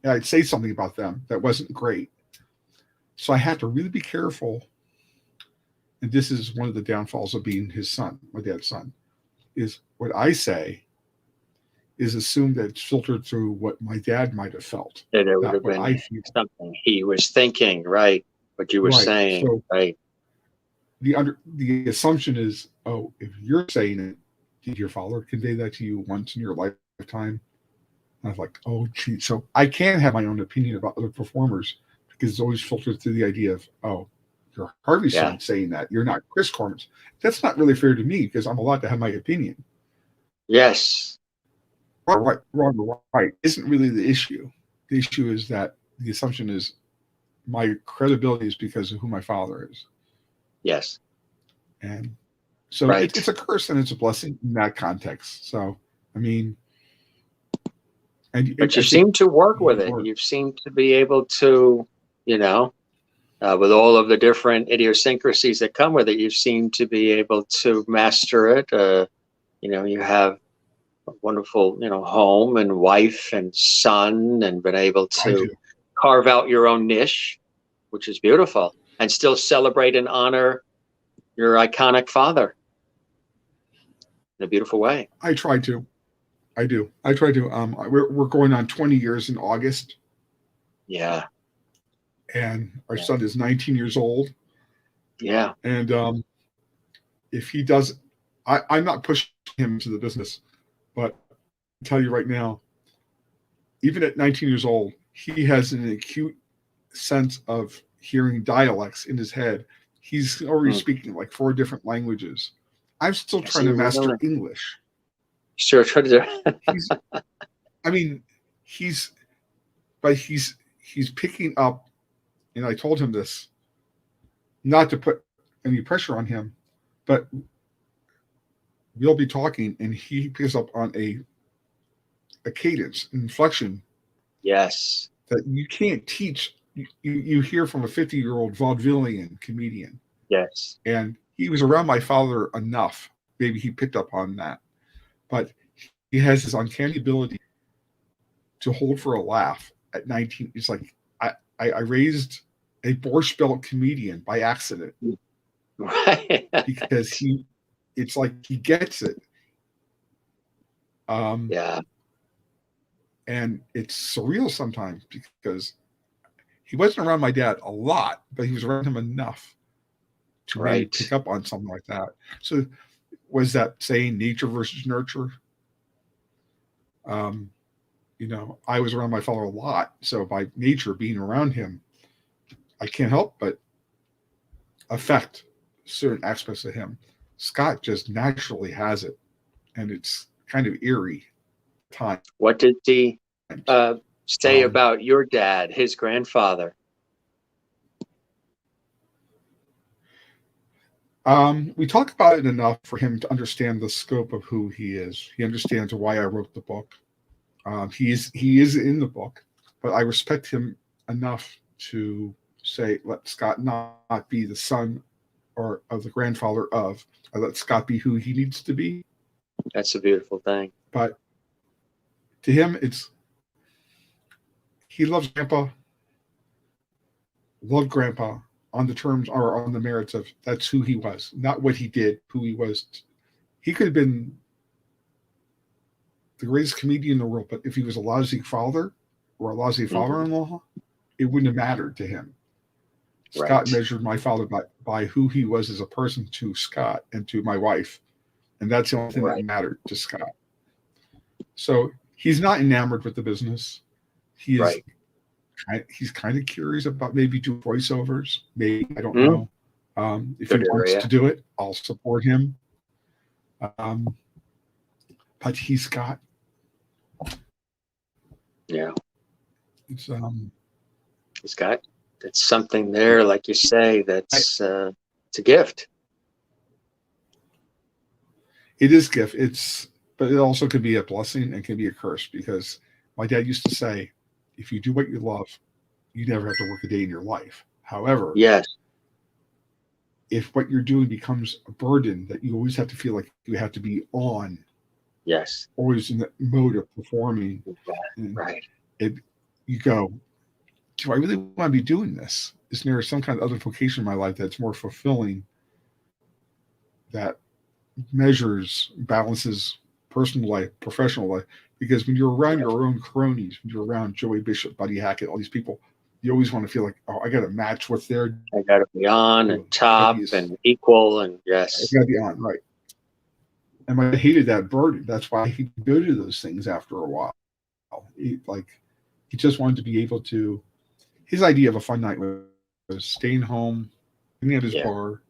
yeah, I'd say something about them that wasn't great. So I had to really be careful. And this is one of the downfalls of being his son, my dad's son, is what I say is assume that it's filtered through what my dad might have felt. That it would have been something he was thinking, right? What you were saying, so, right? The assumption is, oh, if you're saying it, did your father convey that to you once in your lifetime? And I was like, oh, gee. So I can have my own opinion about other performers because it's always filtered through the idea of, oh, you're Harvey's son saying that. You're not Chris Korman's. That's not really fair to me because I'm allowed to have my opinion. Yes. Wrong or right isn't really the issue. The issue is that the assumption is my credibility is because of who my father is. Yes. And so it's a curse and it's a blessing in that context. So, I mean, but you seem to work with it. You seem to be able to, with all of the different idiosyncrasies that come with it, you seem to be able to master it. You have a wonderful, home and wife and son, and been able to carve out your own niche, which is beautiful, and still celebrate and honor your iconic father in a beautiful way. I try to. I do. I try to. We're going on 20 years in August. Yeah. And our son is 19 years old. Yeah. And if he does, I'm not pushing him to the business, but I'll tell you right now, even at 19 years old, he has an acute sense of hearing dialects in his head. He's already speaking like 4 different languages. I'm still trying to master English. Sure, try to do. He's picking up, and I told him this, not to put any pressure on him, but we'll be talking, and he picks up on a cadence, inflection. Yes. That you can't teach. You hear from a 50-year-old vaudevillian comedian. Yes. And he was around my father enough. Maybe he picked up on that. But he has this uncanny ability to hold for a laugh at 19. It's like, I raised a Borscht Belt comedian by accident. Right. Because it's like he gets it. Yeah. And it's surreal sometimes because he wasn't around my dad a lot, but he was around him enough to maybe pick up on something like that. So was that saying nature versus nurture? You know, I was around my father a lot. So by nature, being around him, I can't help but affect certain aspects of him. Scott just naturally has it. And it's kind of eerie time. What did he say about your dad, his grandfather? We talk about it enough for him to understand the scope of who he is. He understands why I wrote the book. He is in the book, but I respect him enough to say, let Scott not be the son or of the grandfather of. I let Scott be who he needs to be. That's a beautiful thing. But to him, he loves Grandpa, loved Grandpa on the terms or on the merits of that's who he was, not what he did, who he was. He could have been the greatest comedian in the world, but if he was a lousy father or a lousy father-in-law, it wouldn't have mattered to him. Right. Scott measured my father by who he was as a person to Scott and to my wife. And that's the only thing that mattered to Scott. So he's not enamored with the business. He is. He's kind of curious about maybe doing voiceovers. Maybe, I don't know. If he wants to do it, I'll support him. But he's got. Yeah. It's he's got. It's something there, like you say. That's it's a gift. It is a gift. But it also could be a blessing and can be a curse because my dad used to say, if you do what you love, you never have to work a day in your life. However, yes, if what you're doing becomes a burden that you always have to feel like you have to be on, yes, always in the mode of performing, you go, do I really want to be doing this? Isn't there some kind of other vocation in my life that's more fulfilling, that measures, balances personal life, professional life? Because when you're around your own cronies, when you're around Joey Bishop, Buddy Hackett, all these people, you always want to feel like, oh, I got to match what they're doing. I got to be on and top and equal and yes. I got to be on, right. And I hated that burden. That's why he'd go to those things after a while. He just wanted to be able to, his idea of a fun night was staying home, sitting at his bar,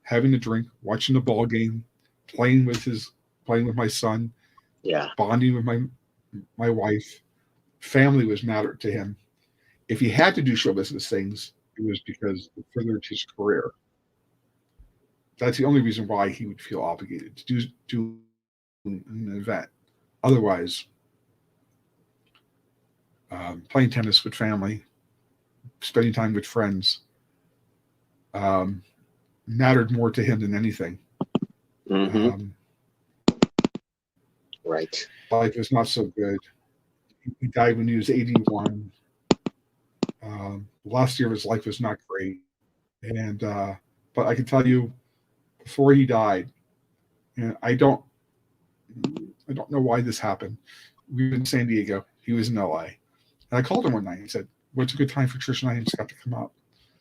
having a drink, watching the ball game, playing with my son, bonding with my wife. Family was mattered to him. If he had to do show business things, it was because it furthered his career. That's the only reason why he would feel obligated to do an event. Otherwise, playing tennis with family, spending time with friends, mattered more to him than anything. Right. Life was not so good. He died when he was 81. Last year of his life was not great. And but I can tell you, before he died, and I don't know why this happened. We were in San Diego. He was in LA. And I called him one night and said, what's a good time for Trish and I and Scott to come out?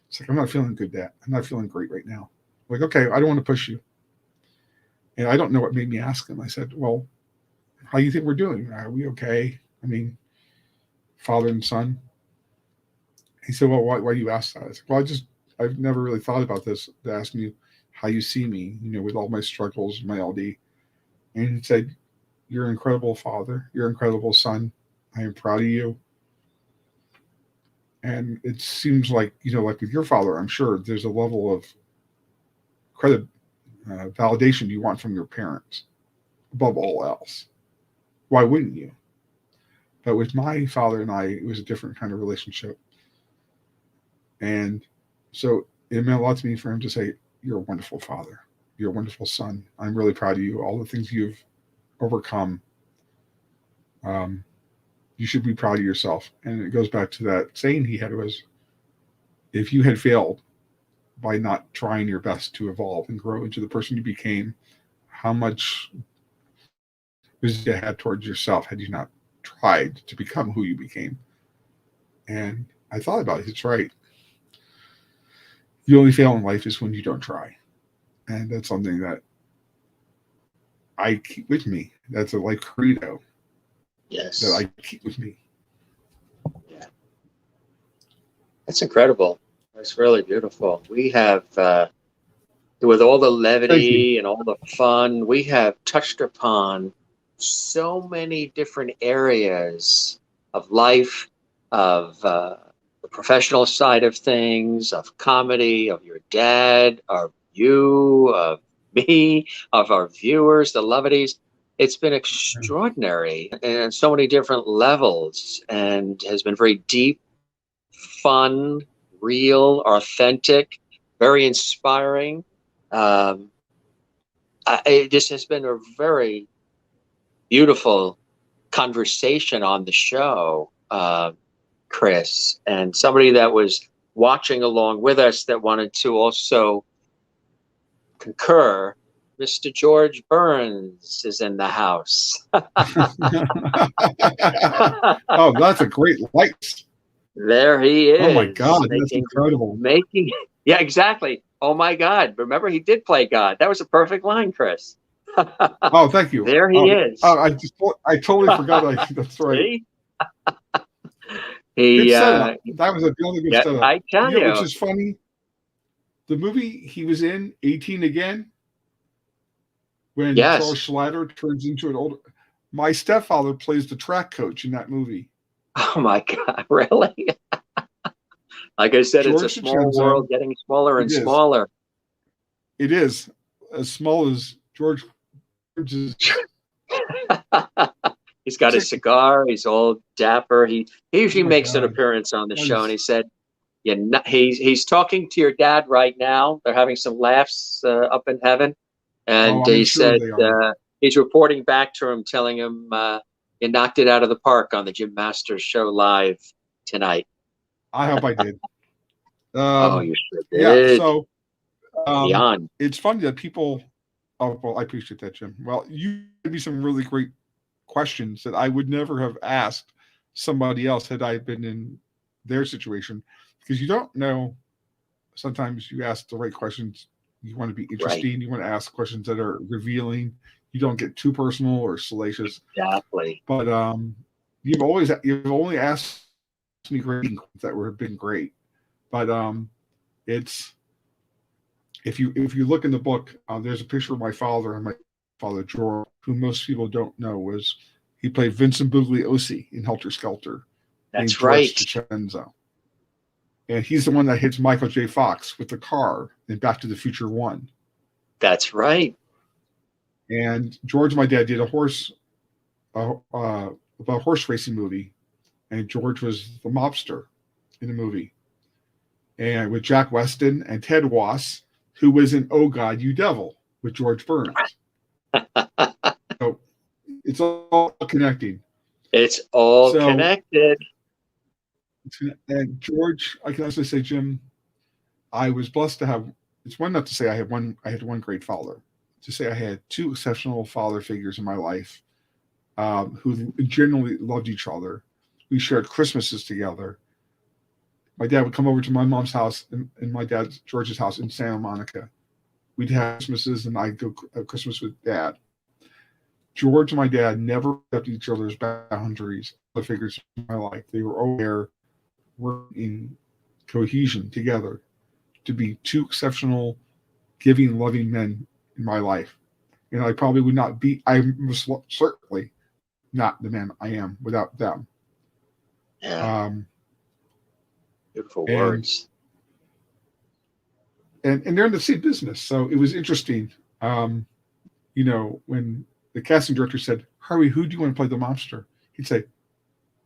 It's like, I'm not feeling good, Dad. I'm not feeling great right now. I'm like, okay, I don't want to push you. And I don't know what made me ask him. I said, well, how do you think we're doing? Are we okay? I mean, father and son. He said, well, why do you ask that? I said, well, I've never really thought about this, to ask you how you see me, with all my struggles, my LD. And he said, you're an incredible father. You're an incredible son. I am proud of you. And it seems like, like with your father, I'm sure there's a level of validation you want from your parents. above all else. Why wouldn't you? But with my father and I, it was a different kind of relationship. And so it meant a lot to me for him to say, you're a wonderful father. You're a wonderful son. I'm really proud of you. All the things you've overcome. You should be proud of yourself. And it goes back to that saying he had was, if you had failed by not trying your best to evolve and grow into the person you became, how much was you had towards yourself had you not tried to become who you became? And I thought about it. It's right. You only fail in life is when you don't try. And that's something that I keep with me. That's a life credo. Yes. That I keep with me. Yeah. That's incredible. That's really beautiful. We have, with all the levity and all the fun, we have touched upon so many different areas of life, of the professional side of things, of comedy, of your dad, of you, of me, of our viewers, the levities. It's been extraordinary and so many different levels, and has been very deep, fun, real, authentic, very inspiring. This has been a very beautiful conversation on the show, Chris, and somebody that was watching along with us that wanted to also concur. Mr. George Burns is in the house. Oh, that's a great light. There he is. Oh my God, that's incredible. Yeah, exactly. Oh my God. Remember, he did play God. That was a perfect line, Chris. Oh, thank you. There he is. Oh, I totally forgot. That's right. Good setup. That was a really good setup. I tell you. Which is funny. The movie he was in, 18 Again, when Charles Schlatter turns into an older. My stepfather plays the track coach in that movie. Oh my God, really? Like I said, George, it's a small world getting smaller and smaller. It is. As small as George's. He's got his cigar. He's all dapper. He usually makes an appearance on the show, and he said, he's talking to your dad right now. They're having some laughs up in heaven. And he said he's reporting back to him, telling him you knocked it out of the park on the Jim Masters show live tonight. I hope I did. Oh, you sure did. Yeah, so beyond. It's funny that people. Oh, well, I appreciate that, Jim. Well, you gave me some really great questions that I would never have asked somebody else had I been in their situation, because you don't know. Sometimes you ask the right questions. You want to be interesting. Right. You want to ask questions that are revealing. You don't get too personal or salacious. Exactly. But you've only asked me great questions that have been great. But it's if you look in the book, there's a picture of my father and my father George, who most people don't know he played Vincent Bugliosi in Helter Skelter. That's right. DiCenzo. And he's the one that hits Michael J. Fox with the car in Back to the Future 1. That's right. And George, my dad, did a horse racing movie, and George was the mobster in the movie, and with Jack Weston and Ted Wass, who was in Oh God, You Devil with George Burns. So it's all connecting. It's all connected. And George, I can also say, Jim, I was blessed to have. It's one not to say I had one great father. To say I had two exceptional father figures in my life, who generally loved each other. We shared Christmases together. My dad would come over to my mom's house and my dad's George's house in Santa Monica. We'd have Christmases, and I'd go Christmas with Dad. George and my dad never accepted each other's boundaries. The figures in my life, they were aware, working in cohesion together to be two exceptional, giving, loving men in my life. And I probably would not be. I was certainly not the man I am without them. Yeah. Beautiful words. And they're in the same business, so it was interesting. When the casting director said, Harvey, who do you want to play the mobster? He'd say,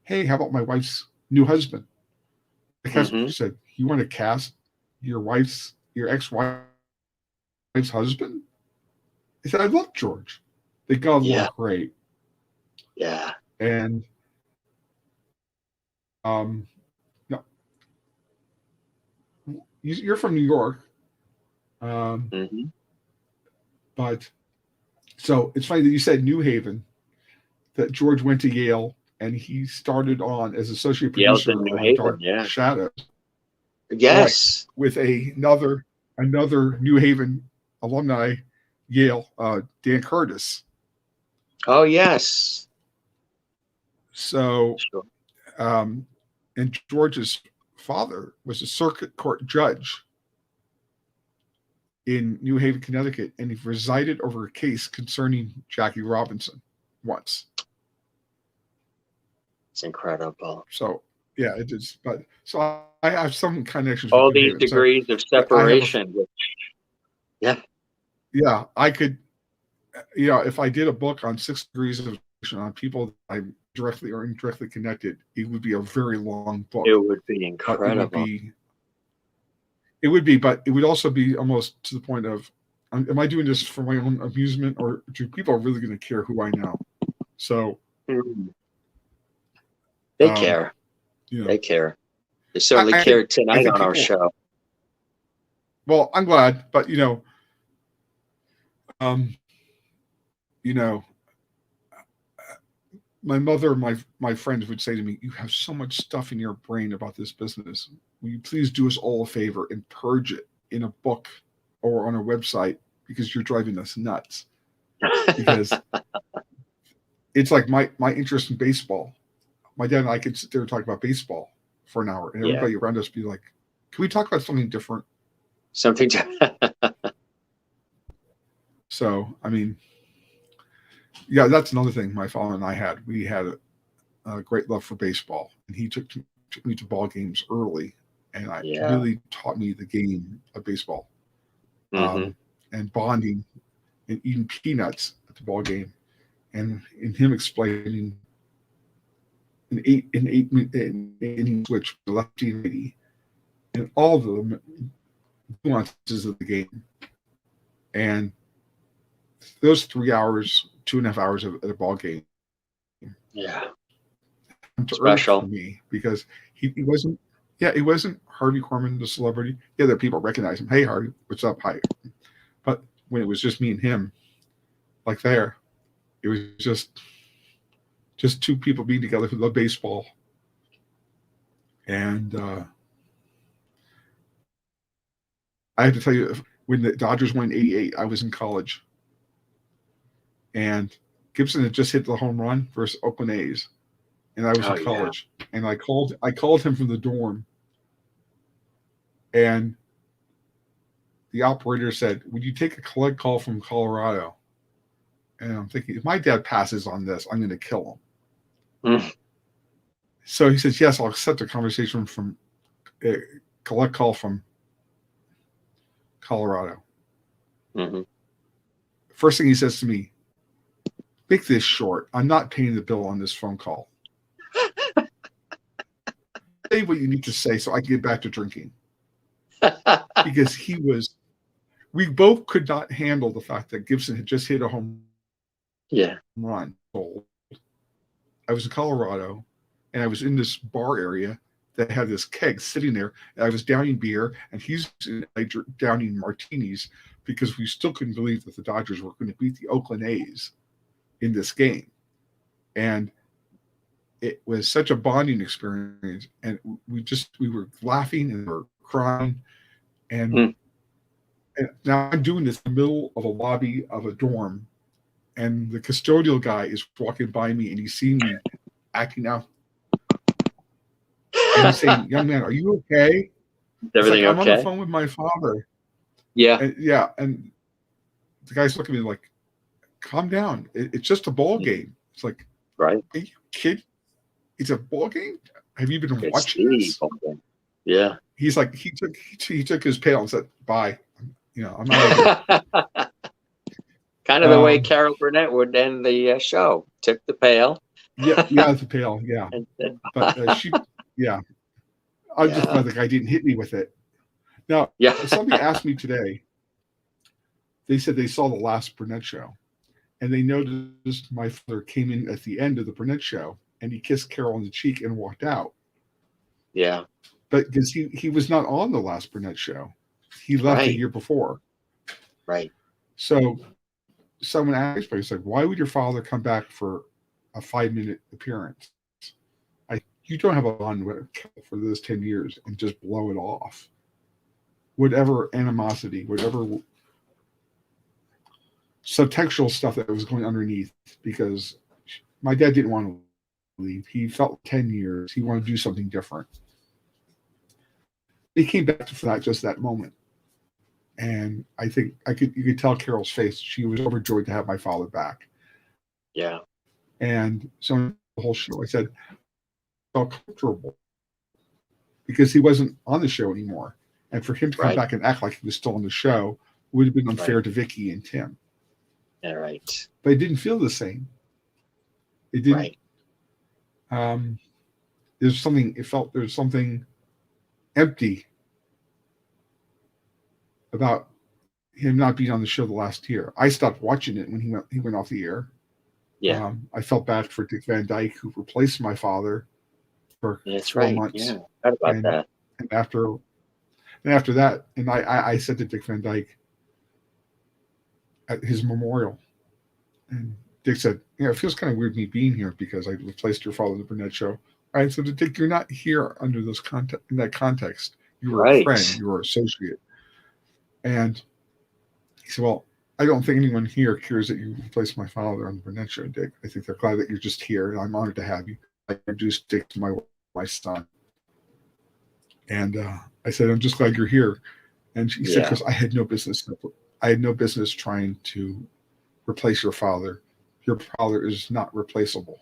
hey, how about my wife's new husband? The casting director said, you want to cast your ex-wife's husband? He said, I love George. They got along great. Yeah. And no, you're from New York. But so it's funny that you said New Haven, that George went to Yale and he started on as associate producer New on Haven, Dark Shadows. Yes. Right, with another New Haven alumni, Yale, Dan Curtis. Oh, yes. So, sure. And George's father was a circuit court judge in New Haven, Connecticut, and he presided over a case concerning Jackie Robinson once. It's incredible. So, yeah, it is. But so I have some connections. All these degrees of separation. Yeah, I could. If I did a book on 6 degrees of separation on people that I'm directly or indirectly connected, it would be a very long book. It would be incredible. It would be, but it would also be almost to the point of, am I doing this for my own amusement, or do people really going to care who I know? So they care. They care. They certainly cared tonight on our show. Well, I'm glad, but my mother and my friends would say to me, you have so much stuff in your brain about this business. Will you please do us all a favor and purge it in a book or on a website, because you're driving us nuts. Because it's like my interest in baseball. My dad and I could sit there and talk about baseball for an hour, and everybody around us be like, can we talk about something different? So, I mean, yeah, that's another thing my father and I had. We had a great love for baseball, and he took me to ball games early, and really taught me the game of baseball, and bonding and eating peanuts at the ball game, and him explaining an eight inning switch, the lefty and righty, and all the nuances of the game, and those 3 hours, 2.5 hours at a ball game. Yeah. Special for me, because he wasn't Harvey Korman, the celebrity. Yeah, there are people recognize him. Hey, Harvey, what's up? Hi. But when it was just me and him, like there, it was just 2 people being together who love baseball. And I have to tell you, when the Dodgers won in '88, I was in college. And Gibson had just hit the home run versus Oakland A's, and I was in college. And I called him from the dorm, and the operator said, "Would you take a collect call from Colorado?" And I'm thinking, if my dad passes on this, I'm going to kill him. So he says, "Yes, I'll accept a conversation from collect call from Colorado." First thing he says to me, "Make this short. I'm not paying the bill on this phone call. Say what you need to say so I can get back to drinking." Because we both could not handle the fact that Gibson had just hit a home run. I was in Colorado, and I was in this bar area that had this keg sitting there, and I was downing beer, and he's downing martinis, because we still couldn't believe that the Dodgers were going to beat the Oakland A's in this game. And it was such a bonding experience, and we were laughing and we were crying, and now I'm doing this in the middle of a lobby of a dorm, and the custodial guy is walking by me, and he's seeing me acting out, and he's saying, "Young man, are you okay?" Everything I'm okay? on the phone with my father. And the guy's looking at me like, "Calm down. It's just a ball game." It's like, right? Are you kidding? It's a ball game. Have you been watching this? Yeah. He's like, he took his pail and said, "Bye. I'm not." Kind of the way Carol Burnett would end the show. Took the pail. Yeah, the pail, yeah. And said, But I'm just glad the guy didn't hit me with it. Now, somebody asked me today, they said they saw the last Burnett show, and they noticed my father came in at the end of the Burnett show, and he kissed Carol on the cheek and walked out. Yeah. But because he was not on the last Burnett show. He left a year before. Right. So someone asked me, he said, why would your father come back for a 5-minute appearance? You don't have a bond for those 10 years and just blow it off. Whatever animosity, whatever subtextual stuff that was going underneath, because my dad didn't want to leave. He felt 10 years. He wanted to do something different. He came back for that, just that moment. And I think you could tell Carol's face. She was overjoyed to have my father back. Yeah. And so the whole show, I said, I felt comfortable because he wasn't on the show anymore. And for him to come back and act like he was still on the show would have been unfair to Vicky and Tim. Yeah, right. But it didn't feel the same. It didn't. There's something empty about him not being on the show the last year. I stopped watching it when he went off the air. Yeah. I felt bad for Dick Van Dyke, who replaced my father for 4 months. Yeah, I heard about that. And after that, and I said to Dick Van Dyke at his memorial, and Dick said, it feels kind of weird me being here because I replaced your father in the Burnett show. I said to Dick, you're not here under in that context. You were a friend, you were an associate. And he said, well, I don't think anyone here cares that you replaced my father on the Burnett show, Dick. I think they're glad that you're just here, and I'm honored to have you. I introduced Dick to my son. And I said, I'm just glad you're here. And he said, because I had no business trying to replace your father. Your father is not replaceable.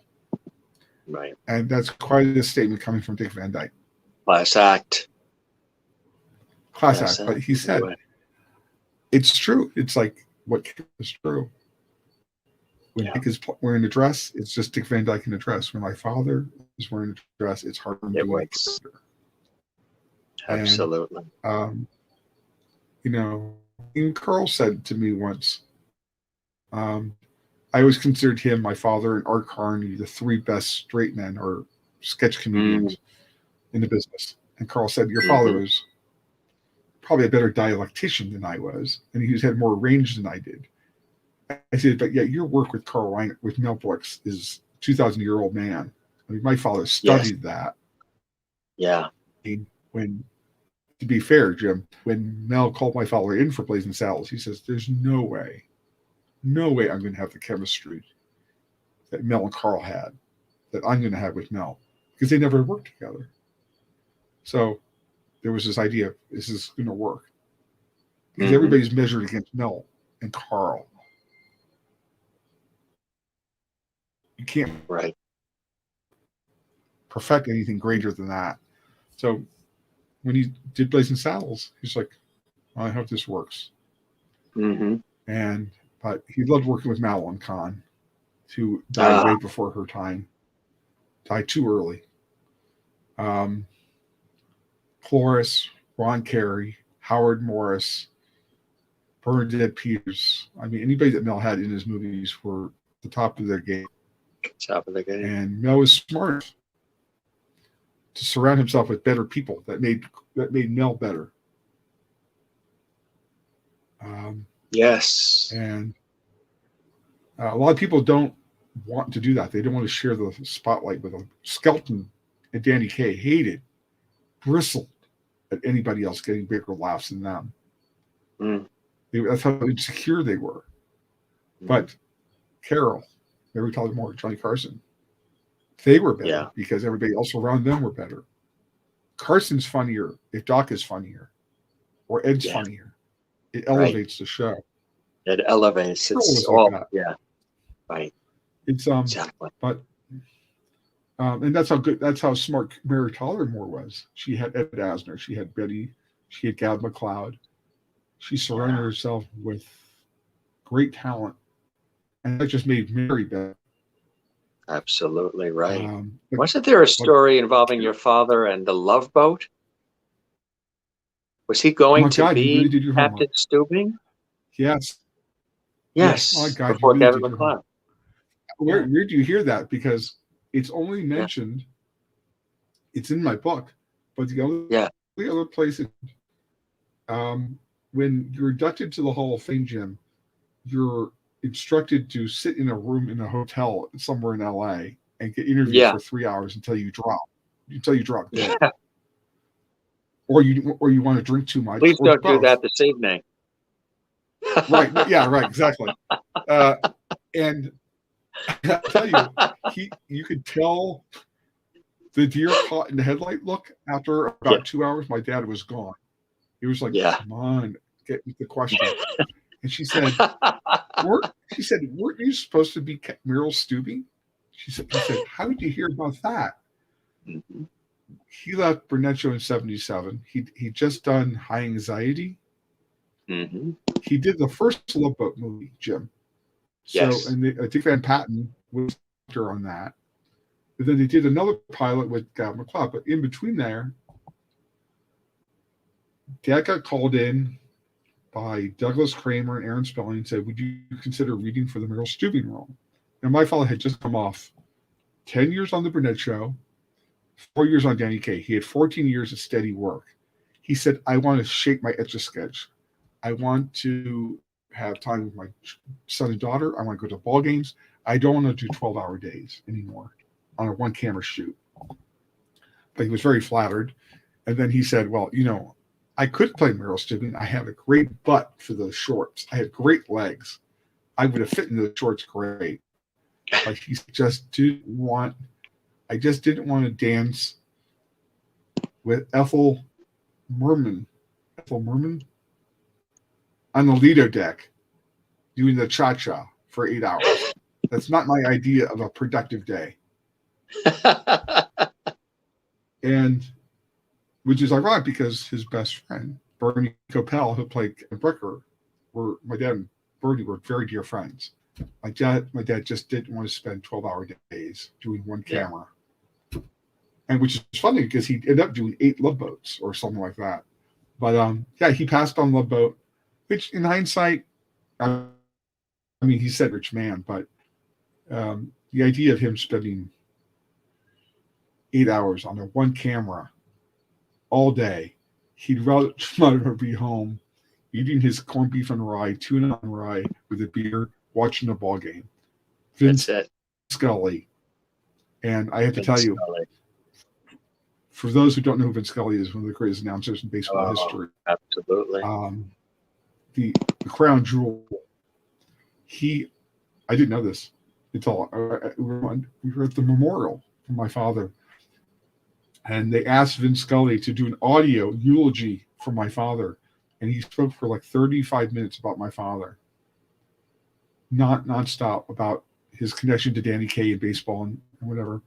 Right. And that's quite a statement coming from Dick Van Dyke. Class act. But he said, it's true. It's like what is true. When Dick is wearing a dress, it's just Dick Van Dyke in a dress. When my father is wearing a dress, it's hard for me to works. Absolutely. And, even Carl said to me once, I always considered him, my father, and Art Carney the 3 best straight men or sketch comedians in the business. And Carl said, your father was probably a better dialectician than I was, and he had more range than I did. I said, but your work with with Mel Brooks is 2,000-year-old man. I mean, my father studied that. Yeah. To be fair, Jim, when Mel called my father in for Blazing Saddles, he says, there's no way I'm going to have the chemistry that Mel and Carl had, that I'm going to have with Mel, because they never worked together. So there was this idea, this is going to work. Because everybody's measured against Mel and Carl. You can't perfect anything greater than that. So when he did Blazing Saddles, he's like, I hope this works. But he loved working with Madeline Kahn, who died way before her time, died too early. Cloris, Ron Carey, Howard Morris, Bernadette Peters. I mean, anybody that Mel had in his movies were the top of their game. And Mel was smart to surround himself with better people that made Mel better. Yes. And a lot of people don't want to do that. They don't want to share the spotlight with them. Skelton and Danny Kaye hated, bristled at anybody else getting bigger laughs than them. That's how insecure they were. But Carol, Mary Tyler Moore, Johnny Carson, they were better because everybody else around them were better. Carson's funnier if Doc is funnier or Ed's funnier. It elevates the show. It elevates. It's all right. It's exactly. But and that's how smart Mary Tyler Moore was. She had Ed Asner, she had Betty, she had Gab McLeod. She surrounded herself with great talent And that just made Mary better. Absolutely right. Wasn't there a story involving your father and the Love Boat? Was he going to be really Captain Stubing? Yes. Yes. Oh, God, before really Kevin McCloud. Where do you hear that? Because it's only mentioned, it's in my book, but the only other place, when you're inducted to the Hall of Fame, Jim, you're instructed to sit in a room in a hotel somewhere in LA and get interviewed for 3 hours until you drop dead. Yeah. Or you want to drink too much. Please don't do that this evening. Right. Yeah, right. Exactly. And I tell you, you could tell the deer caught in the headlight look after about 2 hours. My dad was gone. He was like, "Come on, get me the question." And she said, "Weren't you supposed to be Meryl Stubing?" He said, "How did you hear about that?" Mm-hmm. He left Burnett Show in '77. He'd just done High Anxiety. Mm-hmm. He did the first Love Boat movie, Jim. Yes. So, and Dick Van Patten was on that. And then they did another pilot with Gavin McLeod. But in between there, Dad got called in by Douglas Kramer and Aaron Spelling and said, "Would you consider reading for the Meryl Stubing role?" And my father had just come off 10 years on the Burnett Show, 4 years on Danny Kaye. He had 14 years of steady work. He said, "I want to shape my Etch-a-Sketch. I want to have time with my son and daughter. I want to go to ball games. I don't want to do 12-hour days anymore on a one-camera shoot." But he was very flattered. And then he said, "Well, I could play Meryl Stubing. I have a great butt for those shorts. I have great legs. I would have fit in those shorts great." But he just didn't want to dance with Ethel Merman on the Lido deck doing the cha-cha for 8 hours. That's not my idea of a productive day. And which is ironic because his best friend, Bernie Coppell, who played Bricker, my dad and Bernie were very dear friends. My dad just didn't want to spend 12-hour days doing one camera. And which is funny because he ended up doing 8 Love Boats or something like that. But he passed on Love Boat, which in hindsight, I mean, he said rich man, but the idea of him spending 8 hours on a one camera all day, he'd rather be home eating his corned beef and rye, tuna and rye with a beer, watching a ball game. Vince Scully. And I have to tell you, for those who don't know who Vince Scully is, one of the greatest announcers in baseball history. Absolutely. The crown jewel. I didn't know this until we were at the memorial for my father. And they asked Vince Scully to do an audio eulogy for my father. And he spoke for like 35 minutes about my father. Nonstop about his connection to Danny Kaye in baseball and whatever.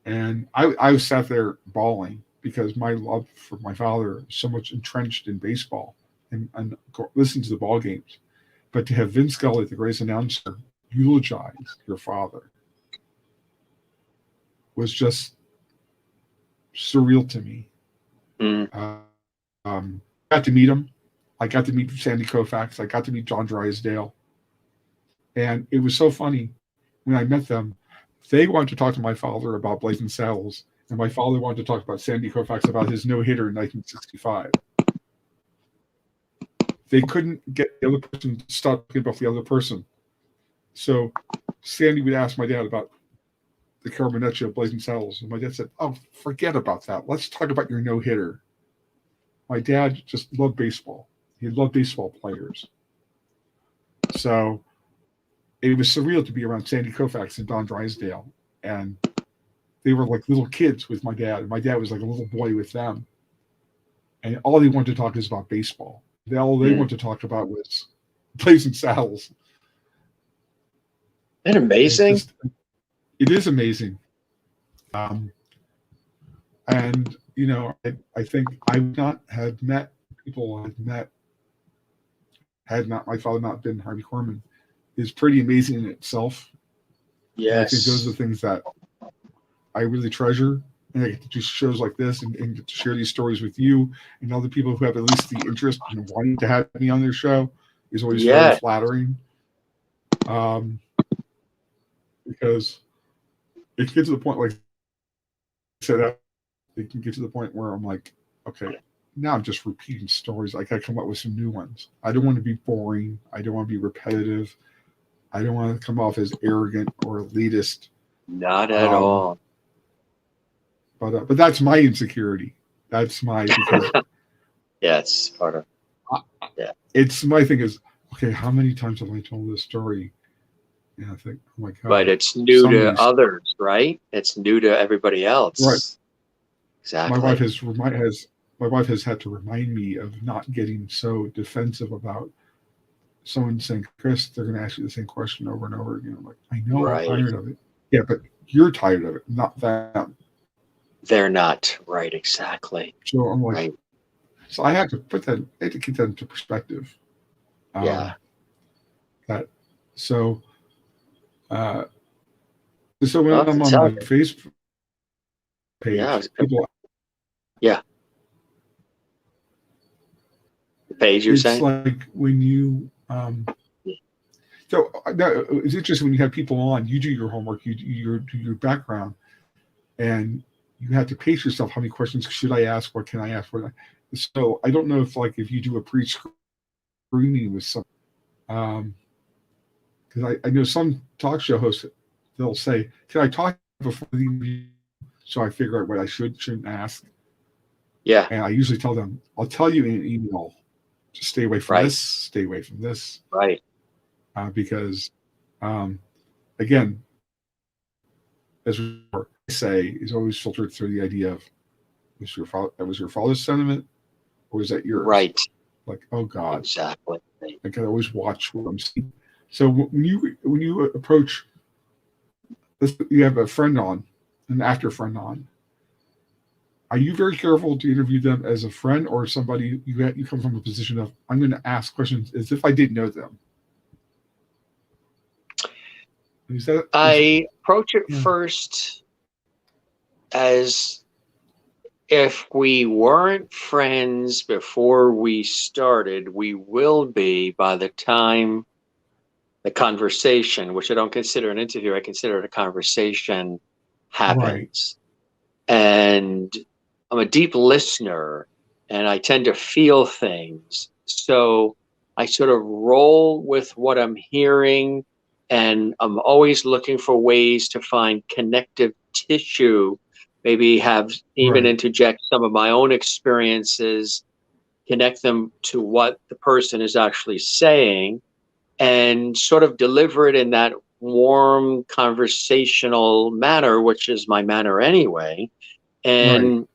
And I sat there bawling because my love for my father is so much entrenched in baseball and listen to the ball games. But to have Vince Scully, the greatest announcer, eulogize your father was just surreal to me. Got to meet him. I got to meet Sandy Koufax. I got to meet John Drysdale. And it was so funny when I met them. They wanted to talk to my father about Blazing Saddles, and my father wanted to talk about Sandy Koufax about his no-hitter in 1965. They couldn't get the other person to stop talking about the other person. So Sandy would ask my dad about the Carol Burnett Show, Blazing Saddles, and my dad said, "Oh, forget about that. Let's talk about your no-hitter." My dad just loved baseball. He loved baseball players. So it was surreal to be around Sandy Koufax and Don Drysdale. And they were like little kids with my dad. And my dad was like a little boy with them. And all they wanted to talk is about baseball. All they wanted to talk about was Blazing Saddles. Isn't it amazing? It is amazing. And, I think I would not have met people I've met had not my father not been Harvey Korman. is pretty amazing in itself. Yes. And I think those are the things that I really treasure. And I get to do shows like this and get to share these stories with you and other people who have at least the interest in wanting to have me on their show is always very flattering. Because it gets to the point, like I said, it can get to the point where I'm like, okay, now I'm just repeating stories. I got to come up with some new ones. I don't want to be boring. I don't want to be repetitive. I don't want to come off as arrogant or elitist. Not at all. But that's my insecurity. That's my because yes, part of it's my thing is okay. How many times have I told this story? And I think, oh my God. But it's new to others, right? It's new to everybody else. Right. Exactly. My wife has had to remind me of not getting so defensive about someone saying, Chris, they're going to ask you the same question over and over again. I'm like, I know, I'm tired of it. Yeah, but you're tired of it, not them. They're not. Right, exactly. So I'm like, so I had to keep that into perspective. So when I'm on my Facebook page, people. Yeah. The page you're saying? It's like when you so it's interesting when you have people on, you do your homework, you do your background, and you have to pace yourself. How many questions should I ask? What can I ask? So I don't know if you do a pre-screening with some, because I know some talk show hosts, they'll say, "Can I talk before the interview?" So I figure out what I shouldn't ask. Yeah. And I usually tell them, I'll tell you in an email, just stay away from this, stay away from this. Right. Because, again, as we say, is always filtered through the idea of, was your father's sentiment, or was that yours? Right. Like, oh God. Exactly. I can always watch what I'm seeing. So when you approach, you have a friend on, an actor friend on. Are you very careful to interview them as a friend or somebody you come from a position of, I'm going to ask questions as if I didn't know them? I approach it first as if we weren't friends before we started, we will be by the time the conversation, which I don't consider an interview, I consider it a conversation, happens. Right. And I'm a deep listener and I tend to feel things. So I sort of roll with what I'm hearing, and I'm always looking for ways to find connective tissue, maybe have even interject some of my own experiences, connect them to what the person is actually saying, and sort of deliver it in that warm conversational manner, which is my manner anyway. And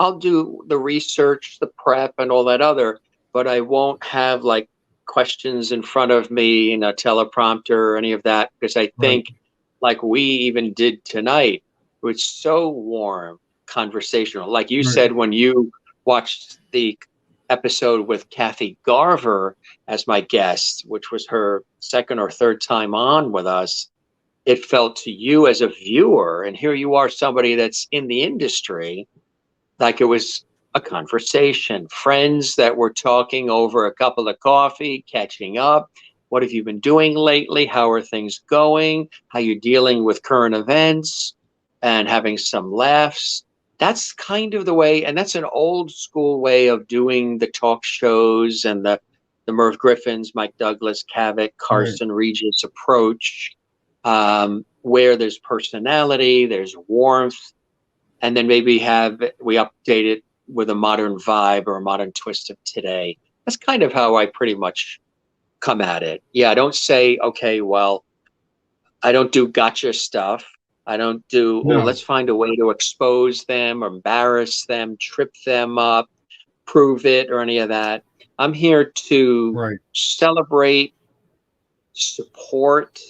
I'll do the research, the prep, and all that other, but I won't have like questions in front of me in a teleprompter or any of that, because I think like we even did tonight, it was so warm, conversational. Like you said, when you watched the episode with Kathy Garver as my guest, which was her second or third time on with us, it felt to you as a viewer, and here you are, somebody that's in the industry, like it was a conversation, friends that were talking over a cup of coffee, catching up. What have you been doing lately? How are things going? How you dealing with current events and having some laughs? That's kind of the way, and that's an old school way of doing the talk shows and the Merv Griffins, Mike Douglas, Cavett, Carson Regis approach, where there's personality, there's warmth, and then maybe we update it with a modern vibe or a modern twist of today. That's kind of how I pretty much come at it. Yeah, I don't say, okay, well, I don't do gotcha stuff. I don't do, let's find a way to expose them, or embarrass them, trip them up, prove it, or any of that. I'm here to celebrate, support,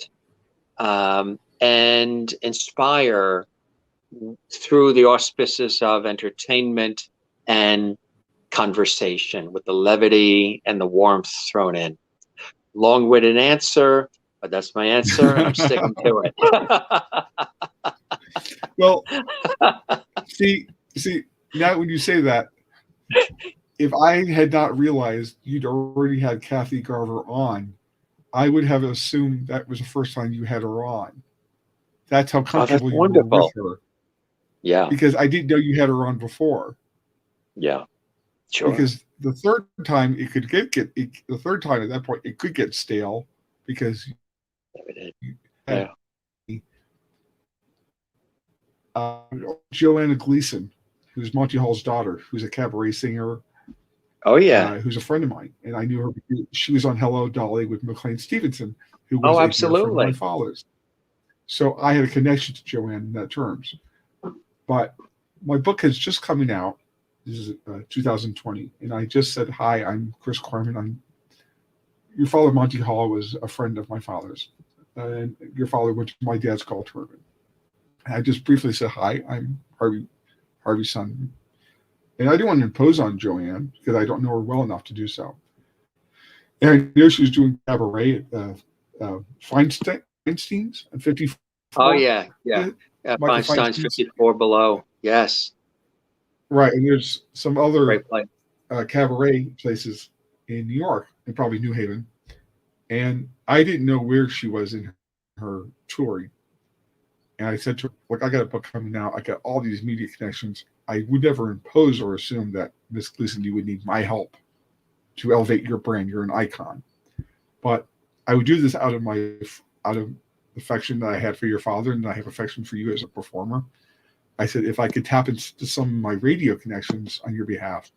and inspire through the auspices of entertainment and conversation, with the levity and the warmth thrown in. long-winded answer, but that's my answer, and I'm sticking to it. Well, see, now when you say that, if I had not realized you'd already had Kathy Garver on, I would have assumed that was the first time you had her on. That's how comfortable you were with her. Yeah. Because I didn't know you had her on before. Yeah. Sure. Because the third time it could the third time at that point it could get stale because Joanna Gleason, who's Monty Hall's daughter, who's a cabaret singer. Oh yeah, who's a friend of mine, and I knew her because she was on Hello Dolly with McLean Stevenson, who was absolutely a friend of my father's. So I had a connection to Joanne in that terms. But my book has just coming out. This is 2020, and I just said, "Hi, I'm Chris Korman. Your father, Monty Hall, was a friend of my father's, and your father went to my dad's golf tournament." And I just briefly said, "Hi, I'm Harvey's son." And I didn't want to impose on Joanne because I don't know her well enough to do so. And I knew she was doing cabaret at Feinstein's at 54. Oh, yeah. Feinstein's 54 below. Yes. Right. And there's some other cabaret places in New York and probably New Haven. And I didn't know where she was in her touring. And I said to her, look, I got a book coming out. I got all these media connections. I would never impose or assume that, Miss Gleason, you would need my help to elevate your brand. You're an icon. But I would do this out of affection that I had for your father, and I have affection for you as a performer. I said, if I could tap into some of my radio connections on your behalf.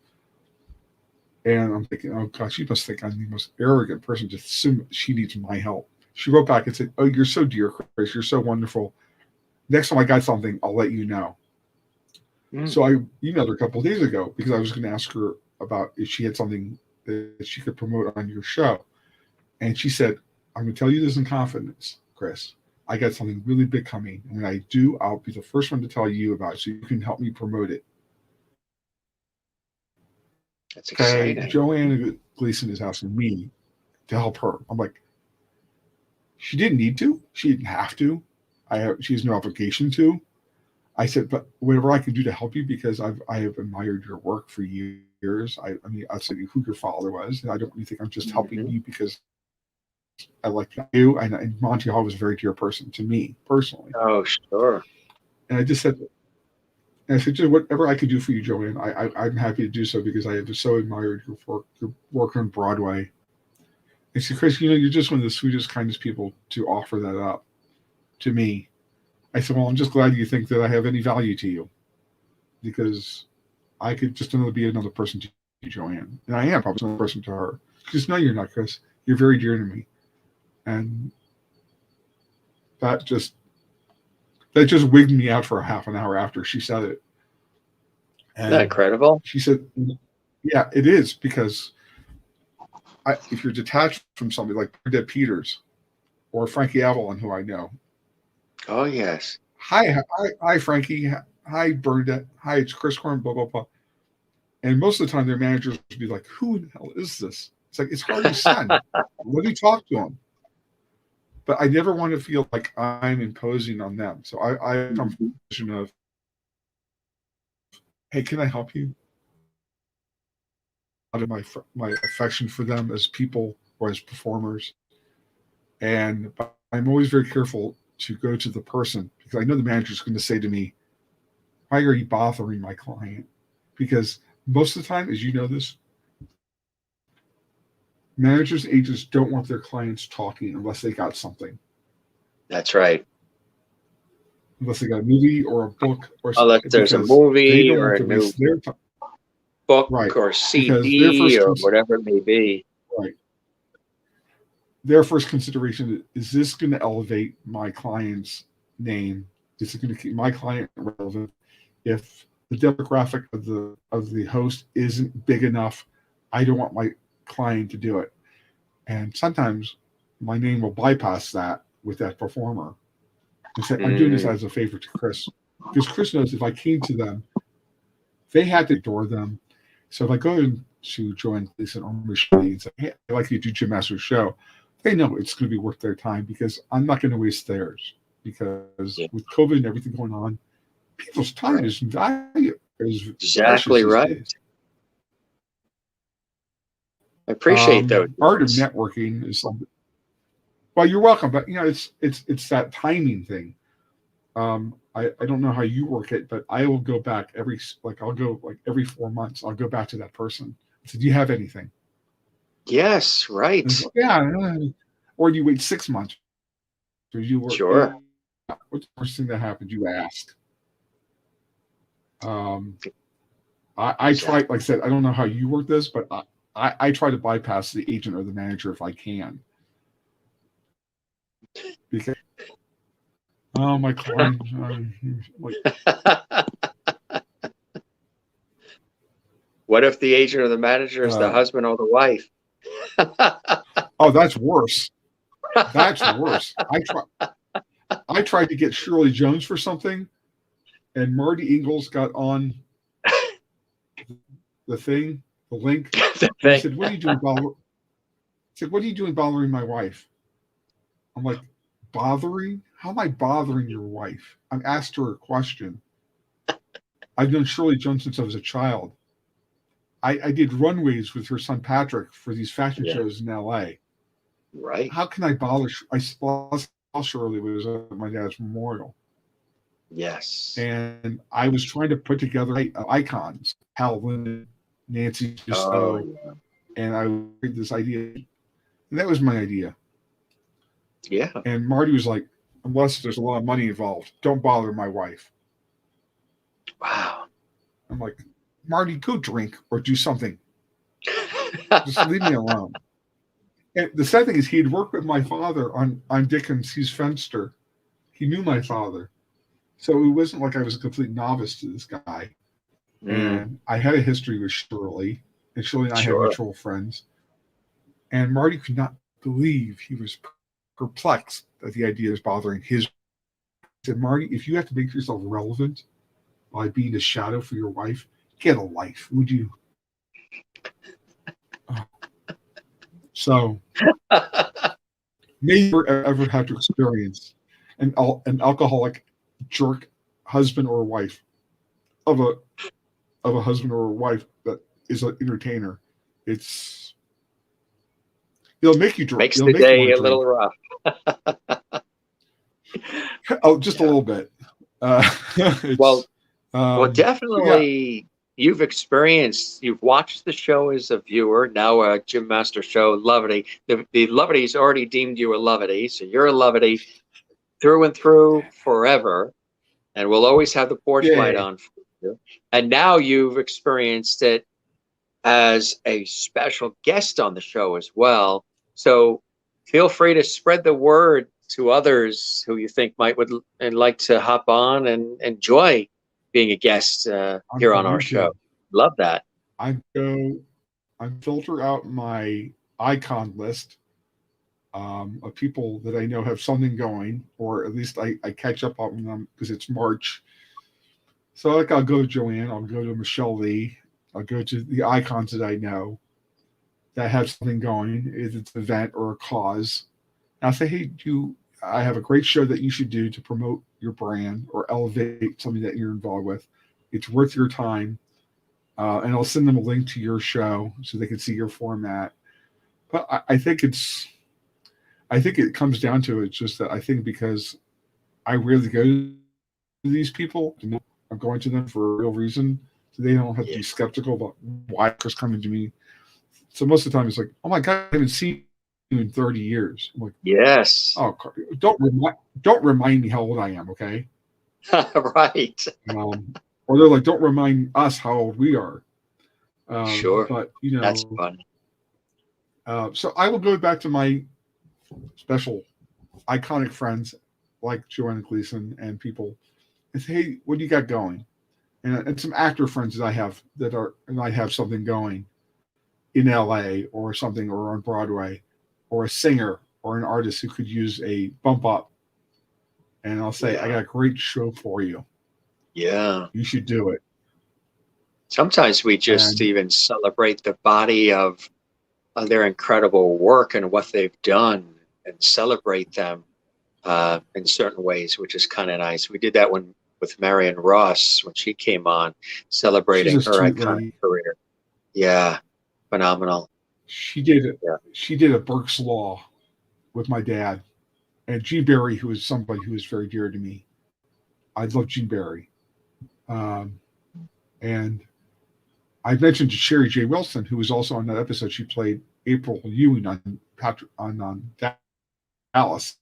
And I'm thinking, oh gosh, she must think I'm the most arrogant person to assume she needs my help. She wrote back and said, oh, you're so dear, Chris. You're so wonderful. Next time I got something, I'll let you know. So I emailed her a couple of days ago because I was going to ask her about if she had something that she could promote on your show. And she said, I'm going to tell you this in confidence, Chris. I got something really big coming. And when I do, I'll be the first one to tell you about it so you can help me promote it. That's exciting. Joanna Gleason is asking me to help her. I'm like, she didn't need to. She didn't have to. She has no obligation to. I said, but whatever I can do to help you, because I have admired your work for years. I mean, I said who your father was, and I don't really think I'm just helping you because I like you. And Monty Hall was a very dear person to me personally. Oh, sure. And I just said, just whatever I could do for you, Joanne, I'm happy to do so because I have so admired your work on Broadway. And she said, Chris, you're just one of the sweetest, kindest people to offer that up to me. I said, well, I'm just glad you think that I have any value to you because I could just be another person to you, Joanne. And I am probably another person to her. She goes, no, you're not, Chris. You're very dear to me. And that just wigged me out for a half an hour after she said it. And isn't that incredible? She said, yeah, it is because if you're detached from somebody like Bernadette Peters or Frankie Avalon, who I know. Oh, yes. Hi, Frankie. Hi, Bernadette. Hi, it's Chris Korman, blah, blah, blah. And most of the time, their managers would be like, who the hell is this? It's like, it's Harvey's son. Let me talk to him. But I never want to feel like I'm imposing on them. So I come from a position of, hey, can I help you? Out of my affection for them as people or as performers. And I'm always very careful to go to the person because I know the manager is going to say to me, why are you bothering my client? Because most of the time, as you know this, managers and agents don't want their clients talking unless they got something. That's right. Unless they got a movie or a book or something. Unless there's a movie or a new book or CD or whatever it may be. Right. Their first consideration is this going to elevate my client's name? Is it going to keep my client relevant? If the demographic of the host isn't big enough, I don't want my client to do it. And sometimes my name will bypass that with that performer and say, I'm doing this as a favor to Chris. Because Chris knows if I came to them, they had to adore them. So if I go to Joanne Gleason or Michelle and say, hey, I'd like you to do Jim Master's show, they know it's going to be worth their time because I'm not going to waste theirs. Because with COVID and everything going on, people's time is valuable. Exactly right. I appreciate that. Art of networking is something. Well, you're welcome, but it's that timing thing. I don't know how you work it, but I will go back every 4 months. I'll go back to that person. I said, "Do you have anything?" Yes, right. Yeah, or you wait 6 months. Or you work. Sure. What's the first thing that happened? You ask. I try. Like I said, I don't know how you work this, but I try to bypass the agent or the manager if I can. Because my client, what if the agent or the manager is the husband or the wife? Oh, that's worse. That's worse. I tried to get Shirley Jones for something, and Marty Ingalls got on the thing, the link. He said, "What are you doing, bothering?" I said, "What are you doing bothering my wife?" I'm like, "Bothering? How am I bothering your wife?" I've asked her a question. I've known Shirley Jones since I was a child. I did runways with her son Patrick for these fashion shows in LA. Right. How can I bother? I saw Shirley was at my dad's memorial. Yes. And I was trying to put together icons, Hal Linden, Nancy Costello, and I had this idea. And that was my idea. Yeah. And Marty was like, "Unless there's a lot of money involved, don't bother my wife." Wow. I'm like, "Marty, go drink or do something. Just leave me alone." And the sad thing is, he had worked with my father on Dickens' He's Fenster. He knew my father. So it wasn't like I was a complete novice to this guy. And I had a history with Shirley, and Shirley and I had mutual friends. And Marty could not believe, he was perplexed that the idea was bothering his. I said, "Marty, if you have to make yourself relevant by being a shadow for your wife, get a life, would you?" So, never ever had to experience an alcoholic jerk husband or wife of a husband or a wife that is an entertainer. It'll make you drink. Makes the day a little rough. Oh, just a little bit. Well, definitely. You've watched the show as a viewer, now a Jim Master Show Lovety. The Lovety's already deemed you a Lovety, so you're a Lovety through and through forever, and we'll always have the porch light on for you. And now you've experienced it as a special guest on the show as well. So feel free to spread the word to others who you think would like to hop on and enjoy being a guest here on our show. Love that. I filter out my icon list of people that I know have something going, or at least I catch up on them because it's March. So I'll go to Joanne, I'll go to Michelle Lee, I'll go to the icons that I know that have something going, if it's an event or a cause. And I'll say, "Hey, I have a great show that you should do to promote your brand or elevate something that you're involved with. It's worth your time." And I'll send them a link to your show so they can see your format. But I think it comes down to it's just that I think because I rarely go to these people, I'm going to them for a real reason, so they don't have to be skeptical about why they're coming to me. So most of the time it's like, "Oh my God, I haven't seen you in 30 years. I'm like, yes. "Oh, don't remind me how old I am, okay?" Right. Or they're like, "Don't remind us how old we are." Sure. But that's funny. So I will go back to my special iconic friends like Joanna Gleason and people and say, "Hey, what do you got going?" And some actor friends that I have might have something going in LA or something, or on Broadway, or a singer or an artist who could use a bump up. And I'll say, "I got a great show for you. Yeah. You should do it." Sometimes we just even celebrate the body of their incredible work and what they've done. celebrate them in certain ways, which is kind of nice. We did that with Marianne Ross when she came on, celebrating her iconic career. Yeah, phenomenal. She did it. Yeah. She did a Burke's Law with my dad, and Gene Barry, who is somebody who is very dear to me. I love Gene Barry, and I mentioned to Sherry J. Wilson, who was also on that episode. She played April Ewing on Dallas.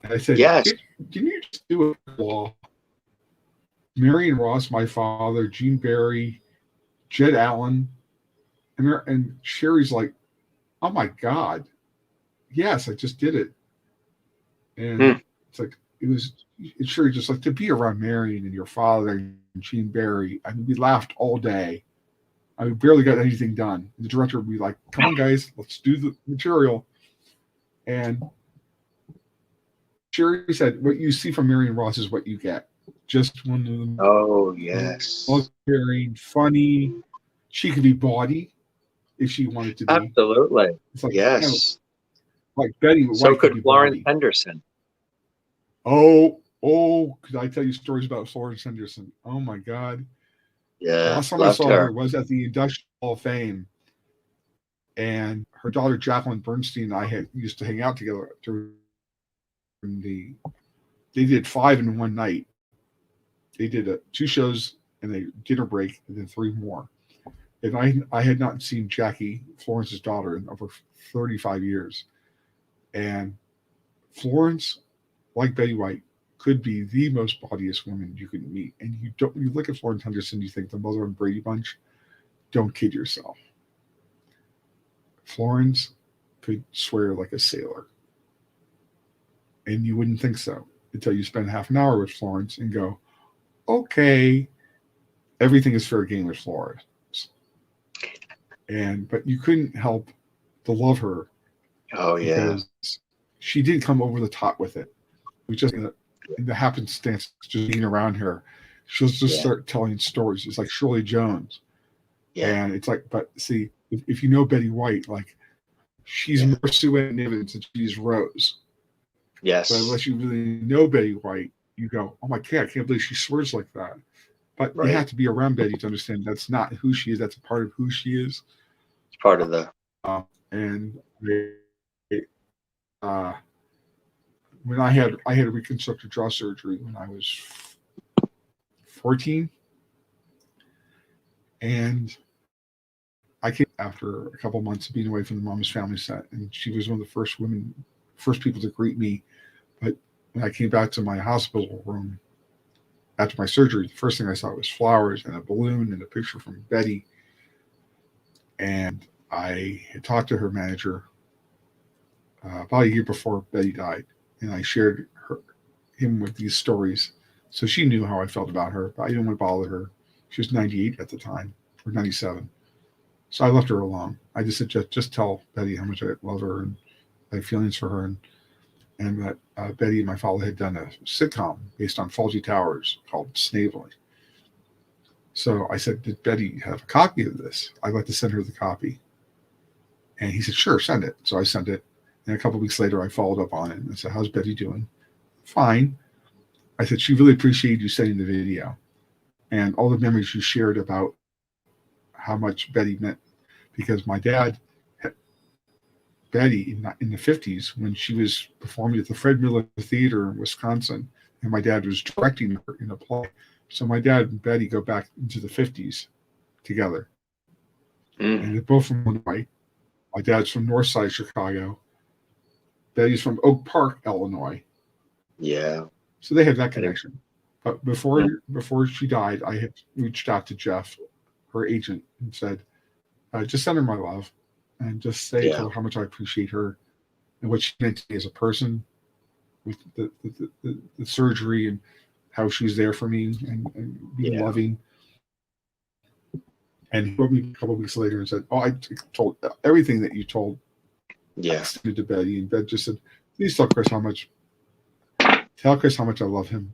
And I said, yes. Can you just do a law? Marianne Ross, my father, Gene Barry, Jed Allen, and Sherry's like, oh my God, yes, I just did it. And it's like, it's Sherry just like to be around Marianne and your father and Gene Barry. I mean, we laughed all day. I barely got anything done. The director would be like, come on, guys, let's do the material. And Sherry said, what you see from Marianne Ross is what you get. Just one of them. Oh, yes. Caring, funny. She could be baudy if she wanted to be. Absolutely. It's like, yes. You know, like Betty. So could Florence Henderson. Oh, could I tell you stories about Florence Henderson? Oh, my God. Yeah. Last time I saw her was at the Industrial Hall of Fame. And her daughter, Jacqueline Bernstein, and I used to hang out together during they did 5 in one night. They did 2 shows and a dinner break and then 3 more. And I had not seen Jackie, Florence's daughter, in over 35 years. And Florence, like Betty White, could be the most bodiest woman you could meet. And you look at Florence Henderson, you think the mother of Brady Bunch. Don't kid yourself. Florence could swear like a sailor. And you wouldn't think so until you spend half an hour with Florence and go, okay, everything is fair game with Florence. But you couldn't help to love her. Oh, yeah. She did come over the top with it. We just, in the happenstance, just being around her, she'll just start telling stories. It's like Shirley Jones. Yeah. And it's like, but see, if you know Betty White, like, she's more Sue Ann Nivens and she's Rose. Yes. But unless you really know Betty White, you go, oh my God, I can't believe she swears like that. But you have to be around Betty to understand that's not who she is. That's a part of who she is. It's part of the. When I had a reconstructive jaw surgery when I was 14, and I came after a couple months of being away from the Mama's Family set, and she was one of the first people to greet me. But when I came back to my hospital room after my surgery, the first thing I saw was flowers and a balloon and a picture from Betty. And I had talked to her manager about a year before Betty died, and I shared him with these stories. So she knew how I felt about her, but I didn't want to bother her. She was 98 at the time, or 97. So I left her alone. I just said, just tell Betty how much I love her and my feelings for her, and that Betty and my father had done a sitcom based on Fawlty Towers called Snavely. So I said, did Betty have a copy of this? I'd like to send her the copy. And he said, sure, send it. So I sent it. And a couple of weeks later, I followed up on it and said, how's Betty doing? Fine. I said, she really appreciated you sending the video and all the memories you shared about how much Betty meant, because my dad had Betty in the 50s when she was performing at the Fred Miller Theater in Wisconsin, and my dad was directing her in a play. So my dad and Betty go back into the 50s together. And they're both from Illinois. My dad's from North Side Chicago. Betty's from Oak Park, Illinois. Yeah. So they have that connection. But before she died, I had reached out to Jeff, her agent, and said, just send her my love and just say to her how much I appreciate her and what she meant to me as a person with the surgery and how she was there for me and being loving. And he wrote me a couple of weeks later and said, I told everything that you told. I extended to Betty, and Betty just said, please tell Chris how much I love him,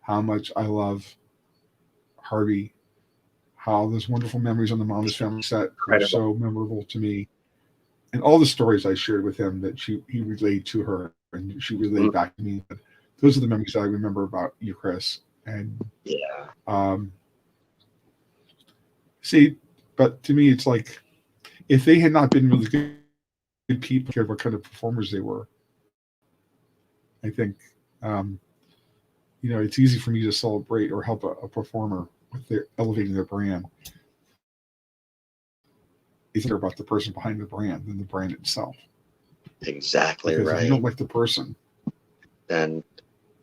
how much I love Harvey, how those wonderful memories on the Mama's Family set are so memorable to me. And all the stories I shared with him that he relayed to her, and she relayed back to me. Those are the memories that I remember about you, Chris. And see, but to me, it's like if they had not been really good people, care what kind of performers they were. I think, it's easy for me to celebrate or help a performer with their elevating their brand. It's more about the person behind the brand than the brand itself. Exactly because right. If you don't like the person, then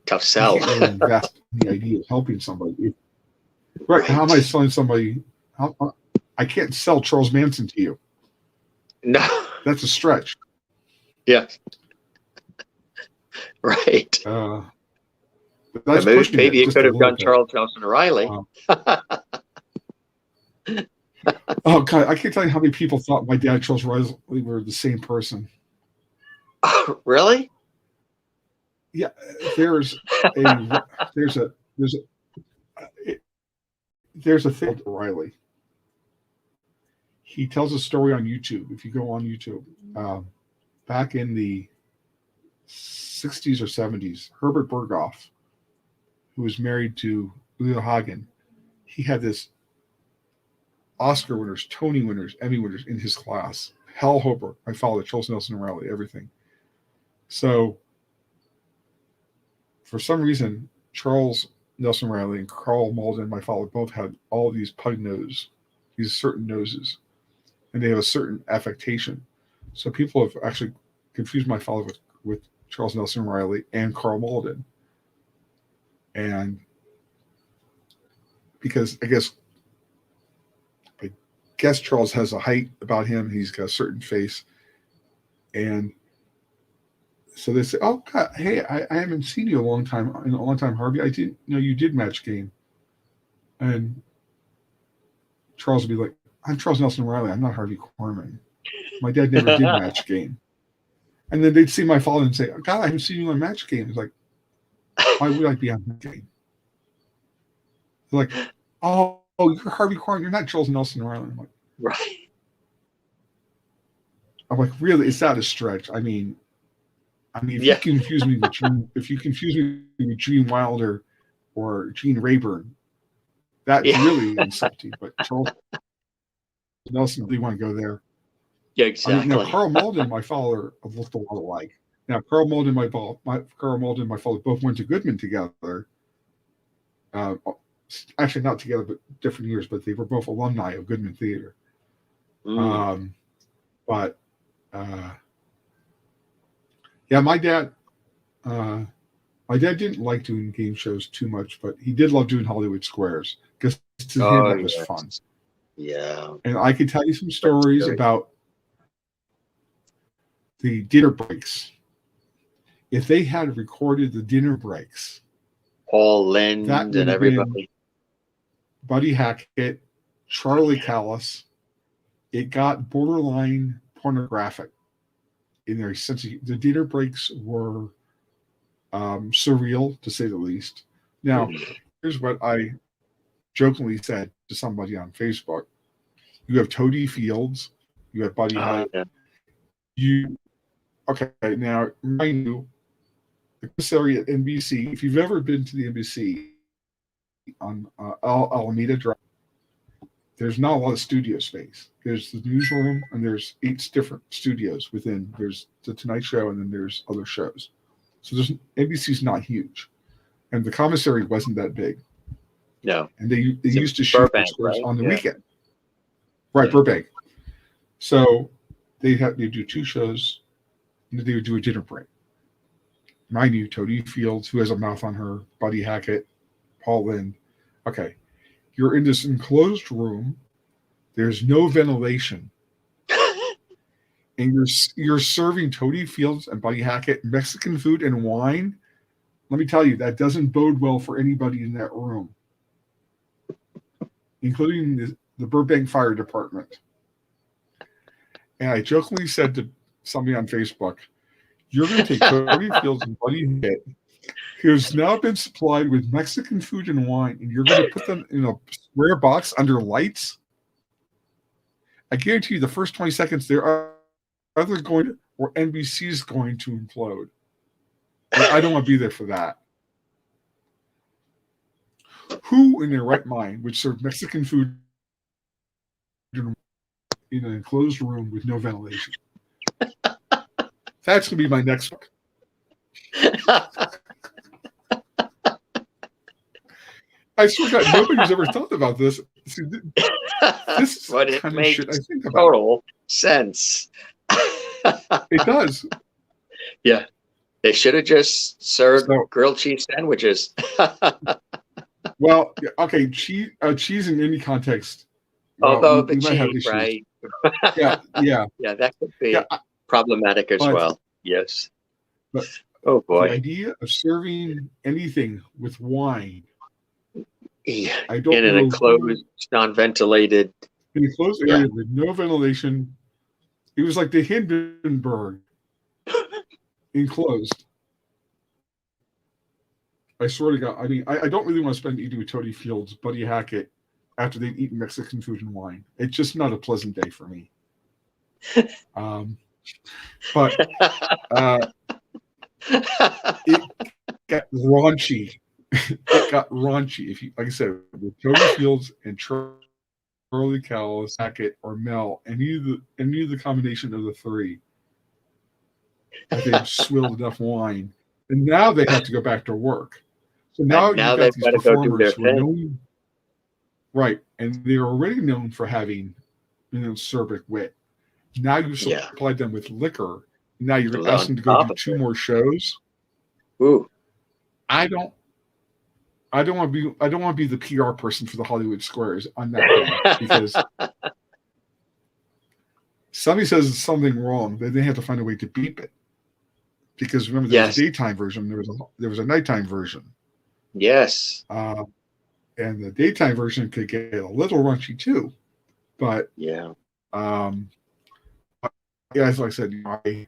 tough sell. You can't really invest in the idea of helping somebody. Right? How am I selling somebody? I can't sell Charles Manson to you. No, that's a stretch. Yeah. Right. Maybe you could have done Charles Nelson Riley. Oh God, I can't tell you how many people thought my dad, Charles Riley, were the same person. Really? Yeah, there's a thing with Riley. He tells a story on YouTube. If you go on YouTube, back in the 60s or 70s, Herbert Berghoff, who was married to Leo Hagen, he had this Oscar winners, Tony winners, Emmy winners in his class. Hal Hoper, my father, Charles Nelson Riley, everything. So, for some reason, Charles Nelson Riley and Carl Malden, my father, both had all these pug nose, these certain noses, and they have a certain affectation. So people have actually confused my father with Charles Nelson Riley and Carl Malden. And because I guess Charles has a height about him. He's got a certain face. And so they say, oh, God, hey, I haven't seen you in a long time, Harvey. I didn't know you did Match Game. And Charles would be like, I'm Charles Nelson Riley. I'm not Harvey Korman. My dad never did Match Game. And then they'd see my father and say, oh, God, I haven't seen you on Match Game. It's like, why would I be on Match Game? They're like, oh, you're Harvey Korman. You're not Charles Nelson Riley. I'm like, right. I'm like, really? Is that a stretch? I mean, if you confuse me with Gene Wilder or Gene Rayburn, that's really insulting. But Charles Nelson, really want to go there? Yeah, exactly. Now Carl Malden and my father have looked a lot alike. Now Carl Malden and my father both went to Goodman together. Actually, not together, but different years. But they were both alumni of Goodman Theater. Yeah, my dad didn't like doing game shows too much, but he did love doing Hollywood Squares because to him that was fun. Yeah. And I could tell you some stories about the dinner breaks. If they had recorded the dinner breaks, Paul Lynde and everybody, Buddy Hackett, Charlie Callis, it got borderline pornographic in their sense. The dinner breaks were surreal, to say the least. Now, here's what I jokingly said to somebody on Facebook. You have Toady Fields, you have Buddy Hackett. Now, mind you, the commissary at NBC, if you've ever been to the NBC on Alameda Drive, there's not a lot of studio space. There's the newsroom, and there's 8 different studios within. There's the Tonight Show, and then there's other shows. So NBC's not huge, and the commissary wasn't that big. No, and they used to shoot on the weekend. Right, Burbank. So they do 2 shows, and they would do a dinner break. Mind you, Toady Fields, who has a mouth on her, Buddy Hackett, Paul Lynde. Okay, you're in this enclosed room. There's no ventilation, and you're serving Toady Fields and Buddy Hackett Mexican food and wine. Let me tell you, that doesn't bode well for anybody in that room, including the Burbank Fire Department. And I jokingly said to somebody on Facebook, you're going to take Toady Fields and Buddy Hackett, who's now been supplied with Mexican food and wine, and you're going to put them in a square box under lights? I guarantee you the first 20 seconds they're either going to, or NBC is going to implode. And I don't want to be there for that. Who in their right mind would serve Mexican food in an enclosed room with no ventilation? That's going to be my next book. I swear to God, nobody's ever thought about this. See, this is but the it kind of makes shit I think about. total sense. It does. Yeah. They should have just served grilled cheese sandwiches. Well, okay, cheese in any context. Although we might have issues. right? Yeah. Yeah, that could be problematic as well. Yes. But oh boy, the idea of serving anything with wine. Yeah. I don't in an enclosed, non-ventilated. In a closed area with no ventilation. It was like the Hindenburg enclosed. I swear to God. I mean, I don't really want to spend eating with Toady Fields, Buddy Hackett, after they've eaten Mexican food and wine. It's just not a pleasant day for me. But it got raunchy. It got raunchy. If you, like I said, with Toady Fields and Charlie Callis, Hackett, or Mel, any of the combination of the three, they've swilled enough wine, and now they have to go back to work. So now you've got these performers who are known, right, and they're already known for having, acerbic wit. Now you supplied them with liquor. Now you're asking them to go do 2 more shows. Ooh, I don't want to be the PR person for the Hollywood Squares on that day, because somebody says something wrong, then they have to find a way to beep it. Because remember, there was a daytime version, there was a nighttime version. Yes. And the daytime version could get a little raunchy too, but as I said, I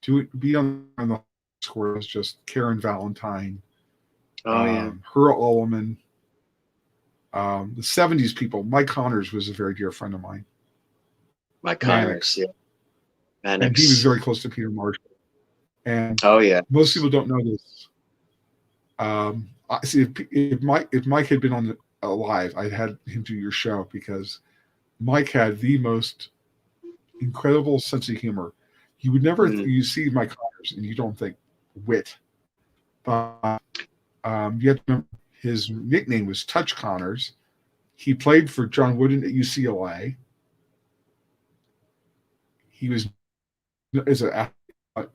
do be on the Squares, just Karen Valentine. Her Alleman, the 70s people. Mike Connors was a very dear friend of mine. Mike Connors, and he was very close to Peter Marshall. And most people don't know this. I see if Mike had been alive, I'd had him do your show, because Mike had the most incredible sense of humor. You would never you see Mike Connors and you don't think wit, but you have to remember his nickname was Touch Connors. He played for John Wooden at UCLA. He was,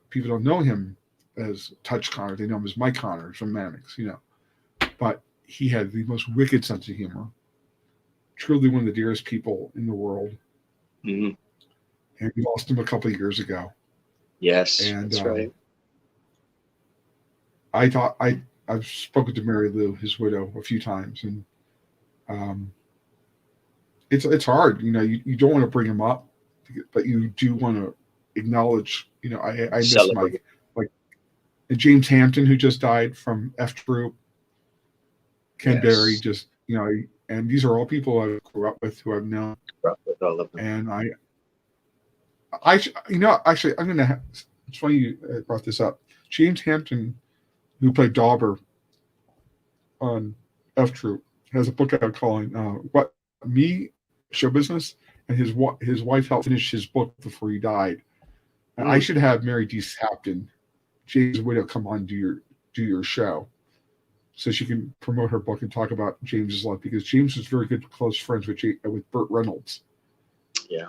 people don't know him as Touch Connors. They know him as Mike Connors from Mannix, But he had the most wicked sense of humor. Truly one of the dearest people in the world. Mm-hmm. And we lost him a couple of years ago. Yes, and that's right. I've spoken to Mary Lou, his widow, a few times, and it's hard. You don't want to bring him up, but you do want to acknowledge. I miss Mike, like James Hampton, who just died from F Troop. Ken Berry, just and these are all people I grew up with, who I've known. With all of them. And actually, I'm gonna. It's funny you brought this up. James Hampton, who played Dauber on F Troop, has a book out calling "What Me Show Business," and his wife helped finish his book before he died. And I should have Mary D. Hampton, James' widow, come on do your show, so she can promote her book and talk about James's life, because James was very good close friends with Burt Reynolds. Yeah.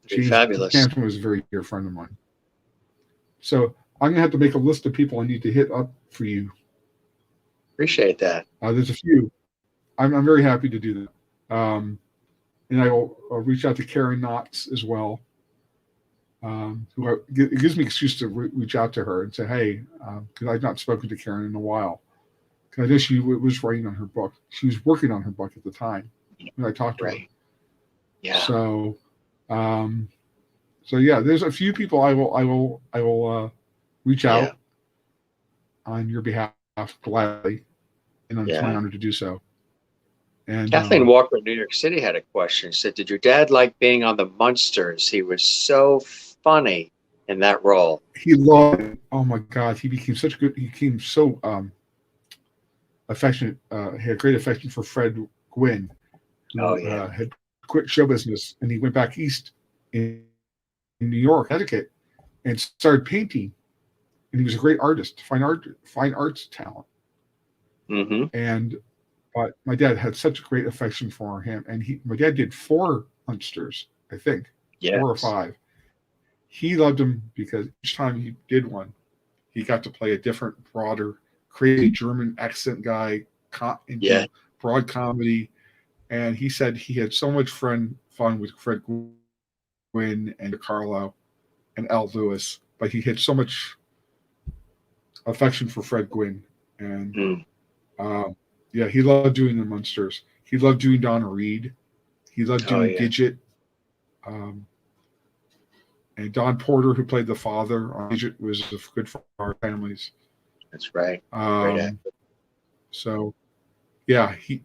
James Fabulous. Hampton was a very dear friend of mine. So I'm going to have to make a list of people I need to hit up for you. Appreciate that. There's a few. I'm very happy to do that. And I will reach out to Karen Knotts as well. It gives me an excuse to reach out to her and say, hey, because I've not spoken to Karen in a while. Because I know she was writing on her book. She was working on her book at the time when I talked to her. Yeah. So there's a few people I will reach out on your behalf gladly, and it's my honor to do so. And Kathleen Walker in New York City had a question. She said, "Did your dad like being on the Munsters? He was so funny in that role." He loved it. Oh my God, he became such good. He became so affectionate. He had great affection for Fred Gwynn, who had quit show business, and he went back east in New York, Connecticut, and started painting. And he was a great artist, fine arts talent. And but my dad had such a great affection for him, and my dad did 4 Munsters, I think, 4 or 5. He loved him because each time he did one, he got to play a different, broader, crazy German accent guy, broad comedy. And he said he had so much fun with Fred Gwynn and Carlo and Al Lewis, but he had so much affection for Fred Gwynn. And he loved doing the Munsters. He loved doing Donna Reed. He loved doing Gidget. And Don Porter, who played the father on Gidget, was good for our families. That's right. So, yeah, he.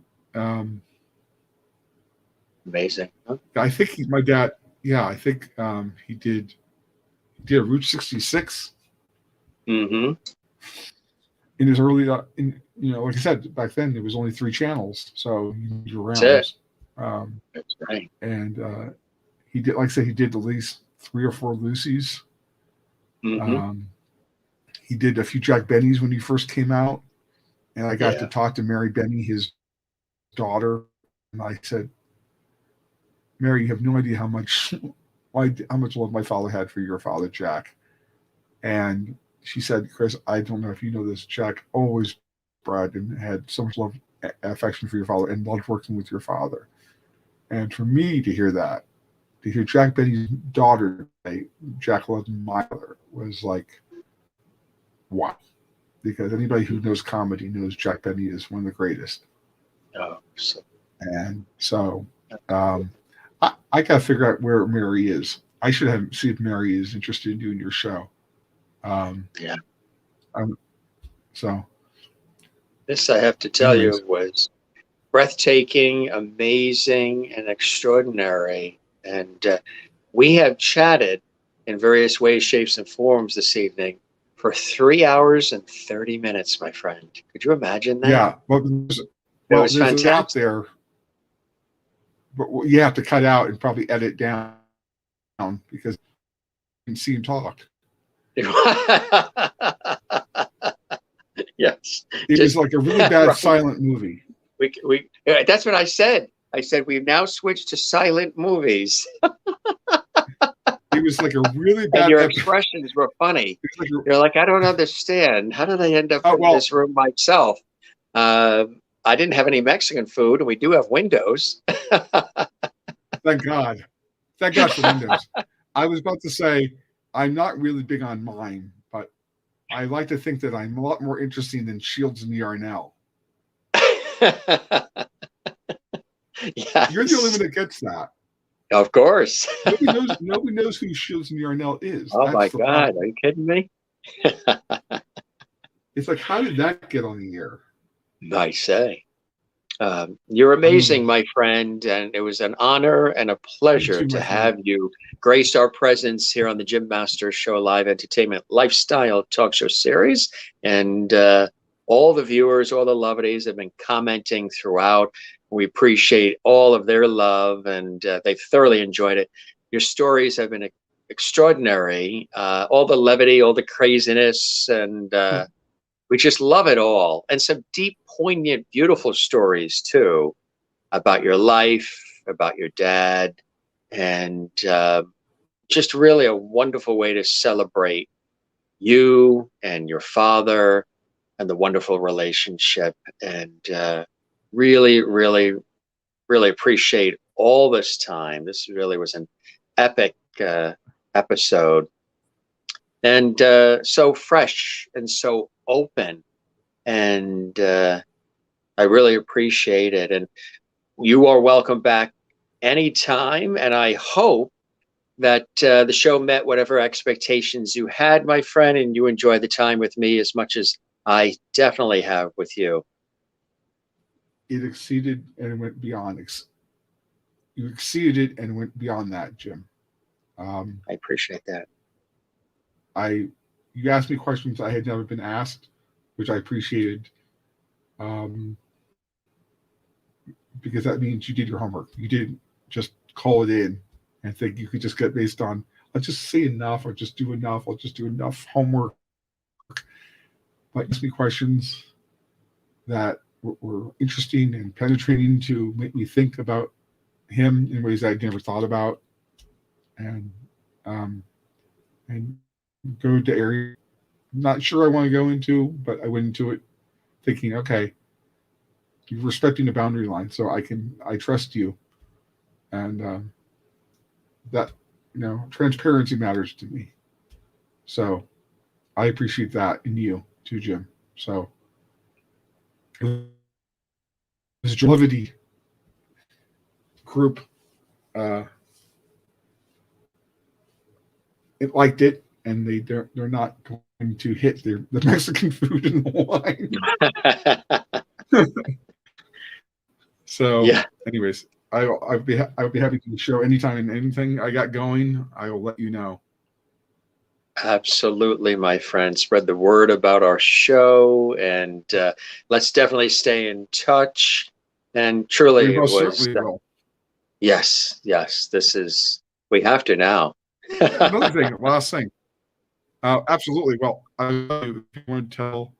Amazing. Huh? I think my dad. Yeah, I think he did a Route 66. In his early, like I said, back then there was only 3 channels, so you moved around. That's it. That's right. And he did, like I said, he did at least 3 or 4 Lucys. He did a few Jack Benny's when he first came out, and I got to talk to Mary Benny, his daughter, and I said, "Mary, you have no idea how much love my father had for your father, Jack." And she said, "Chris, I don't know if you know this, Jack always bred and had so much love, affection for your father, and loved working with your father." And for me to hear that, to hear Jack Benny's daughter say Jack loved my father, was like, wow. Because anybody who knows comedy knows Jack Benny is one of the greatest. And so I got to figure out where Mary is. I should see if Mary is interested in doing your show. So this, I have to tell you, was breathtaking, amazing, and extraordinary. And we have chatted in various ways, shapes, and forms this evening for 3 hours and 30 minutes, my friend. Could you imagine that? Yeah. Well, there's an app there, but you have to cut out and probably edit down because you can see him talk. Yes. It was like a really bad silent movie. That's what I said. I said, we've now switched to silent movies. It was like a really bad. And your expressions were funny. You're like, I don't understand. How did I end up in this room myself? I didn't have any Mexican food, and we do have windows. Thank God. Thank God for windows. I was about to say, I'm not really big on mine, but I like to think that I'm a lot more interesting than Shields and Yarnell. Yes. You're the only one that gets that. Of course. Nobody knows who Shields and Yarnell is. Oh, my God. Problem. Are you kidding me? It's like, how did that get on the air? I say. You're amazing, my friend, and it was an honor and a pleasure to have you grace our presence here on the Jim Masters Show live entertainment lifestyle talk show series. And all the viewers, all the lovelies have been commenting throughout. We appreciate all of their love, and they've thoroughly enjoyed it. Your stories have been extraordinary, all the levity, all the craziness, and we just love it all. And some deep, poignant, beautiful stories, too, about your life, about your dad, and just really a wonderful way to celebrate you and your father and the wonderful relationship. And really, really, really appreciate all this time. This really was an epic episode. And so fresh and so open. And I really appreciate it. And you are welcome back anytime. And I hope that the show met whatever expectations you had, my friend, and you enjoyed the time with me as much as I definitely have with you. it exceeded and went beyond. You exceeded it and went beyond that, Jim. I appreciate that. You asked me questions I had never been asked, which I appreciated. Because that means you did your homework. You didn't just call it in and think you could just get based on, I'll just say enough, or just do enough, I'll just do enough homework. But you asked me questions that were interesting and penetrating to make me think about him in ways I'd never thought about, and go to areas I'm not sure I want to go into, but I went into it thinking, okay, you're respecting the boundary line, so I trust you, and that, transparency matters to me. So I appreciate that in you too, Jim. So this levity group, it liked it, and they're not going to hit the Mexican food and the wine. So, yeah. Anyways, I'll be happy to show anytime and anything I got going. I will let you know. Absolutely, my friend. Spread the word about our show, and let's definitely stay in touch. And truly, it was. Yes. We have to now. Another thing, last thing. Absolutely. Well, if you want to tell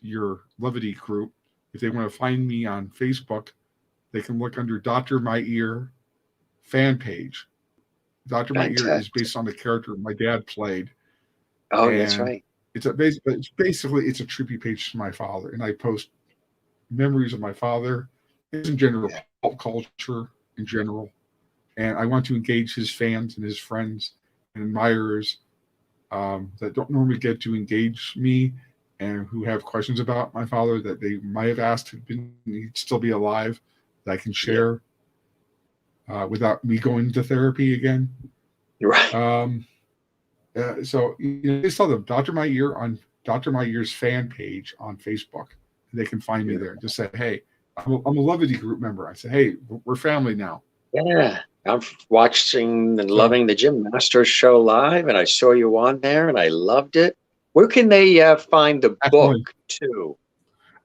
your levity group, if they want to find me on Facebook, they can look under Dr. My Ear fan page. Dr. My Ear is based on the character my dad played. Oh, that's right. It's basically a trippy page to my father, and I post memories of my father, in general, pop culture in general, and I want to engage his fans and his friends and admirers that don't normally get to engage me, and who have questions about my father that they might have asked if he'd still be alive, that I can share without me going to therapy again. Right. So they saw the Dr. My Ear on Dr. My Ear's fan page on Facebook. They can find me there. Just say, hey, I'm a levity group member. I say, hey, we're family now. Yeah. I'm watching and loving the Jim Masters show live, and I saw you on there, and I loved it. Where can they find the book too?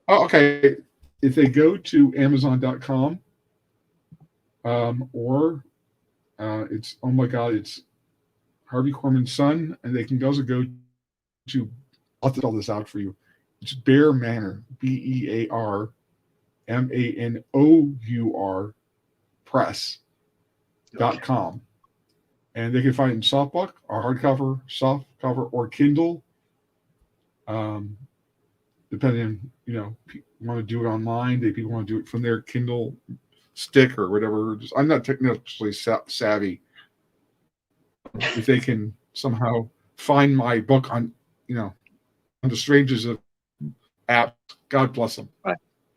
Oh, okay. If they go to Amazon.com, or it's, oh my God, it's Harvey Korman's son, and they can also go to, I'll have to spell this out for you. It's Bear Manour, BearManour press.com. And they can find it in softbook or hardcover, softcover, or Kindle. Depending on, people want to do it online, people want to do it from their Kindle stick or whatever. I'm not technically savvy. If they can somehow find my book on, on the strangers of apps, God bless them.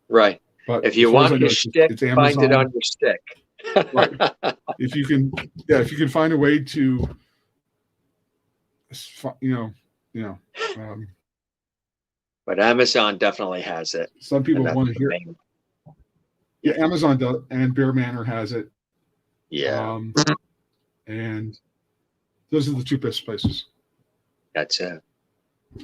Right. But if you want your stick, it's find it on your stick. Right. If you can find a way to, but Amazon definitely has it. Some people want to hear it. Yeah, Amazon does, and Bear Manour has it. Yeah. And those are the two best places. That's it.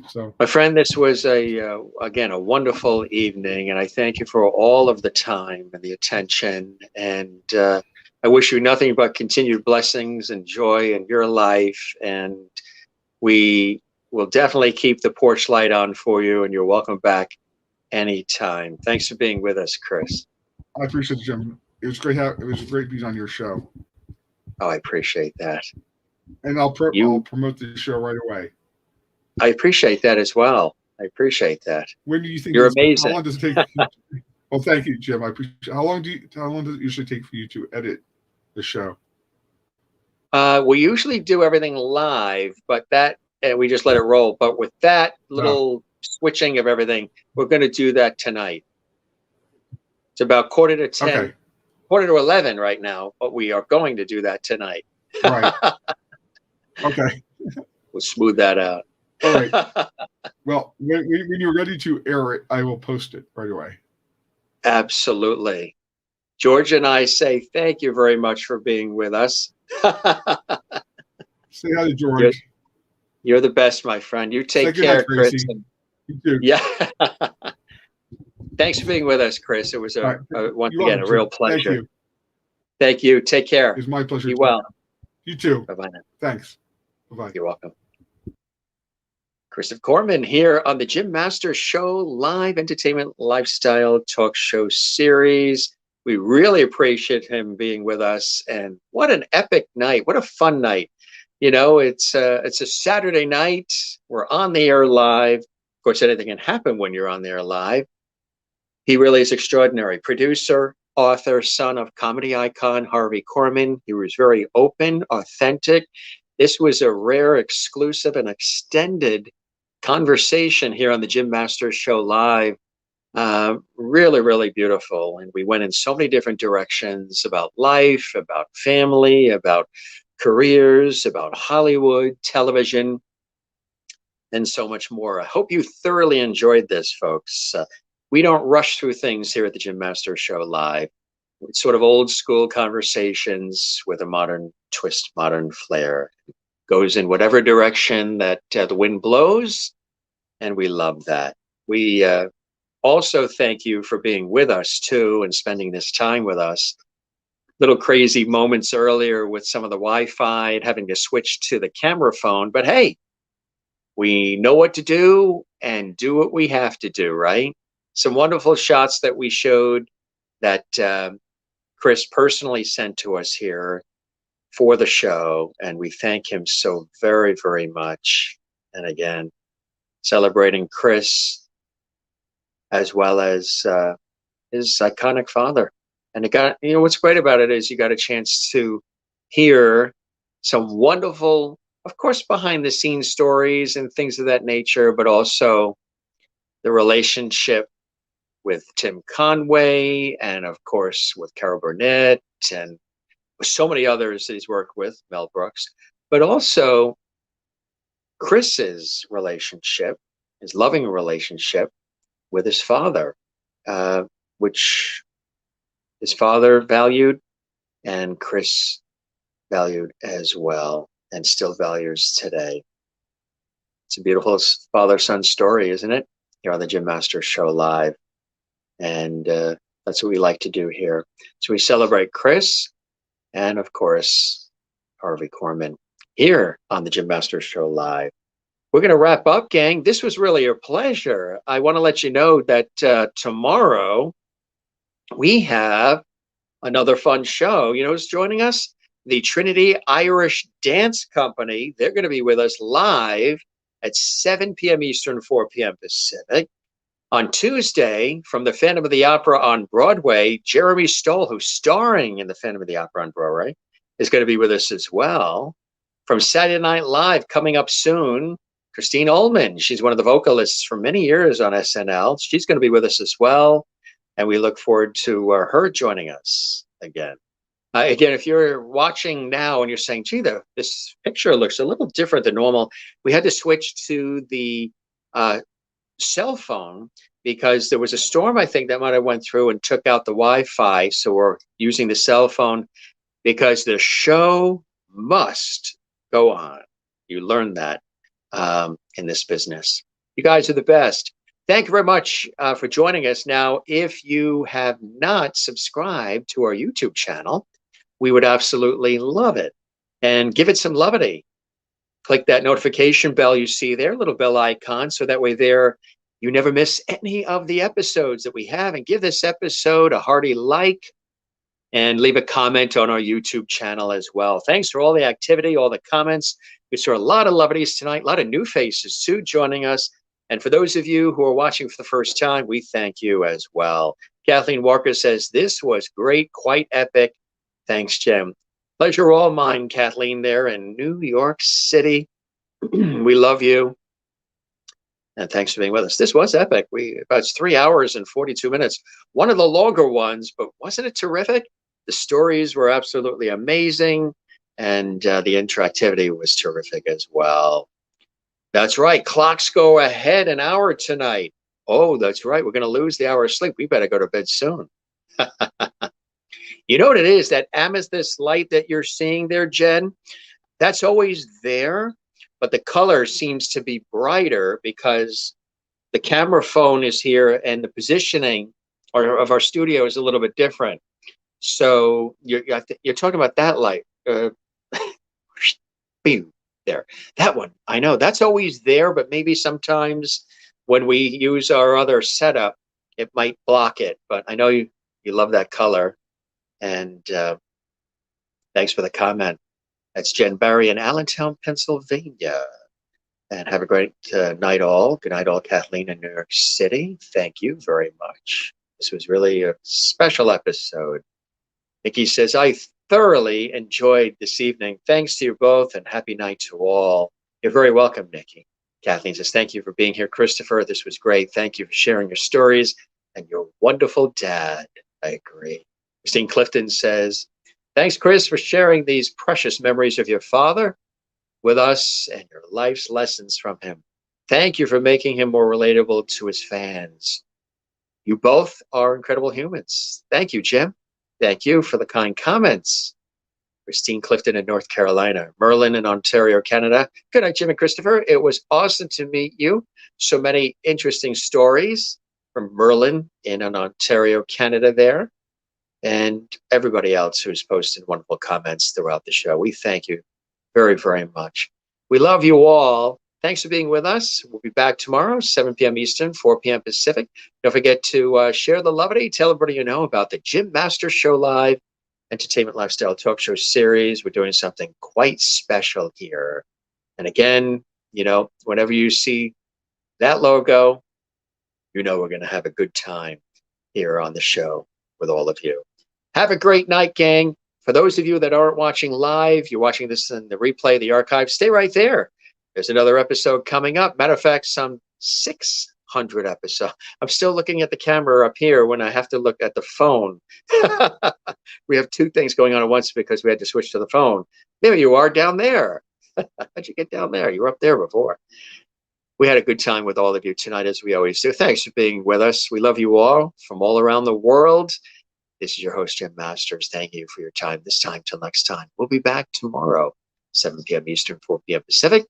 So, my friend, this was again a wonderful evening, and I thank you for all of the time and the attention. And I wish you nothing but continued blessings and joy in your life. And we will definitely keep the porch light on for you, and you're welcome back anytime. Thanks for being with us, Chris. I appreciate it, Jim. It was great. It was great being on your show. Oh, I appreciate that. And I'll promote the show right away. I appreciate that as well. I appreciate that. When do you think you're amazing? How long does it take? Well, thank you, Jim. I appreciate. How long does it usually take for you to edit the show? We usually do everything live, but we just let it roll. But with that little switching of everything, we're going to do that tonight. It's about 10:45, 10:45 right now, but we are going to do that tonight. Right. Okay. We'll smooth that out. All right. Well, when you're ready to air it, I will post it right away. Absolutely. George and I say thank you very much for being with us. Say hi to George. You're the best, my friend. You take care, Chris. You too. Yeah. Thanks for being with us, Chris. It was once again a real pleasure. Thank you. Thank you. Take care. It was my pleasure. Be well. You too. Bye-bye now. Thanks. Bye-bye. You're welcome. Christopher Korman here on the Jim Masters Show live entertainment lifestyle talk show series. We really appreciate him being with us, and what an epic night. What a fun night. You know, it's a Saturday night. We're on the air live. Of course, anything can happen when you're on the air live. He really is extraordinary. Producer, author, son of comedy icon Harvey Korman. He was very open, authentic. This was a rare, exclusive, and extended conversation here on the Jim Masters Show live. Really, really beautiful. And we went in so many different directions about life, about family, about careers, about Hollywood, television, and so much more. I hope you thoroughly enjoyed this, folks. We don't rush through things here at the Jim Masters Show live. It's sort of old school conversations with a modern twist, modern flair. Goes in whatever direction that the wind blows, and we love that. We also thank you for being with us too and spending this time with us. Little crazy moments earlier with some of the Wi-Fi and having to switch to the camera phone, but hey, we know what to do and do what we have to do, right? Some wonderful shots that we showed that Chris personally sent to us here for the show, and we thank him so very, very much. And again, celebrating Chris as well as his iconic father. And it got, you know, what's great about it is you got a chance to hear some wonderful, of course, behind the scenes stories and things of that nature, but also the relationship with Tim Conway and of course with Carol Burnett and so many others that he's worked with, Mel Brooks, but also Chris's relationship, his loving relationship with his father, which his father valued and Chris valued as well and still values today. It's a beautiful father-son story, isn't it? Here on the Jim Masters Show live. And that's what we like to do here. So we celebrate Chris and, of course, Harvey Korman here on the Jim Masters Show live. We're going to wrap up, gang. This was really a pleasure. I want to let you know that tomorrow we have another fun show. You know who's joining us? The Trinity Irish Dance Company. They're going to be with us live at 7 p.m. Eastern, 4 p.m. Pacific. On Tuesday, from the Phantom of the Opera on Broadway, Jeremy Stoll, who's starring in the Phantom of the Opera on Broadway, is going to be with us as well. From Saturday Night Live, coming up soon, Christine Ullman. She's one of the vocalists for many years on SNL. She's going to be with us as well. And we look forward to her joining us again. Again, if you're watching now and you're saying, gee, this picture looks a little different than normal, we had to switch to the cell phone because there was a storm, I think, that might have went through and took out the Wi-Fi. So we're using the cell phone because the show must go on. You learn that in this business. You guys are the best. Thank you very much for joining us. Now, if you have not subscribed to our YouTube channel, we would absolutely love it. And give it some levity. Click that notification bell you see there, little bell icon, so that way there you never miss any of the episodes that we have. And give this episode a hearty like and leave a comment on our YouTube channel as well. Thanks for all the activity, all the comments. We saw a lot of levities tonight, a lot of new faces too joining us. And for those of you who are watching for the first time, we thank you as well. Kathleen Walker says, this was great, quite epic. Thanks, Jim. Pleasure all mine, Kathleen, there in New York City. We love you. And thanks for being with us. This was epic. About 3 hours and 42 minutes. One of the longer ones, but wasn't it terrific? The stories were absolutely amazing. And the interactivity was terrific as well. That's right. Clocks go ahead an hour tonight. Oh, that's right. We're going to lose the hour of sleep. We better go to bed soon. You know what it is? That amethyst light that you're seeing there, Jen, that's always there, but the color seems to be brighter because the camera phone is here and the positioning of our studio is a little bit different. So you're talking about that light. There. That one. I know that's always there, but maybe sometimes when we use our other setup, it might block it. But I know you love that color. And thanks for the comment. That's Jen Barry in Allentown, Pennsylvania. And have a great night all. Good night all, Kathleen in New York City. Thank you very much. This was really a special episode. Nikki says, I thoroughly enjoyed this evening. Thanks to you both and happy night to all. You're very welcome, Nikki. Kathleen says, thank you for being here, Christopher. This was great. Thank you for sharing your stories and your wonderful dad. I agree. Christine Clifton says, thanks, Chris, for sharing these precious memories of your father with us and your life's lessons from him. Thank you for making him more relatable to his fans. You both are incredible humans. Thank you, Jim. Thank you for the kind comments. Christine Clifton in North Carolina. Merlin in Ontario, Canada. Good night, Jim and Christopher. It was awesome to meet you. So many interesting stories from Merlin in Ontario, Canada there. And everybody else who's posted wonderful comments throughout the show. We thank you very, very much. We love you all. Thanks for being with us. We'll be back tomorrow, 7 p.m. Eastern, 4 p.m. Pacific. Don't forget to share the levity. Tell everybody you know about the Jim Masters Show Live Entertainment Lifestyle Talk Show series. We're doing something quite special here. And again, you know, whenever you see that logo, you know we're going to have a good time here on the show with all of you. Have a great night, gang. For those of you that aren't watching live, you're watching this in the replay, the archive, stay right there. There's another episode coming up. Matter of fact, some 600 episodes. I'm still looking at the camera up here when I have to look at the phone. We have two things going on at once because we had to switch to the phone. There you are down there. How'd you get down there? You were up there before. We had a good time with all of you tonight, as we always do. Thanks for being with us. We love you all from all around the world. This is your host, Jim Masters. Thank you for your time this time. Till next time. We'll be back tomorrow, 7 p.m. Eastern, 4 p.m. Pacific.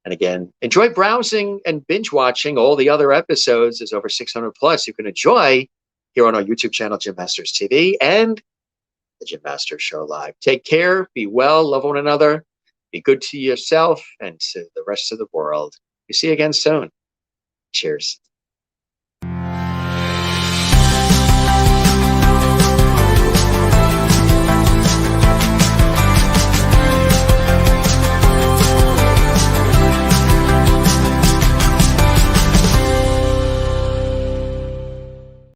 And again, enjoy browsing and binge watching all the other episodes. There's over 600 plus you can enjoy here on our YouTube channel, Jim Masters TV, and the Jim Masters Show Live. Take care, be well, love one another, be good to yourself and to the rest of the world. We see you again soon. Cheers.